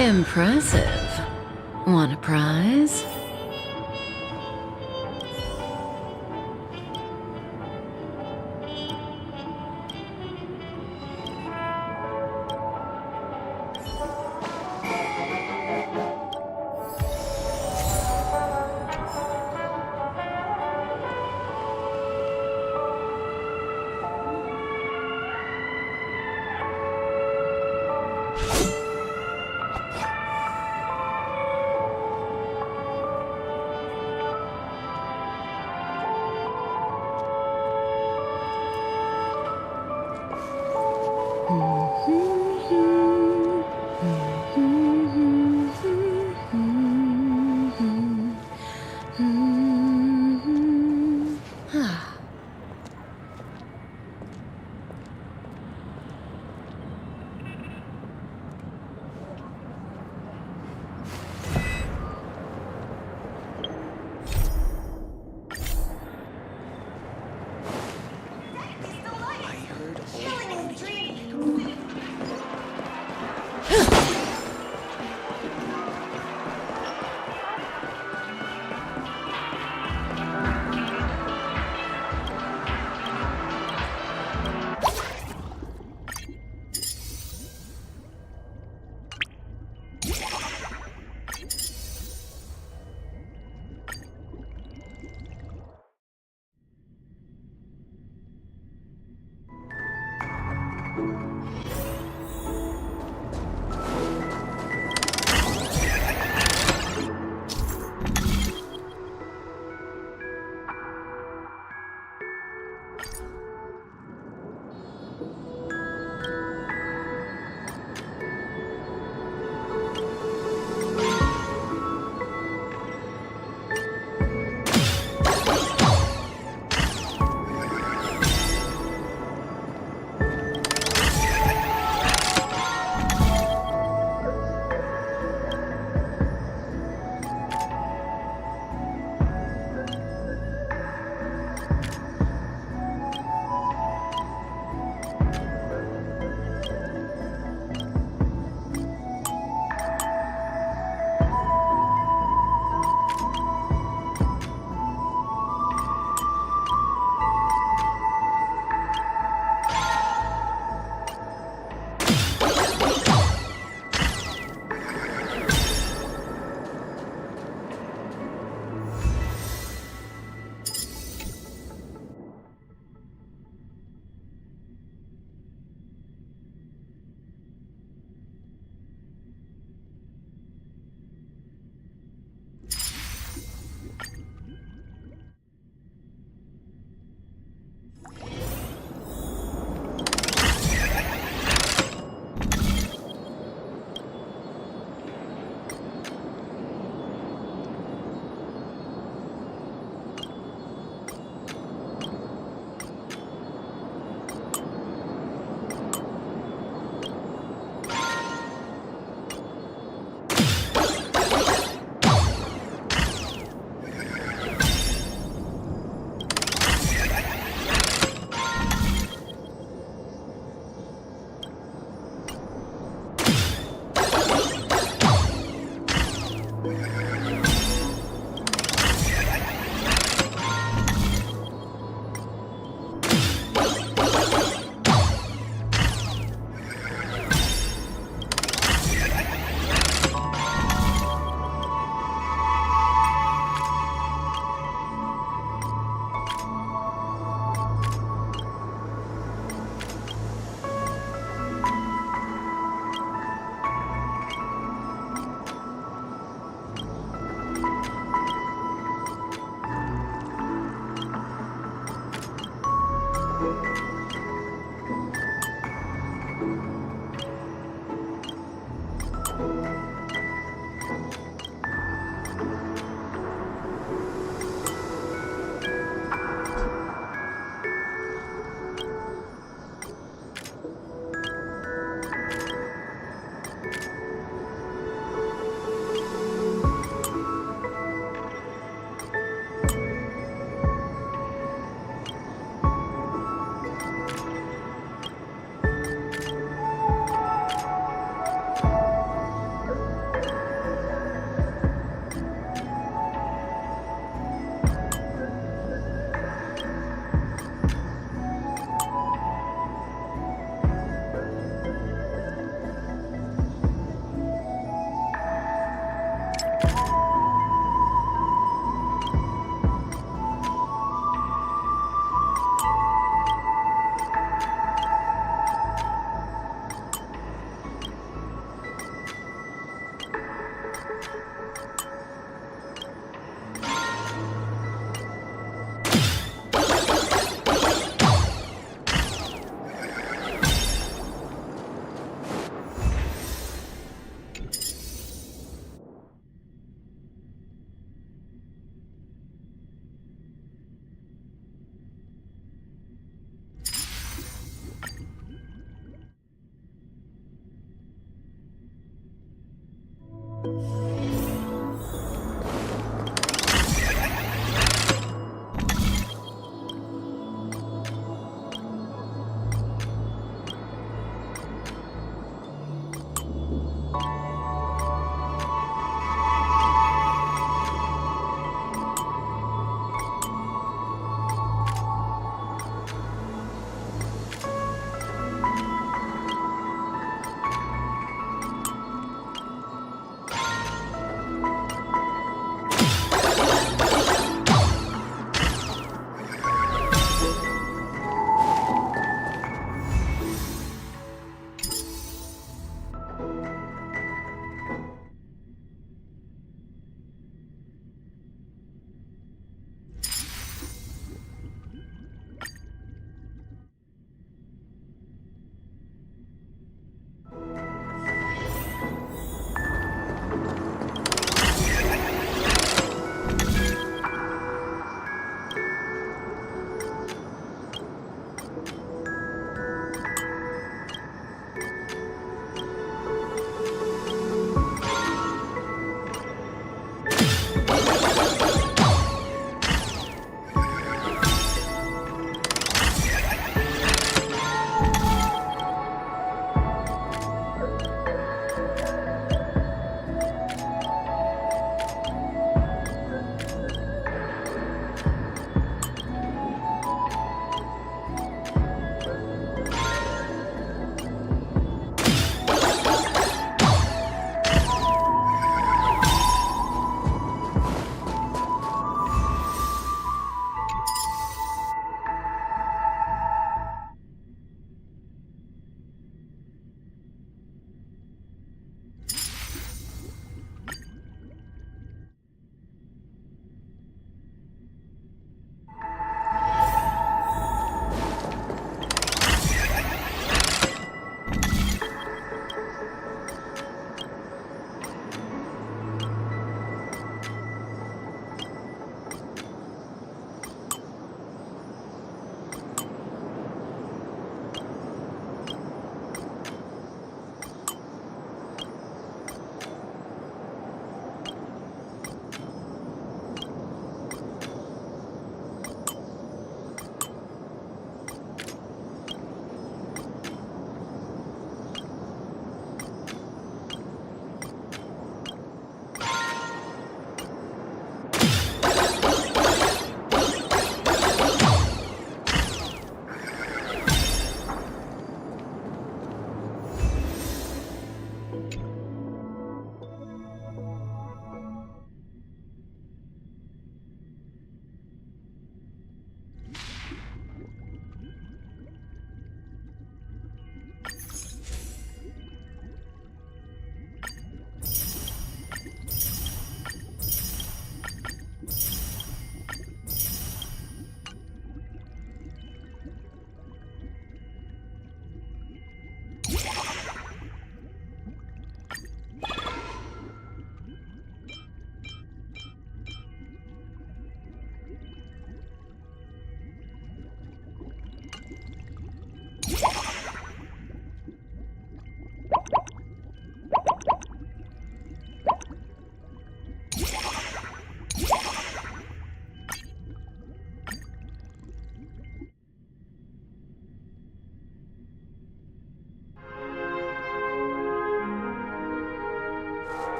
Impressive. Want a prize?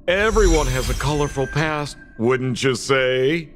Everyone has a colorful past, wouldn't you say?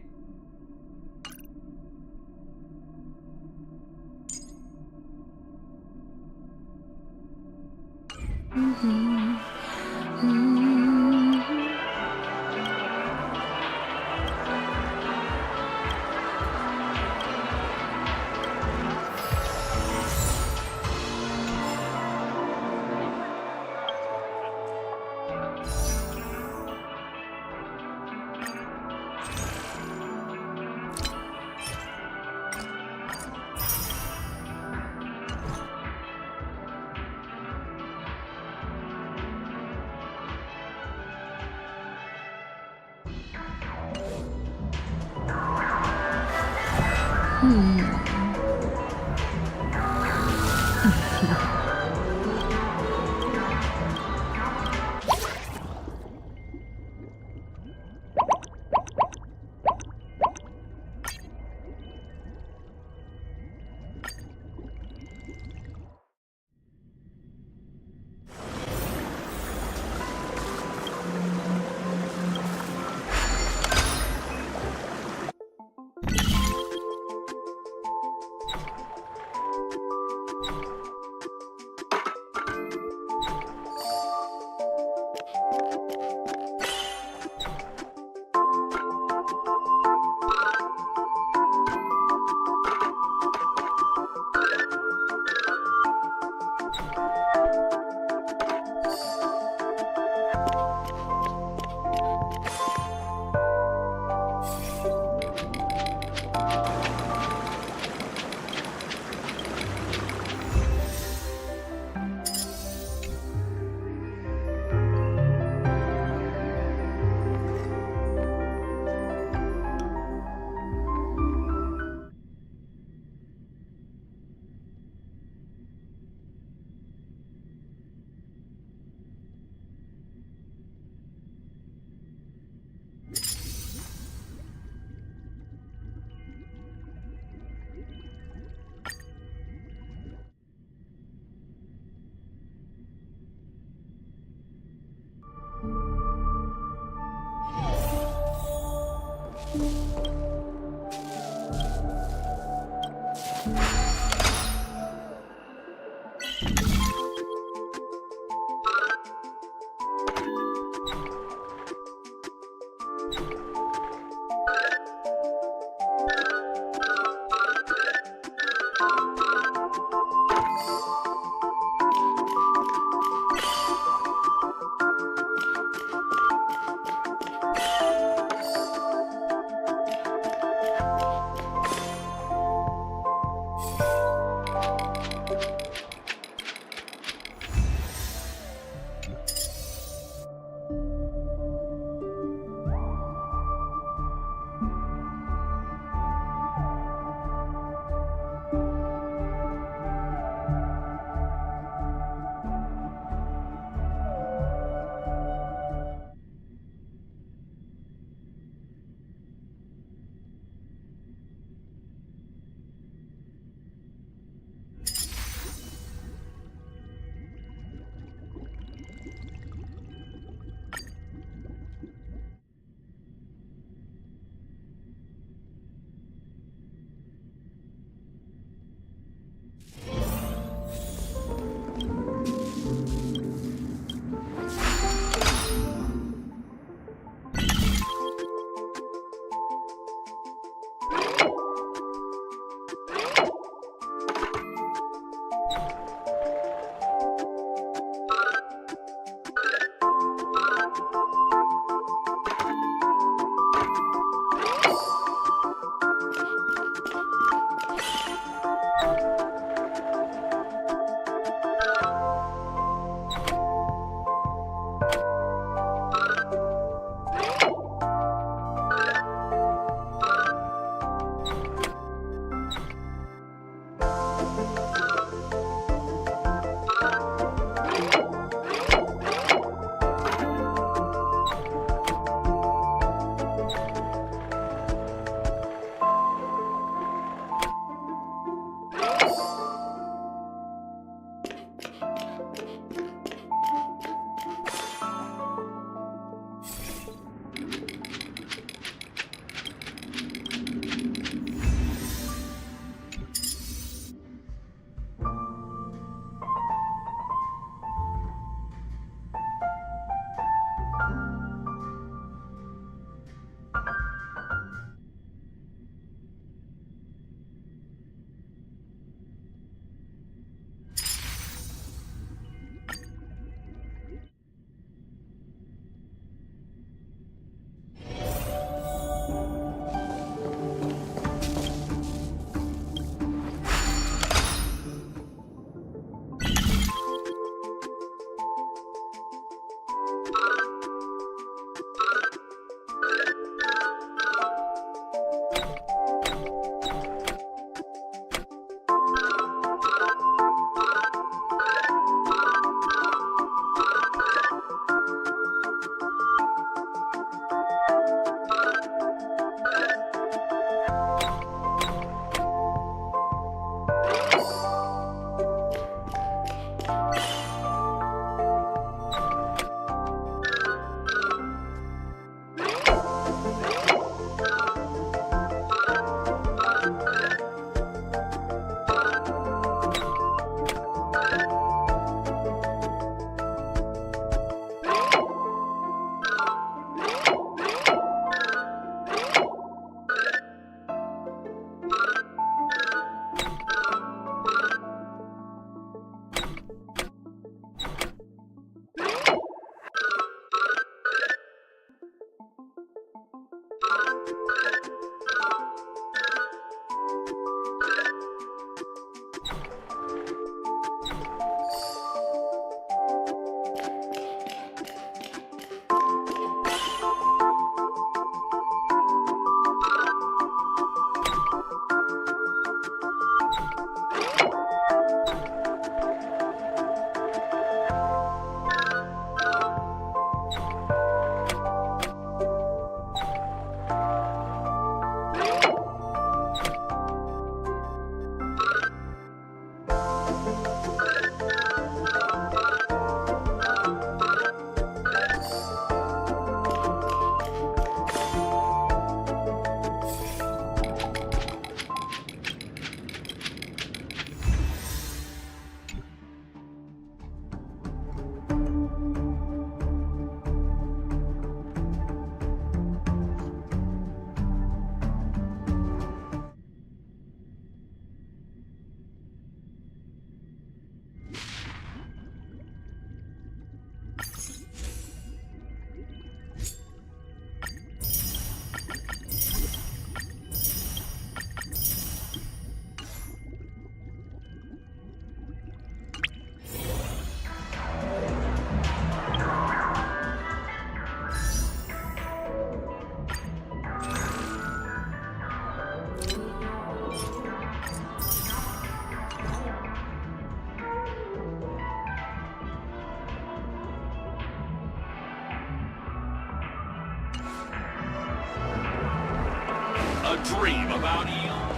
A dream about eons.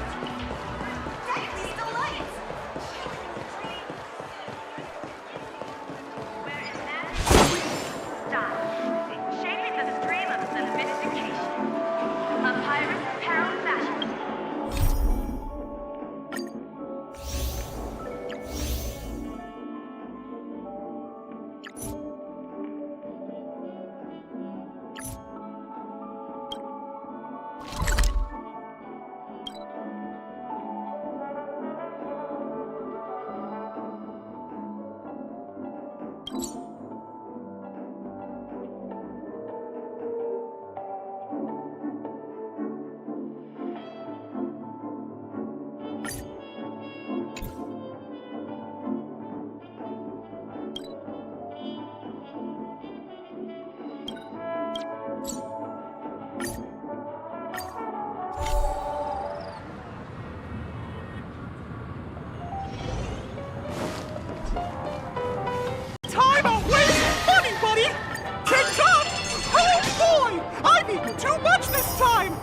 Shaping the stream of sophistication. A pirate's apparel fashion. Time of wasting money, buddy! Tick-tock! Oh boy! I've eaten too much this time!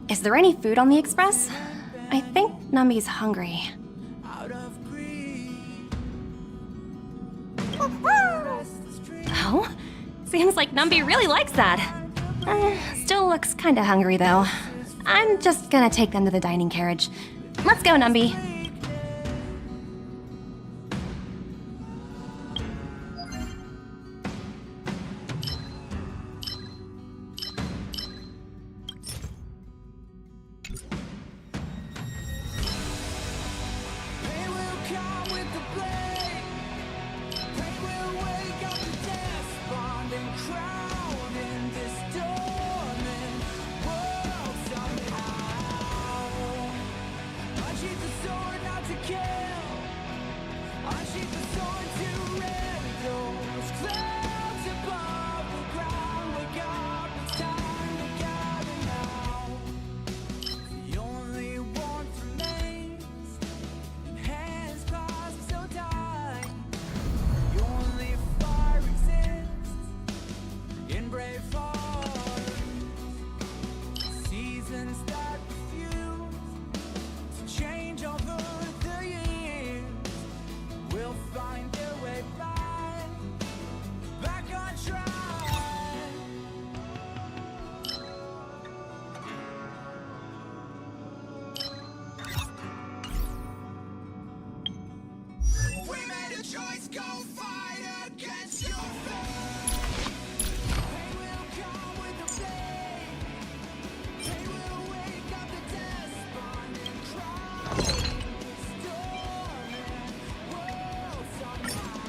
Is there any food on the express? I think Numby's hungry. Oh? Seems like Numby really likes that. Still looks kinda hungry though. I'm just gonna take them to the dining carriage. Let's go, Numby. choice, go fight against your fate. Pain will come with the blade. Pain will wake up the despondent cry. Storming world somehow.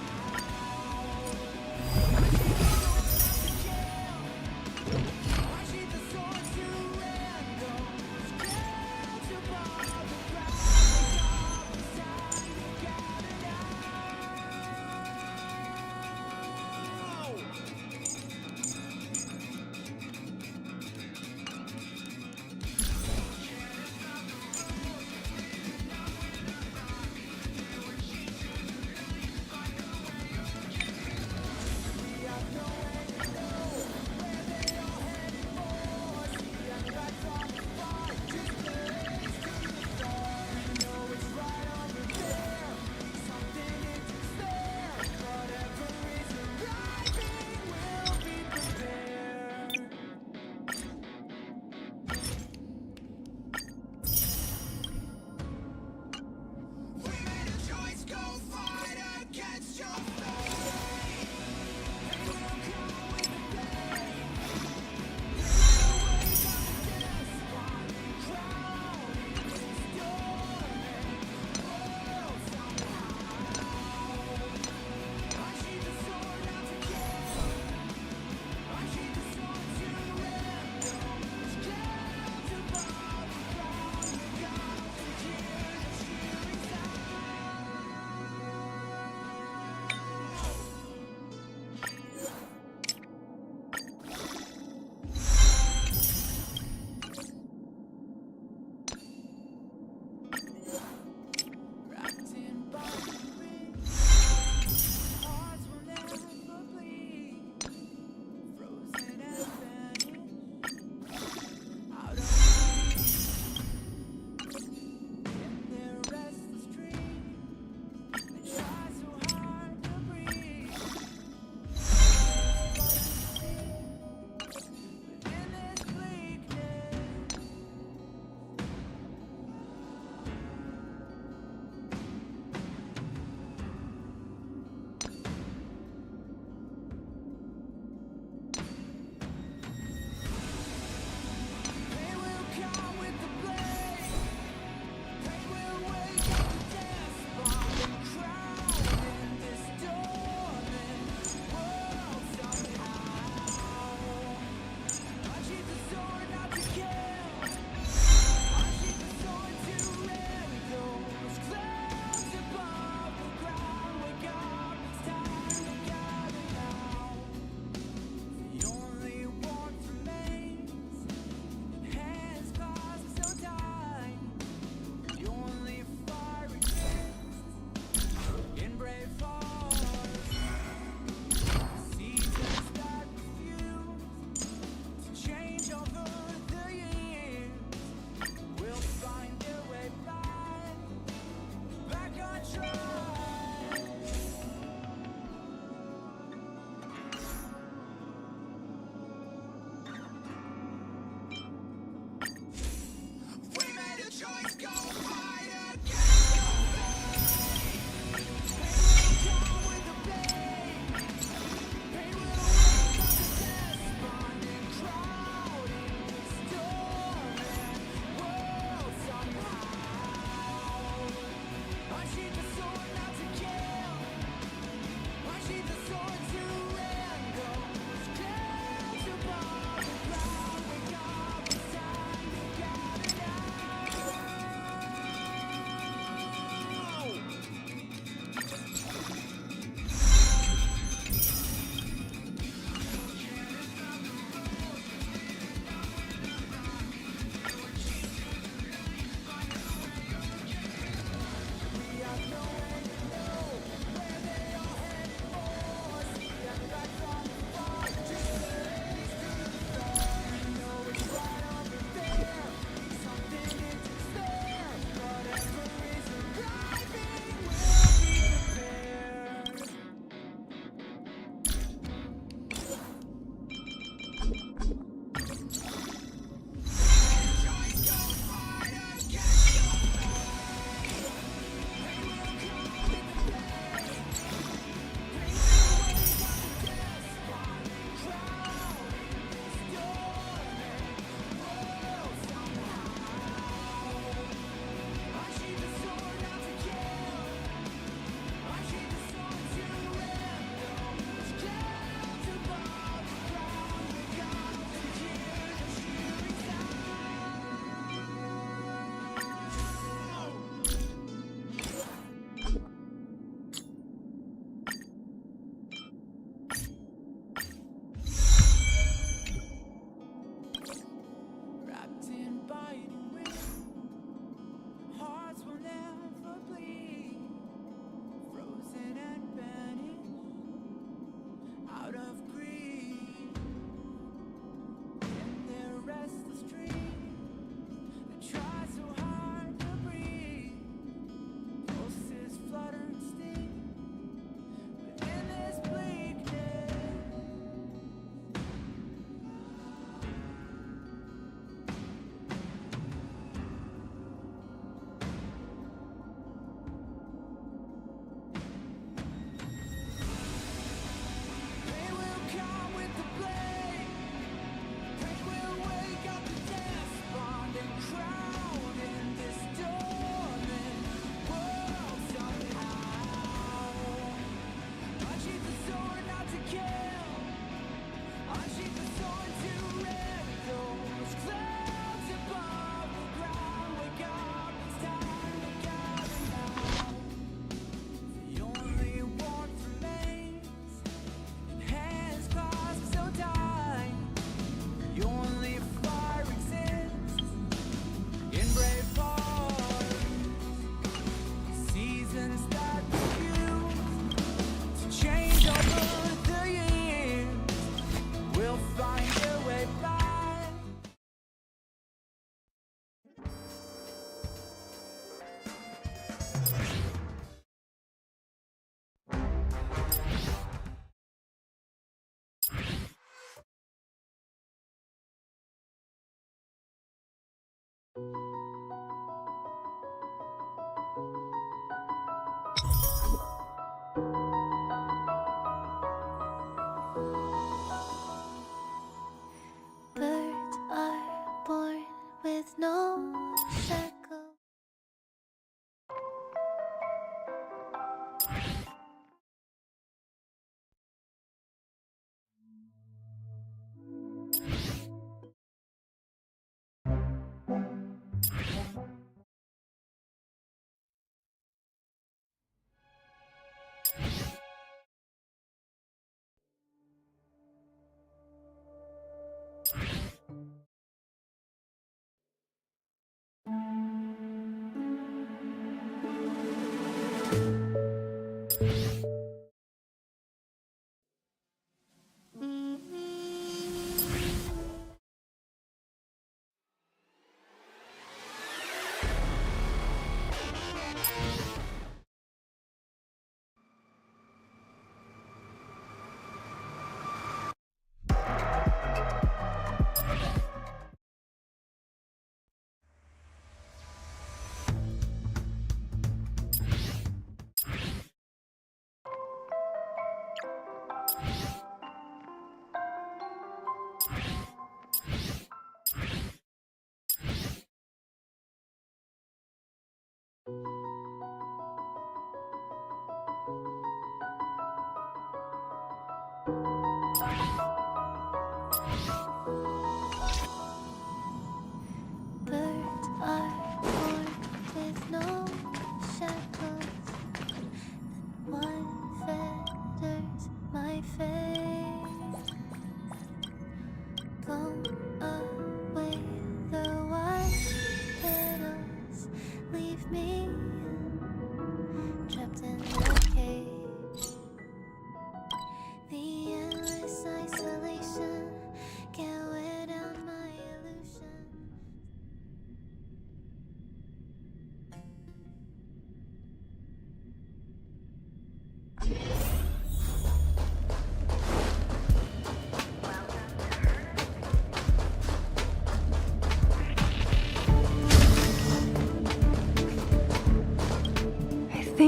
I sheathe the sword to end those clouds above the clouds. It's time to gather now.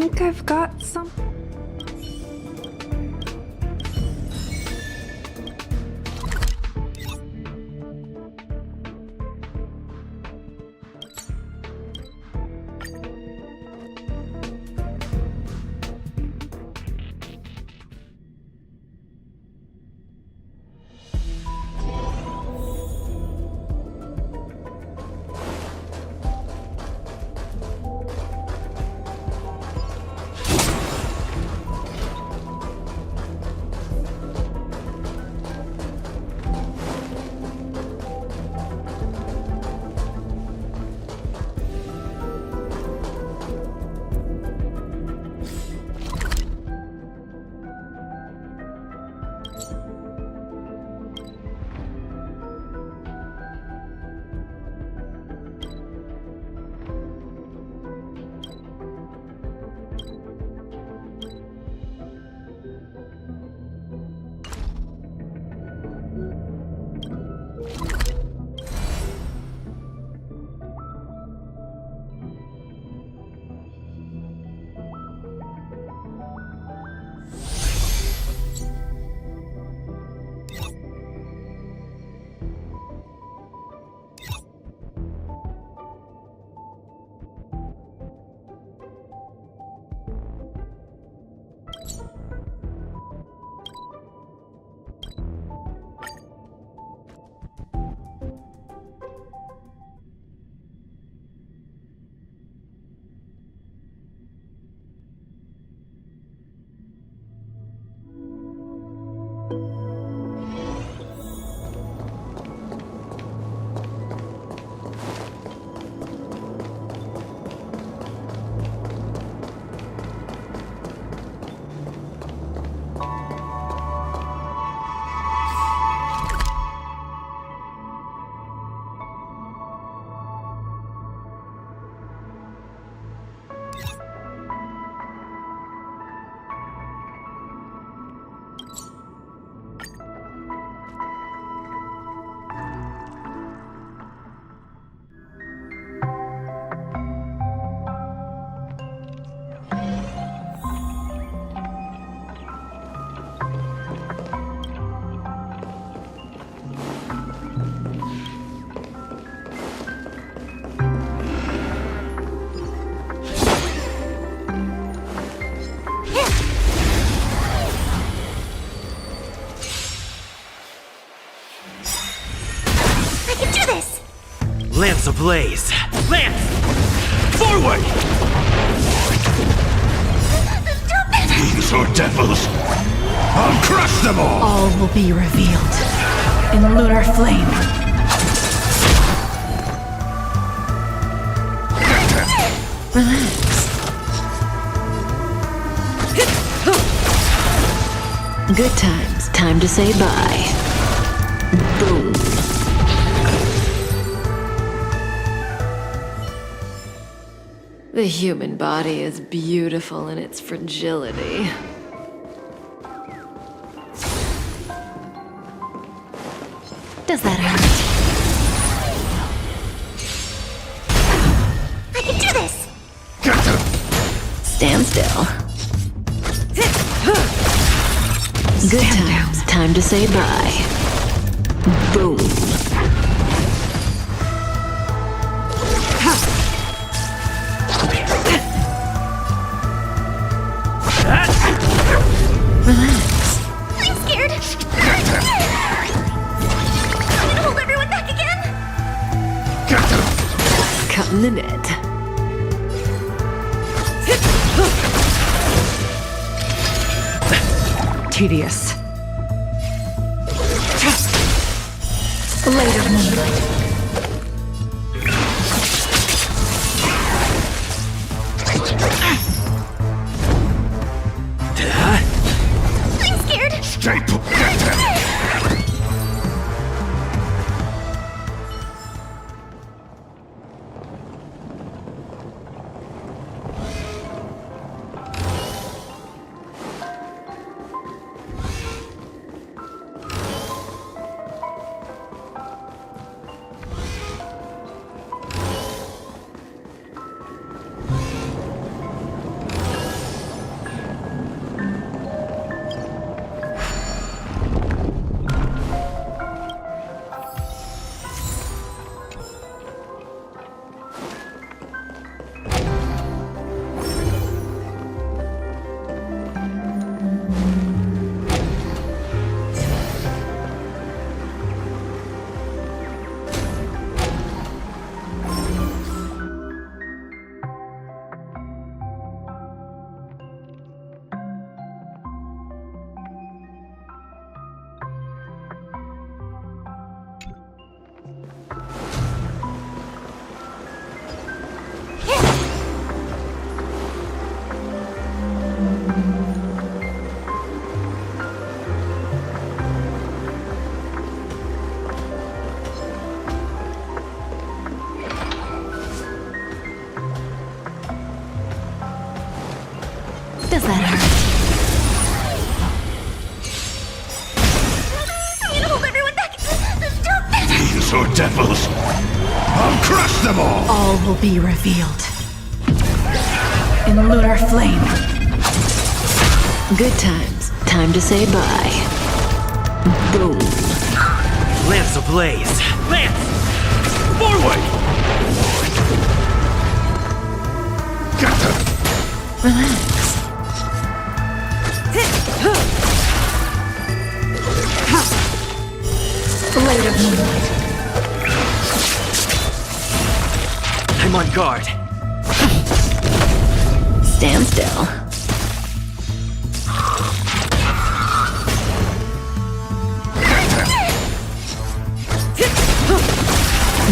think I've got some. Lance ablaze! Lance! Forward! These are devils! I'll crush them all! All will be revealed in lunar flame. Relax. Good times. Time to say bye. Boom. The human body is beautiful in its fragility. Does that hurt? I can do this! Stand still. Good times. Time to say bye. Boom. Relax. I'm scared! I'm gonna hold everyone back again! Cutting the net. Tedious. Later moonlight. I'm scared! Stay put! devils! I'll crush them all! All will be revealed. In lunar flame. Good times. Time to say bye. Boom. Lance ablaze! Lance! Forward! Get them! Relax. Blade of moonlight. I'm on guard. Stand still.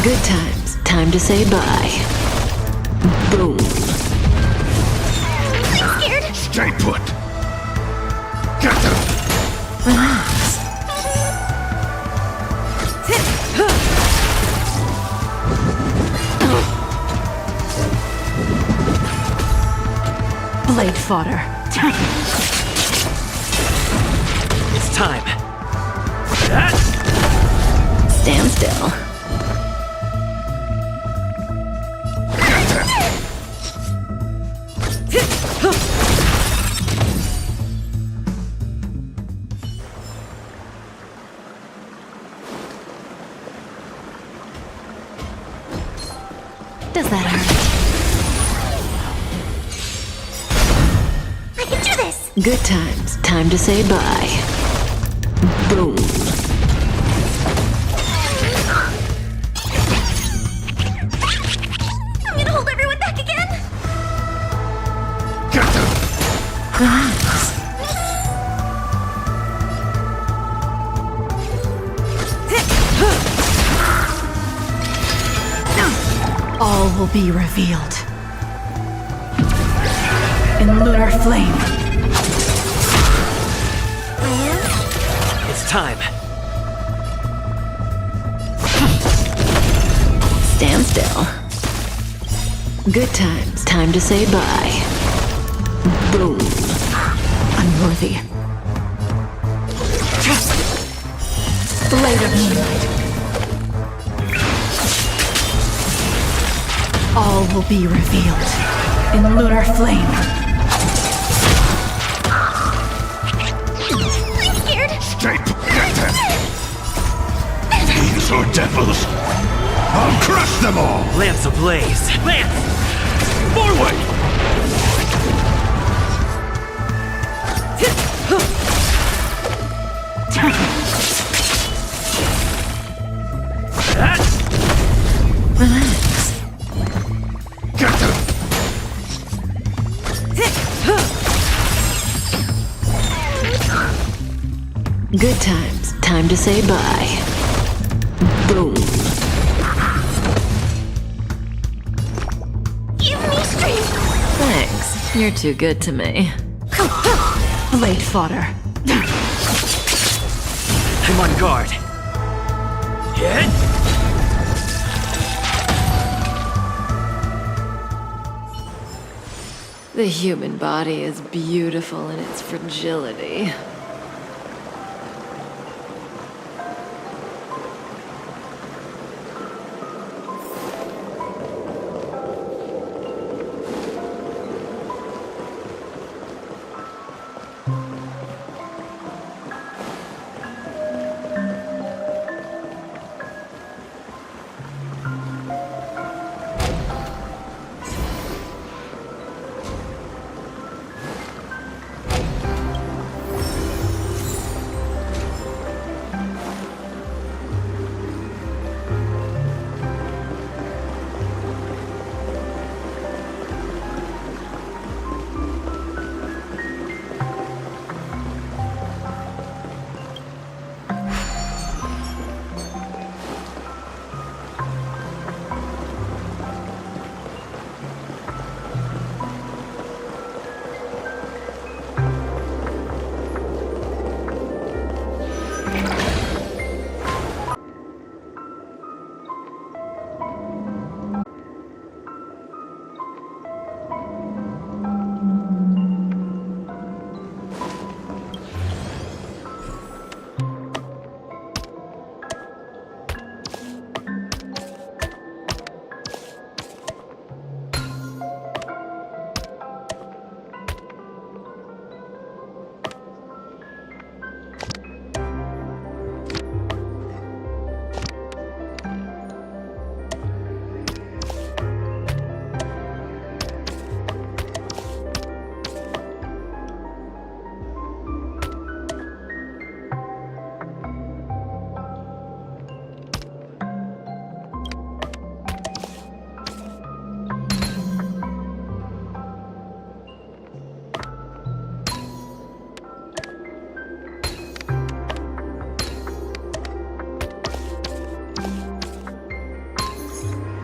Good times. Time to say bye. Boom. I'm scared. Stay put! Get them! Relax. Blade fodder. It's time. Stand still. Does that hurt? I can do this. Good times. Time to say bye. Boom. I'm gonna hold everyone back again. Get them! Relax. All will be revealed. In lunar flame. It's time. Stand still. Good times. Time to say bye. Boom. Unworthy. Blade of moonlight. All will be revealed. In lunar flame. I'm scared. Stay put! Get them! These are devils! I'll crush them all! Lance ablaze! Lance! Forward! Relax. Get them! Good times. Time to say bye. Boom. Give me strength. Thanks. You're too good to me. Blade fodder. I'm on guard. Hit! The human body is beautiful in its fragility.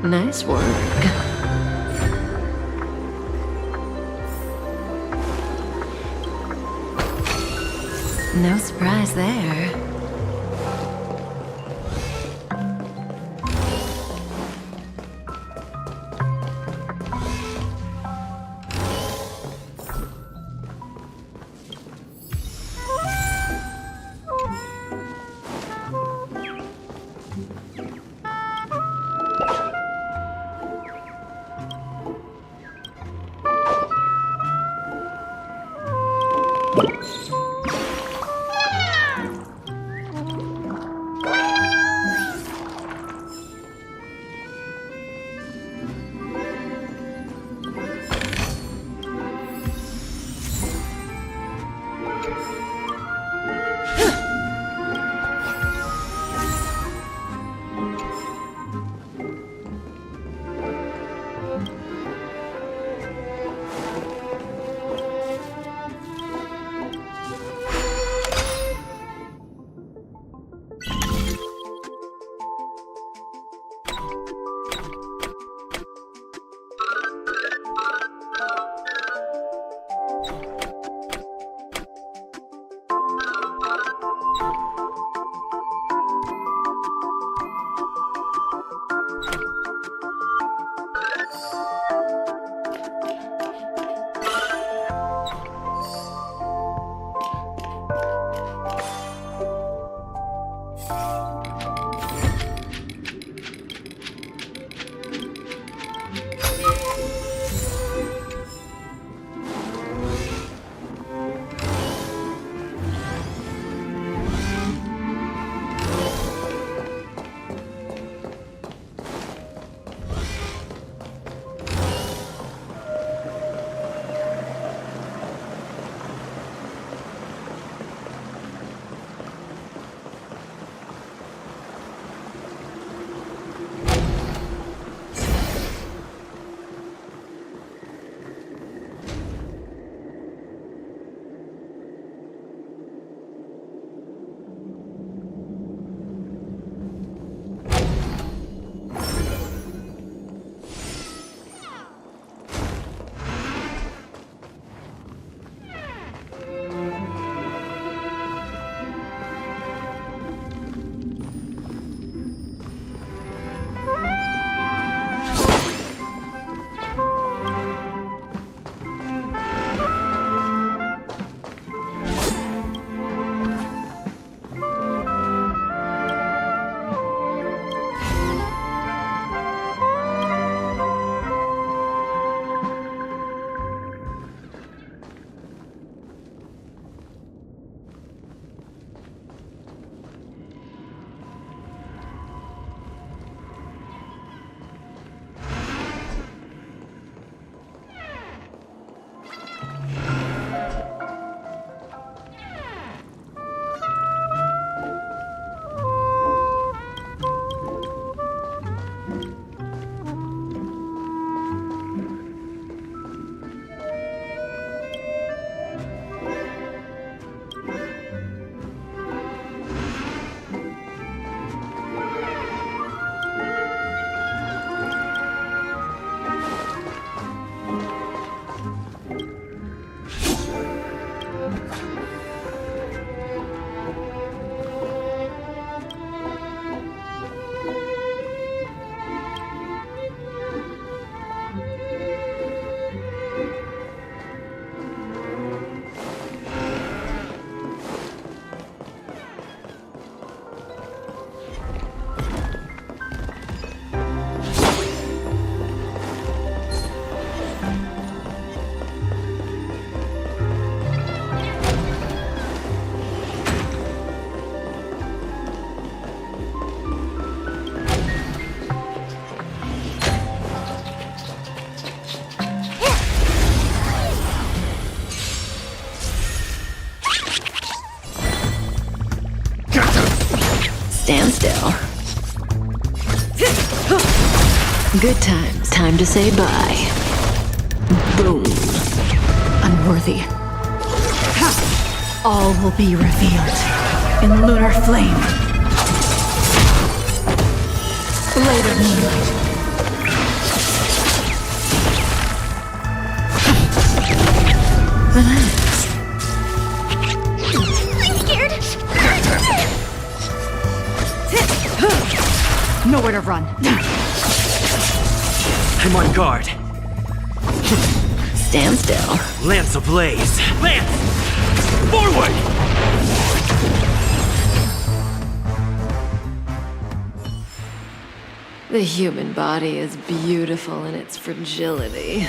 Nice work. No surprise there. Stand still. Good times. Time to say bye. Boom. Unworthy. All will be revealed in lunar flame. Later moonlight. Relax. I'm scared! Nowhere to run. I'm on guard. Stand still. Lance ablaze. Lance! Forward! The human body is beautiful in its fragility.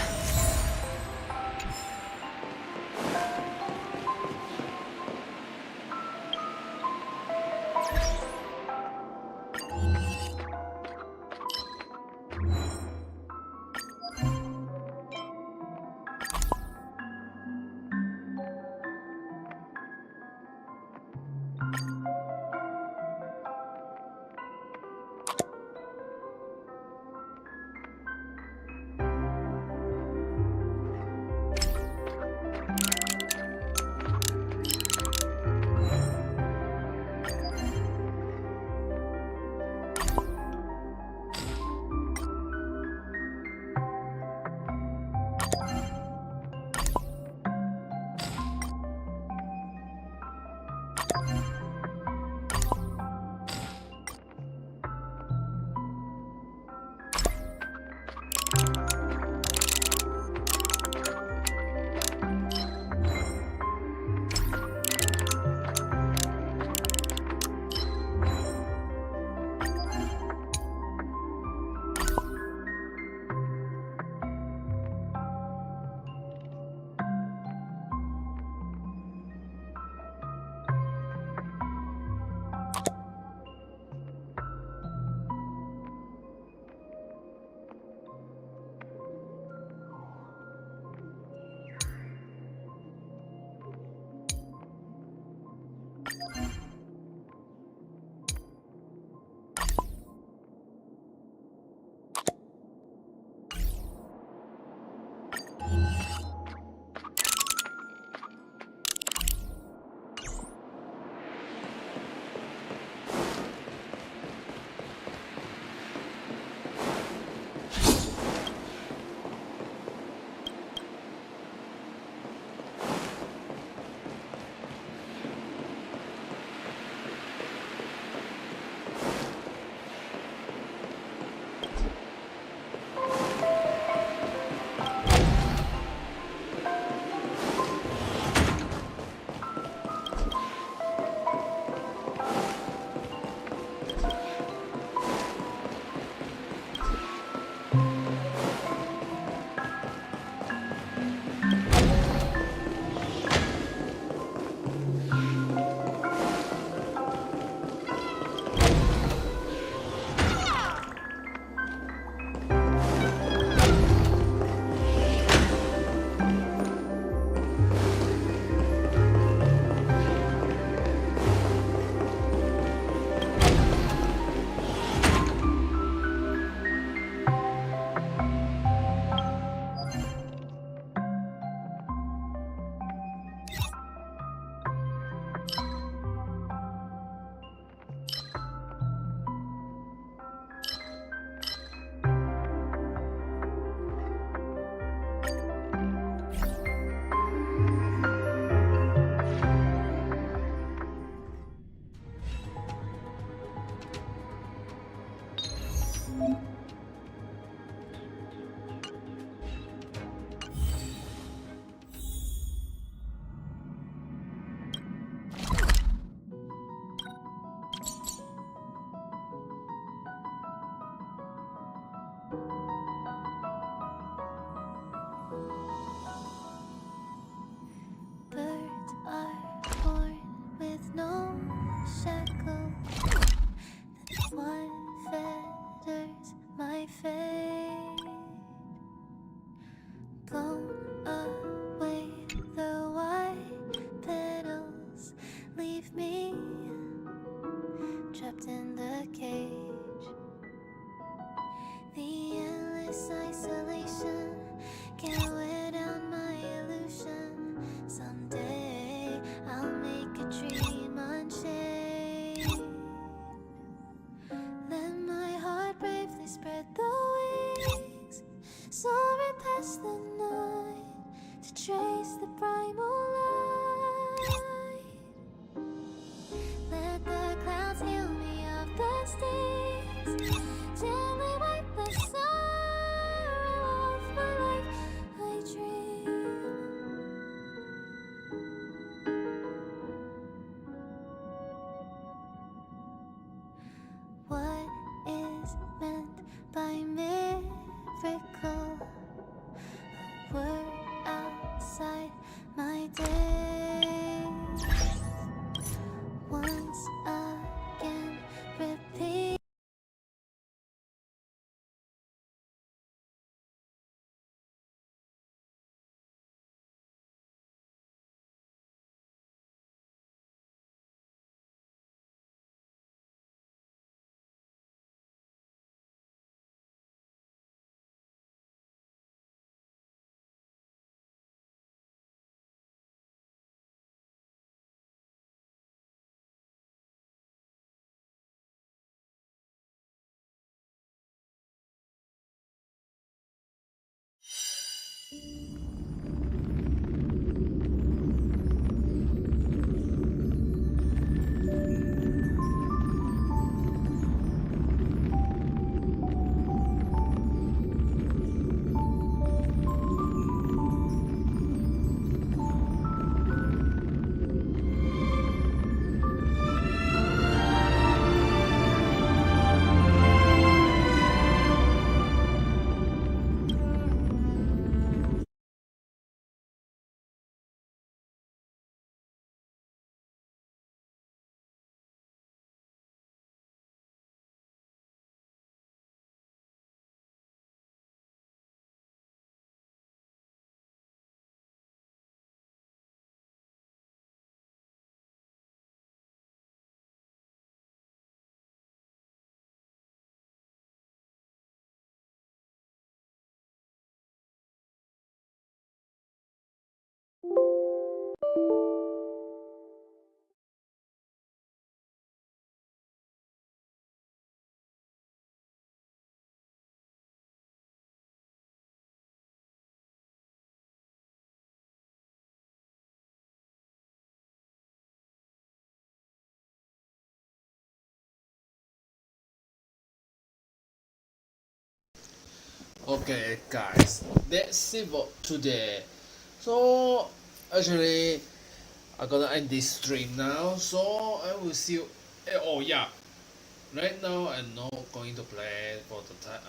Okay, guys, that's it for today. So, actually, I'm gonna end this stream now. So, I will see you. Oh, yeah. Right now, I'm not going to play for the time.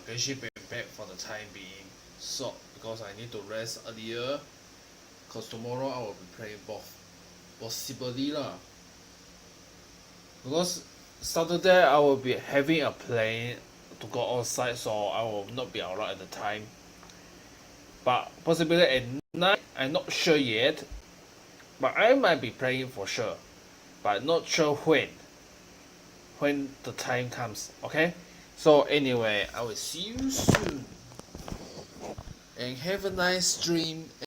Genshin Impact for the time being. So, because I need to rest earlier. Because tomorrow I will be playing both. Possibly lah. Because Saturday I will be having a plane to go outside, so I will not be around at the time. But possibly at night, I'm not sure yet. But I might be playing for sure. But not sure when the time comes. Okay? So anyway, I will see you soon. And have a nice stream.